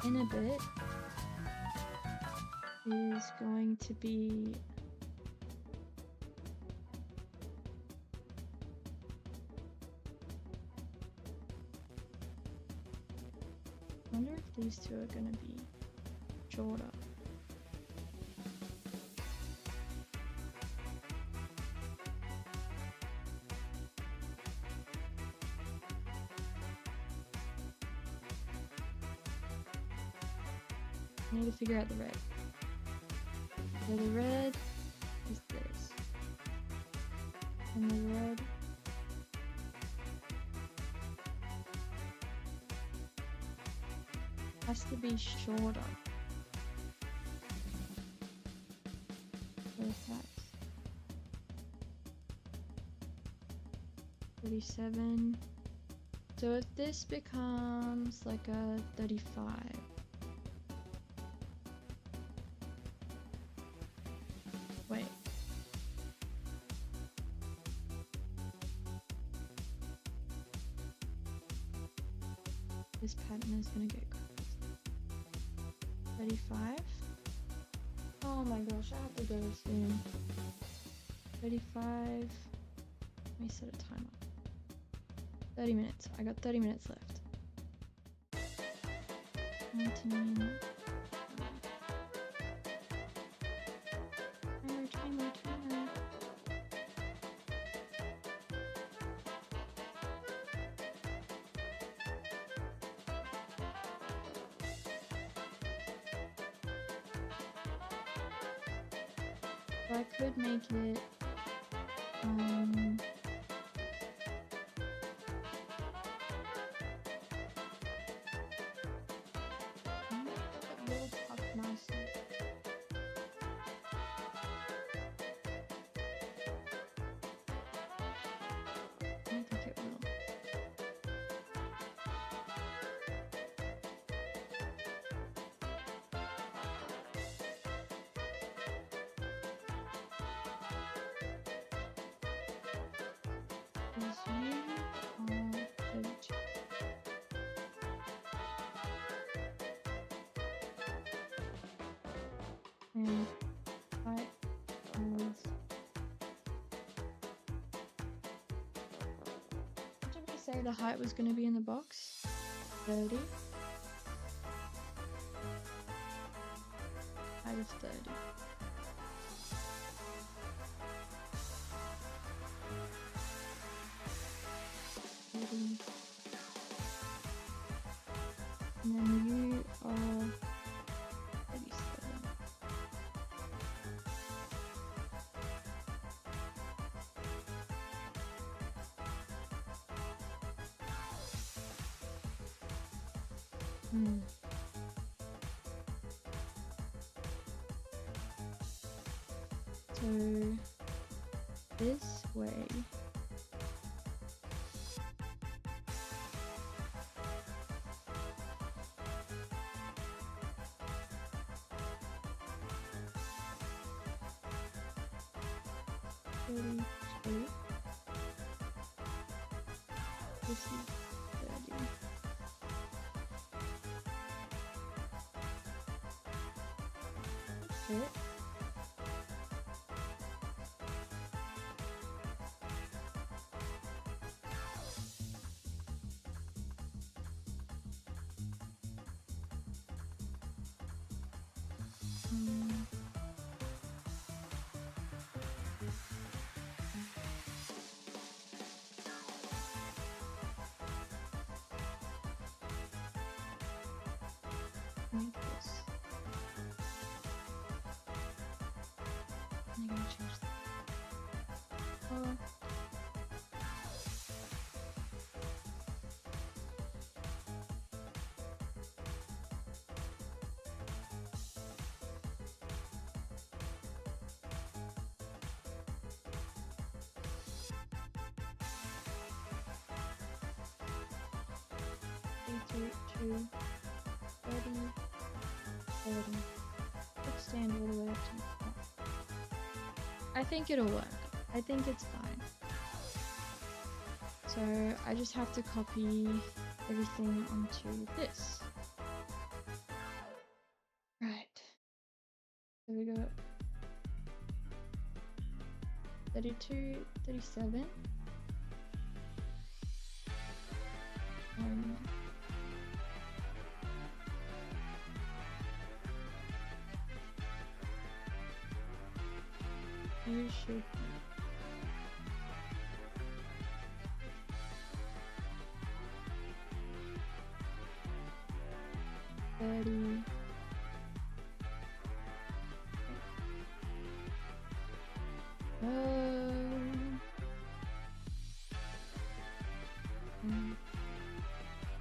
in a bit is going to be I wonder if these two are going to be shorter. I need to figure out the red. So the red is this. And the red has to be shorter. So that's 37. So if this becomes like a 35. Wait. This pattern is gonna get crazy. 35. Oh my gosh, I have to go soon. 35. Let me set a timer. 30 minutes. I got 30 minutes left. 19. Timer. So I could make it and height was, what did we say the height was going to be in the box? 30. Height is 30. And then you are 37. So this way. This is 30. That's it. Like this. I'm gonna change that. Oh. Two, 30, 30. Let's stand all the way up to the top. I think it'll work. I think it's fine. So I just have to copy everything onto this. Right. So we got 32, 37. You should be.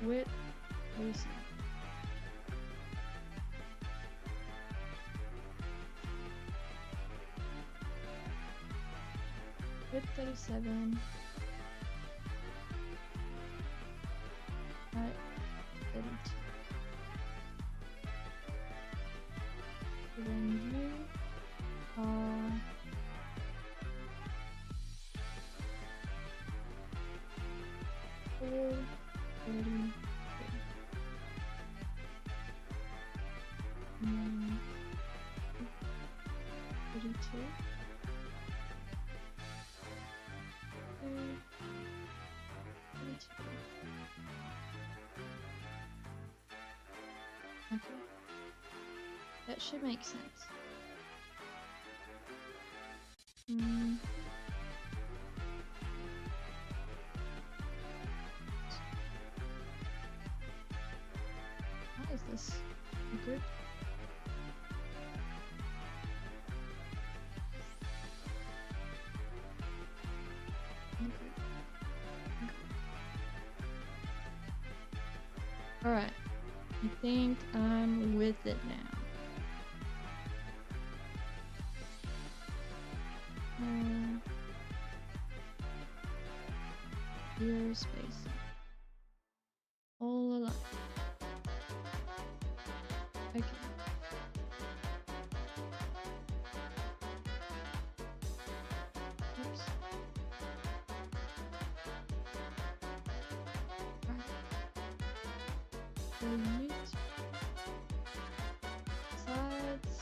Width, loosen. Width 37. Height 32. And then you are 432. And then 32. Okay. That should make sense. How is this good? Alright, I think I'm with it now. Zero spacing. All alike. Okay. Oops. Delete sides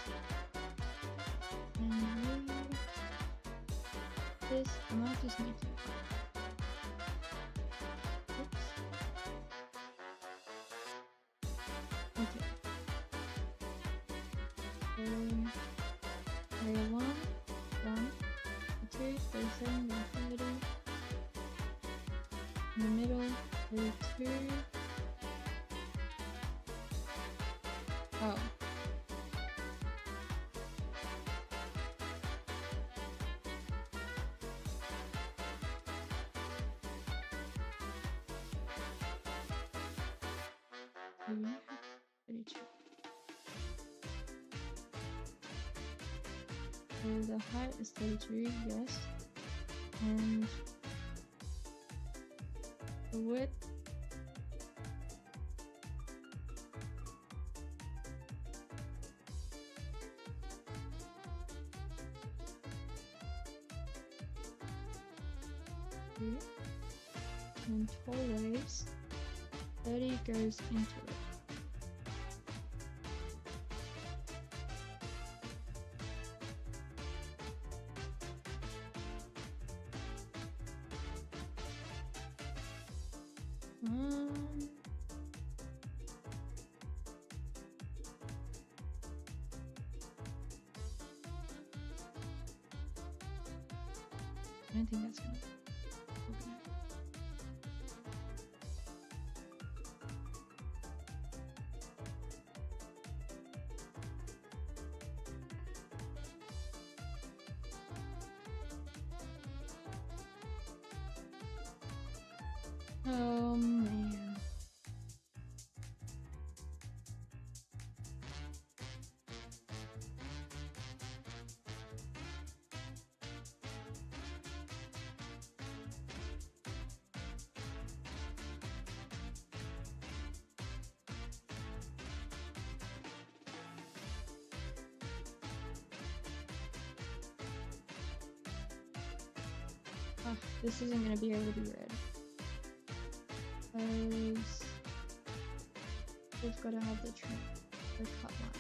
this, I might just make it. Oops. Okay. Area 1, 2, 37, 30. In the middle, 32. Oh. So we have 32. So the height is 32, yes. And the width and tall waves, 30 goes into it. I don't think that's gonna work. Oh man. Oh, this isn't gonna be able to be read. Because we've got to have the cut line.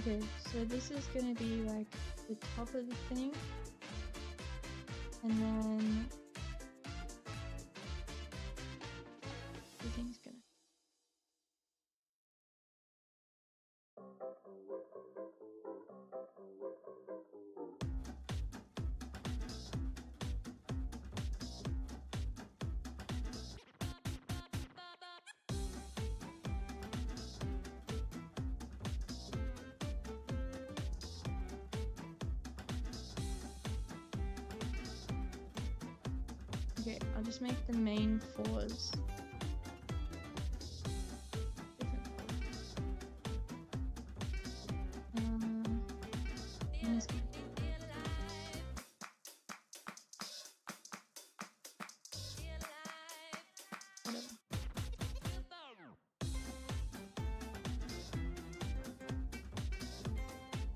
Okay, so this is gonna be like the top of the thing, and then everything's gonna. Okay, I'll just make the main fours.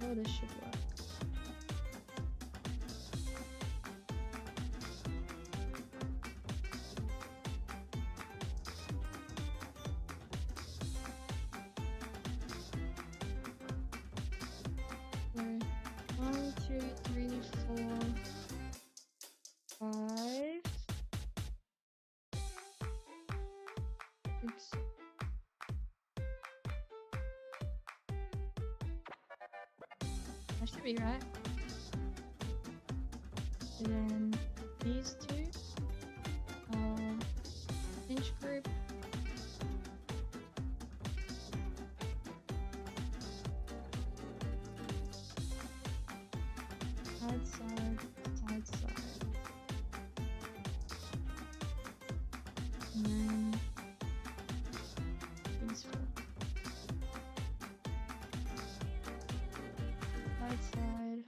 Oh, this should work. That should be right. And then these two are inch group. Side, side, side, side. And then these four. Side, side.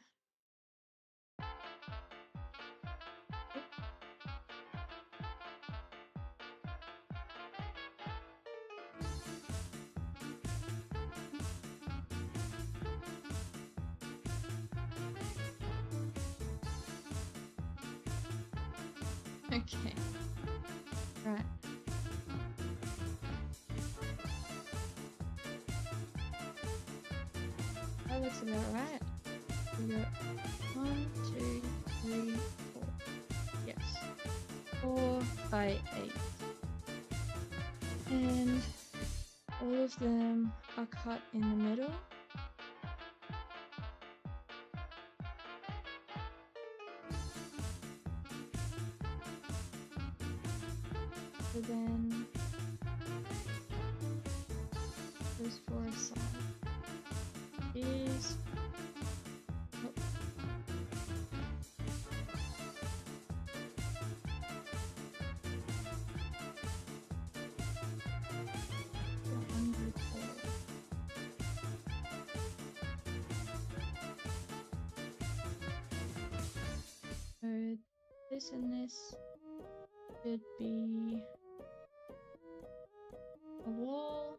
Okay. Right. That looks about right. We got 1, 2, 3, 4. Yes. 4 by 8. And all of them are cut in the middle. So then those 4 aside. These. Oh. So this and this should be a wall.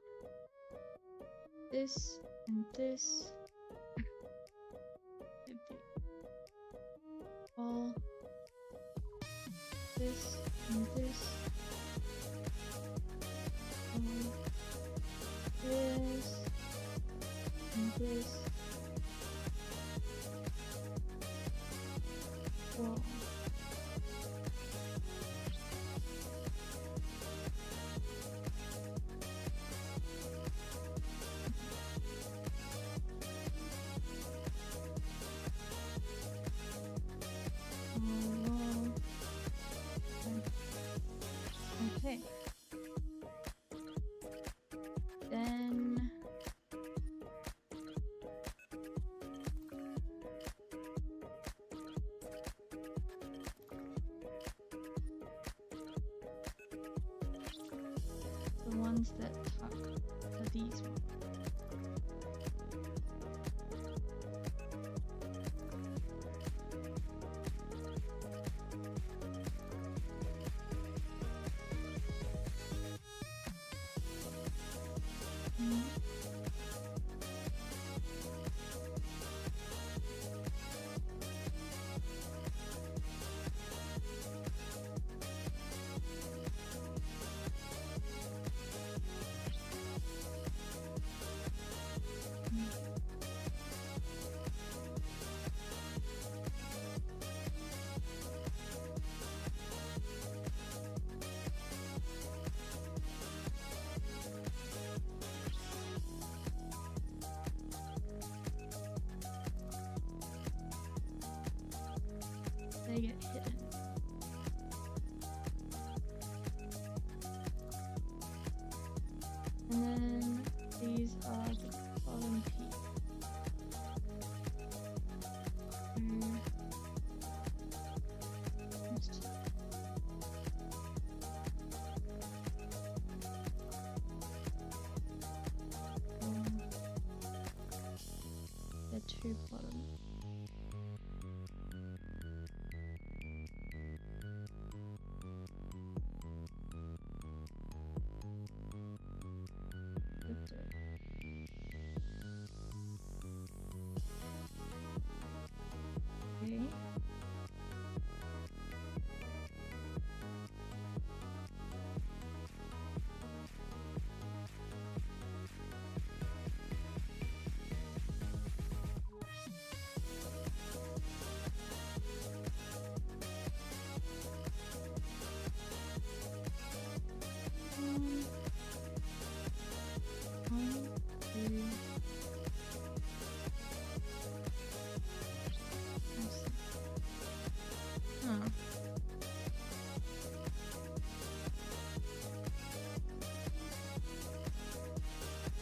This and this should be wall. This and this. And this and this. Wall. Okay. Then the ones that tuck are these ones.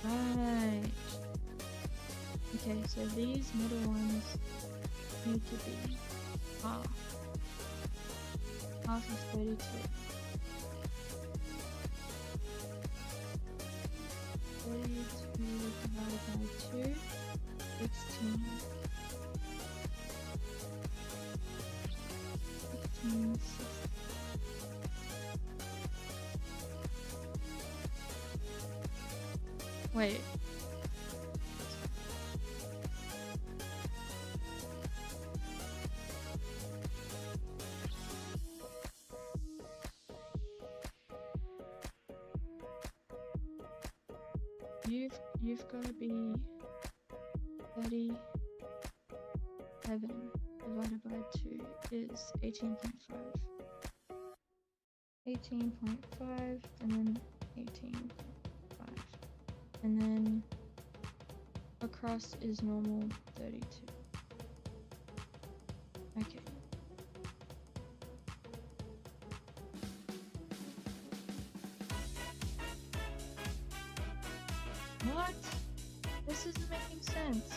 Right. Okay, so these middle ones need to be half. Half of 32. 32 divided by 2, 16. 16, 16. Wait. You've got to be 37 divided by 2 is 18.5. 18.5 and then 18.5. And then across is normal 32. Okay. What? This isn't making sense.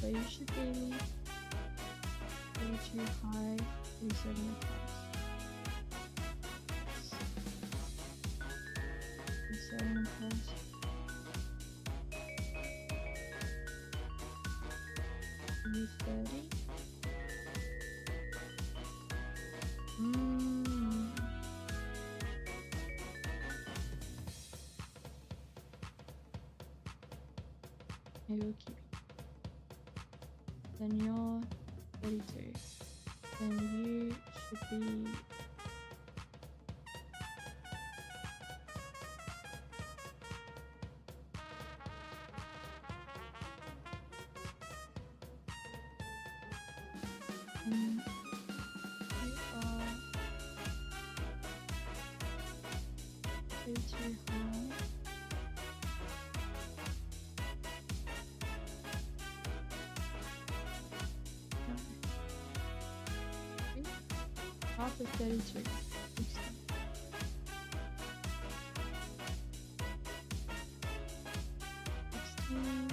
So you should be 32 high, 37 across. 37 across. 30. Maybe we'll keep it. Then you're 32. Then you should be 32 high. Half of 32. 16. 16.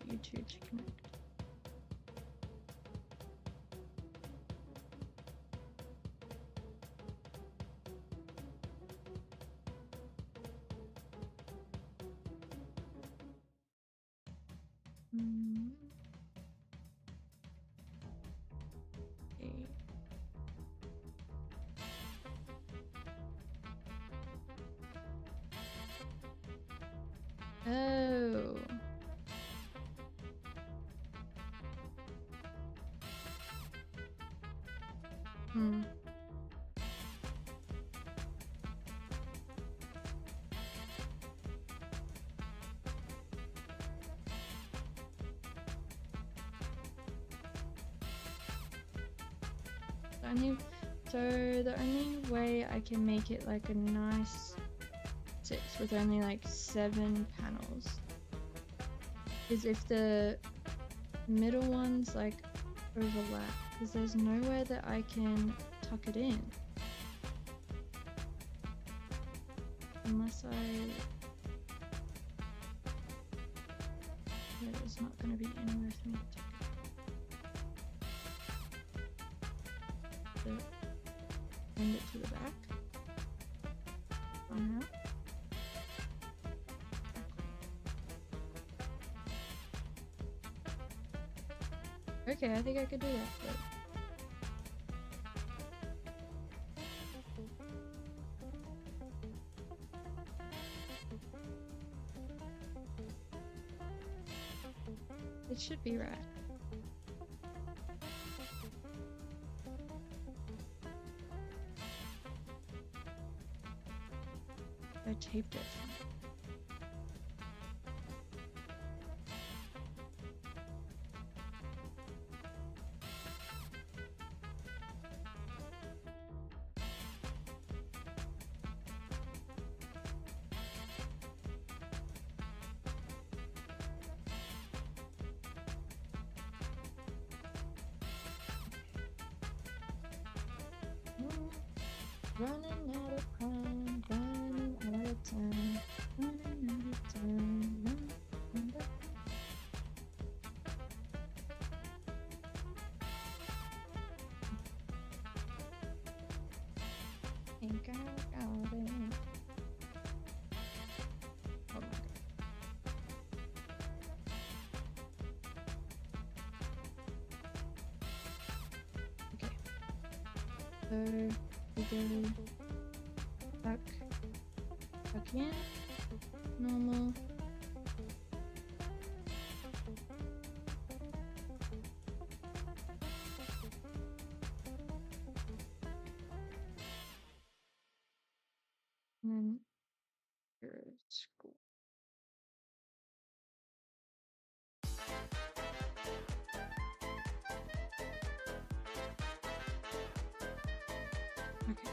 You two to connect. Okay. Oh. So the only way I can make it like a nice 6 with only like 7 panels is if the middle ones like overlap, because there's nowhere that I can tuck it in unless there's not going to be anywhere for me to tuck it. Bend it to the back somehow. Okay, I think I could do that, but It should be right. I taped it. Running out of time, running out of time, running out of time, running out of think I got it. Oh my god. Okay. So we go back in, normal. And then your school. Okay.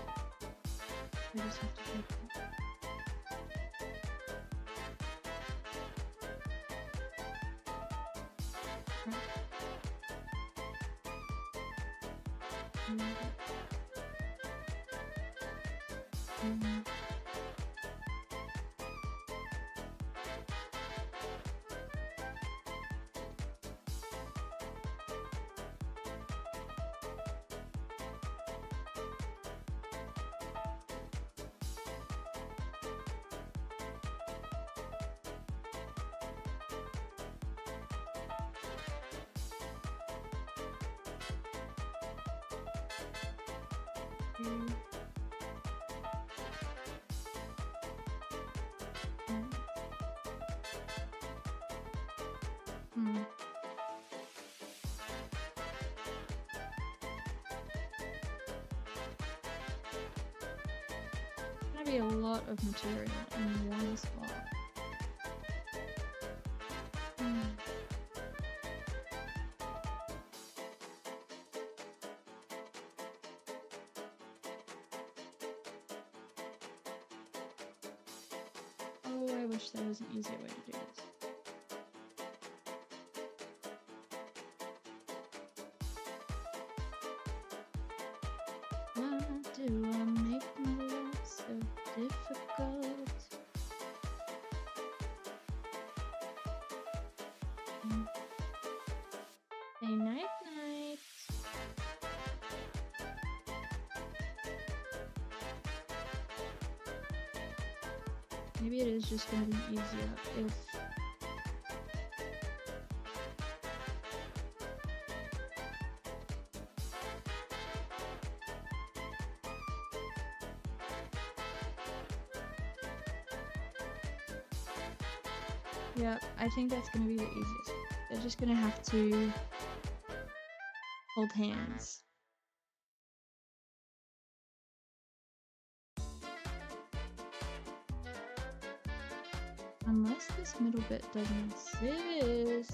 I just have to take that. Gonna be a lot of material in one spot. Oh, I wish there was an easier way to do this. Why do I make my life so difficult? Say night night. Maybe it is just gonna be easier if yeah, I think that's gonna be the easiest. They're just gonna have to hold hands. Unless this middle bit doesn't exist.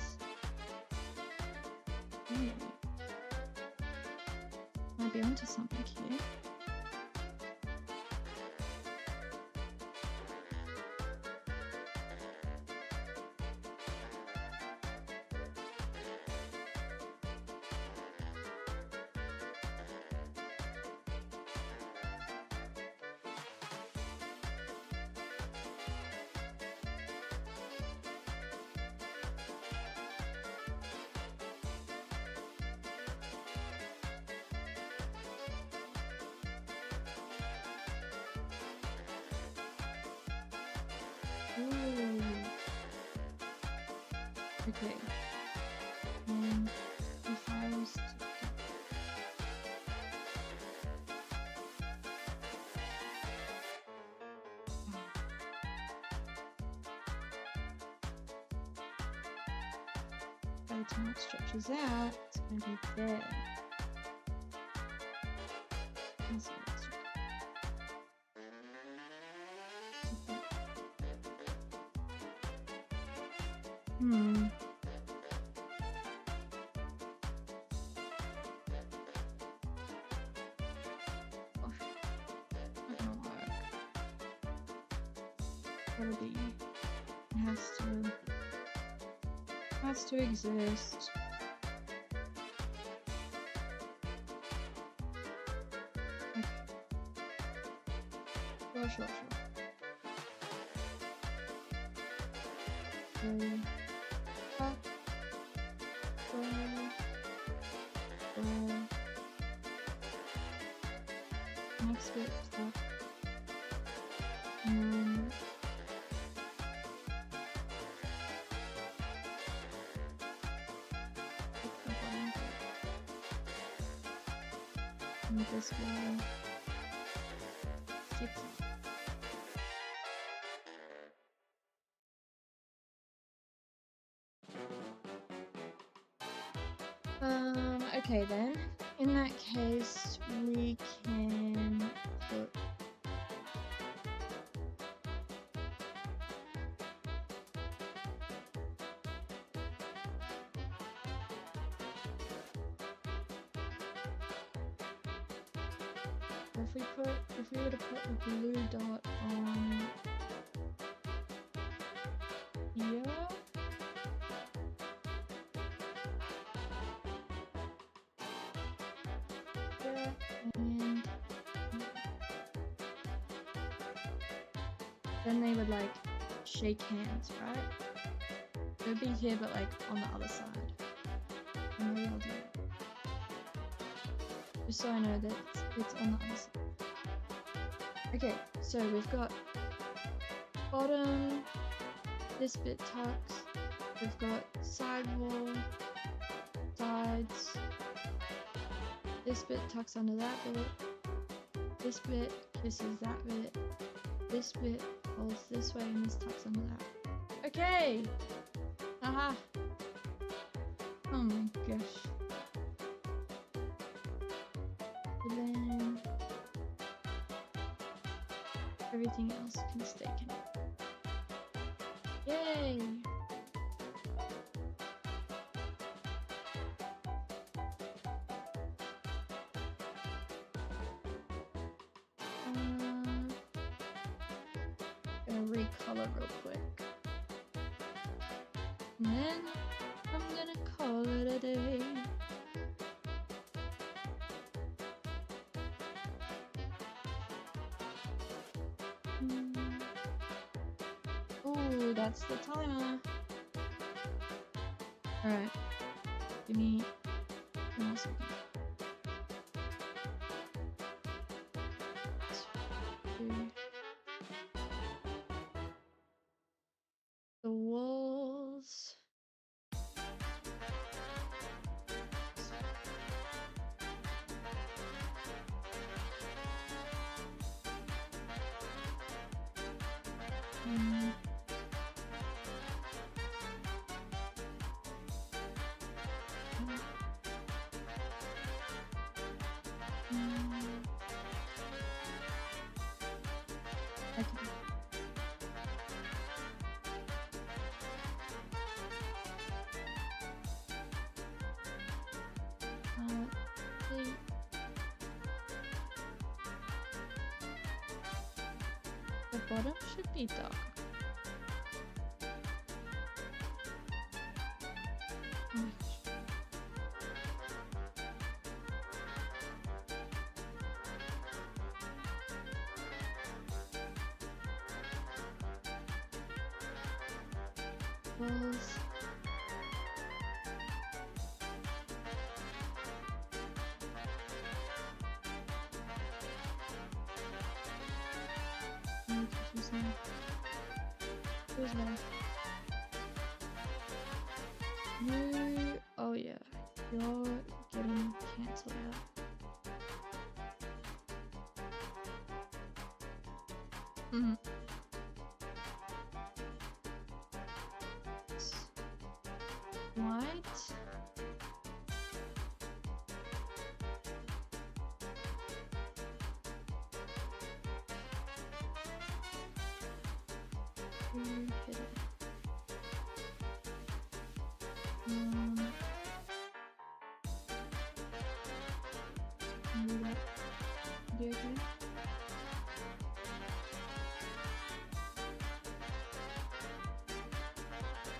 Might be onto something here. Ooh. Okay. And if I was to... time it stretches out, it's going to be there. Hmm. Oh, not gonna work. Gotta be. It has to exist. Okay. Sure. Next bit stuff. And this guy. Okay then. In that case, we can put if we were to put a blue dot on here. And then they would like shake hands, right? It would be here, but like on the other side. And maybe I'll do it. Just so I know that it's on the other side. Okay, so we've got bottom, this bit tucks, we've got side wall, sides, this bit tucks under that bit, this bit kisses that bit, this bit folds this way and this tucks under that. Okay! Haha! Oh my gosh. And then everything else can stay connected. Yay! Gonna recolor real quick. And then I'm gonna call it a day. Ooh, that's the timer. Alright. Give me 1 more second. The walls. Okay. The bottom should be dark. Walls. Who's left? You. Oh yeah, you're getting cancelled out. White.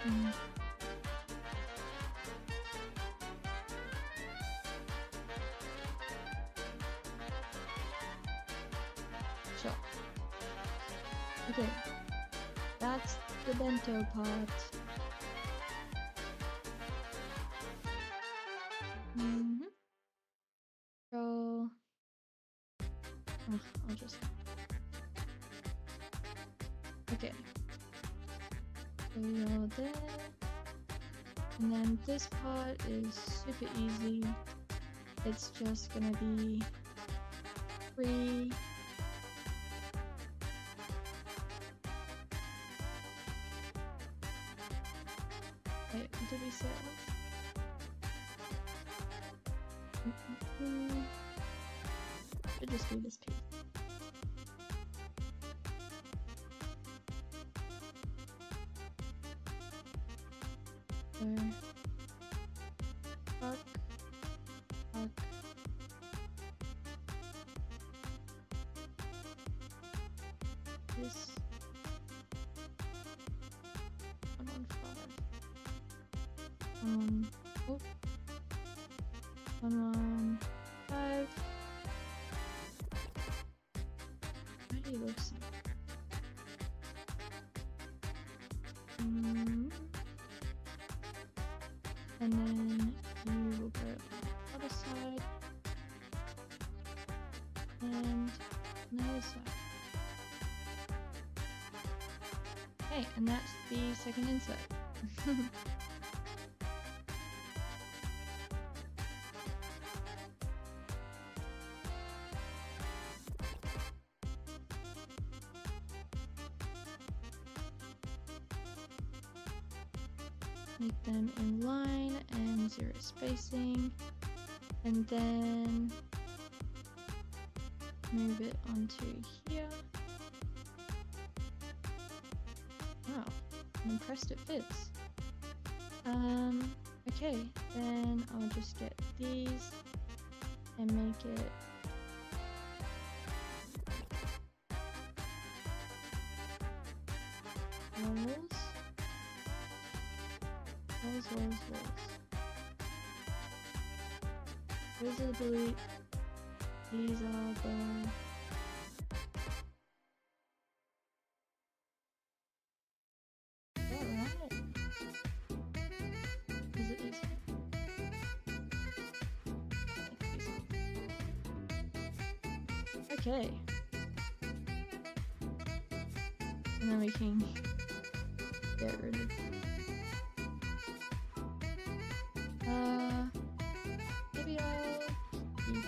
Mm. Sure. Okay, that's the bento part. So, I'll just. Okay. So you're there. And then this part is super easy. It's just gonna be 3. Wait, what did we say it was? Should just be this piece. So, fuck. This 115. Oh. 115. Why do you look so? And then you will go on the other side. And another side. Okay, and that's the second insert. Make them in line and 0 spacing, and then move it onto here. Wow, I'm impressed it fits. Okay, then I'll just get these and make it walls. These are delete. These are the right. Is it these? Okay. And then we can get rid of maybe I'll keep it.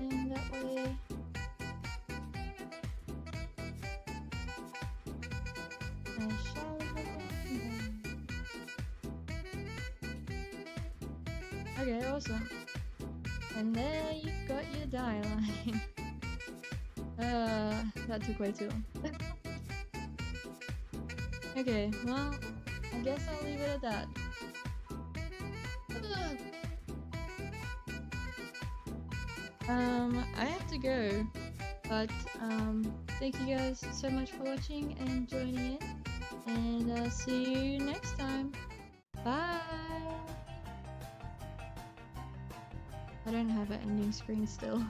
And that way I shall okay, awesome. And there you've got your die line. That took way too long. Okay, well, I guess I'll leave it at that. I have to go, but thank you guys so much for watching and joining in, and see you next time. Bye! I don't have an ending screen still.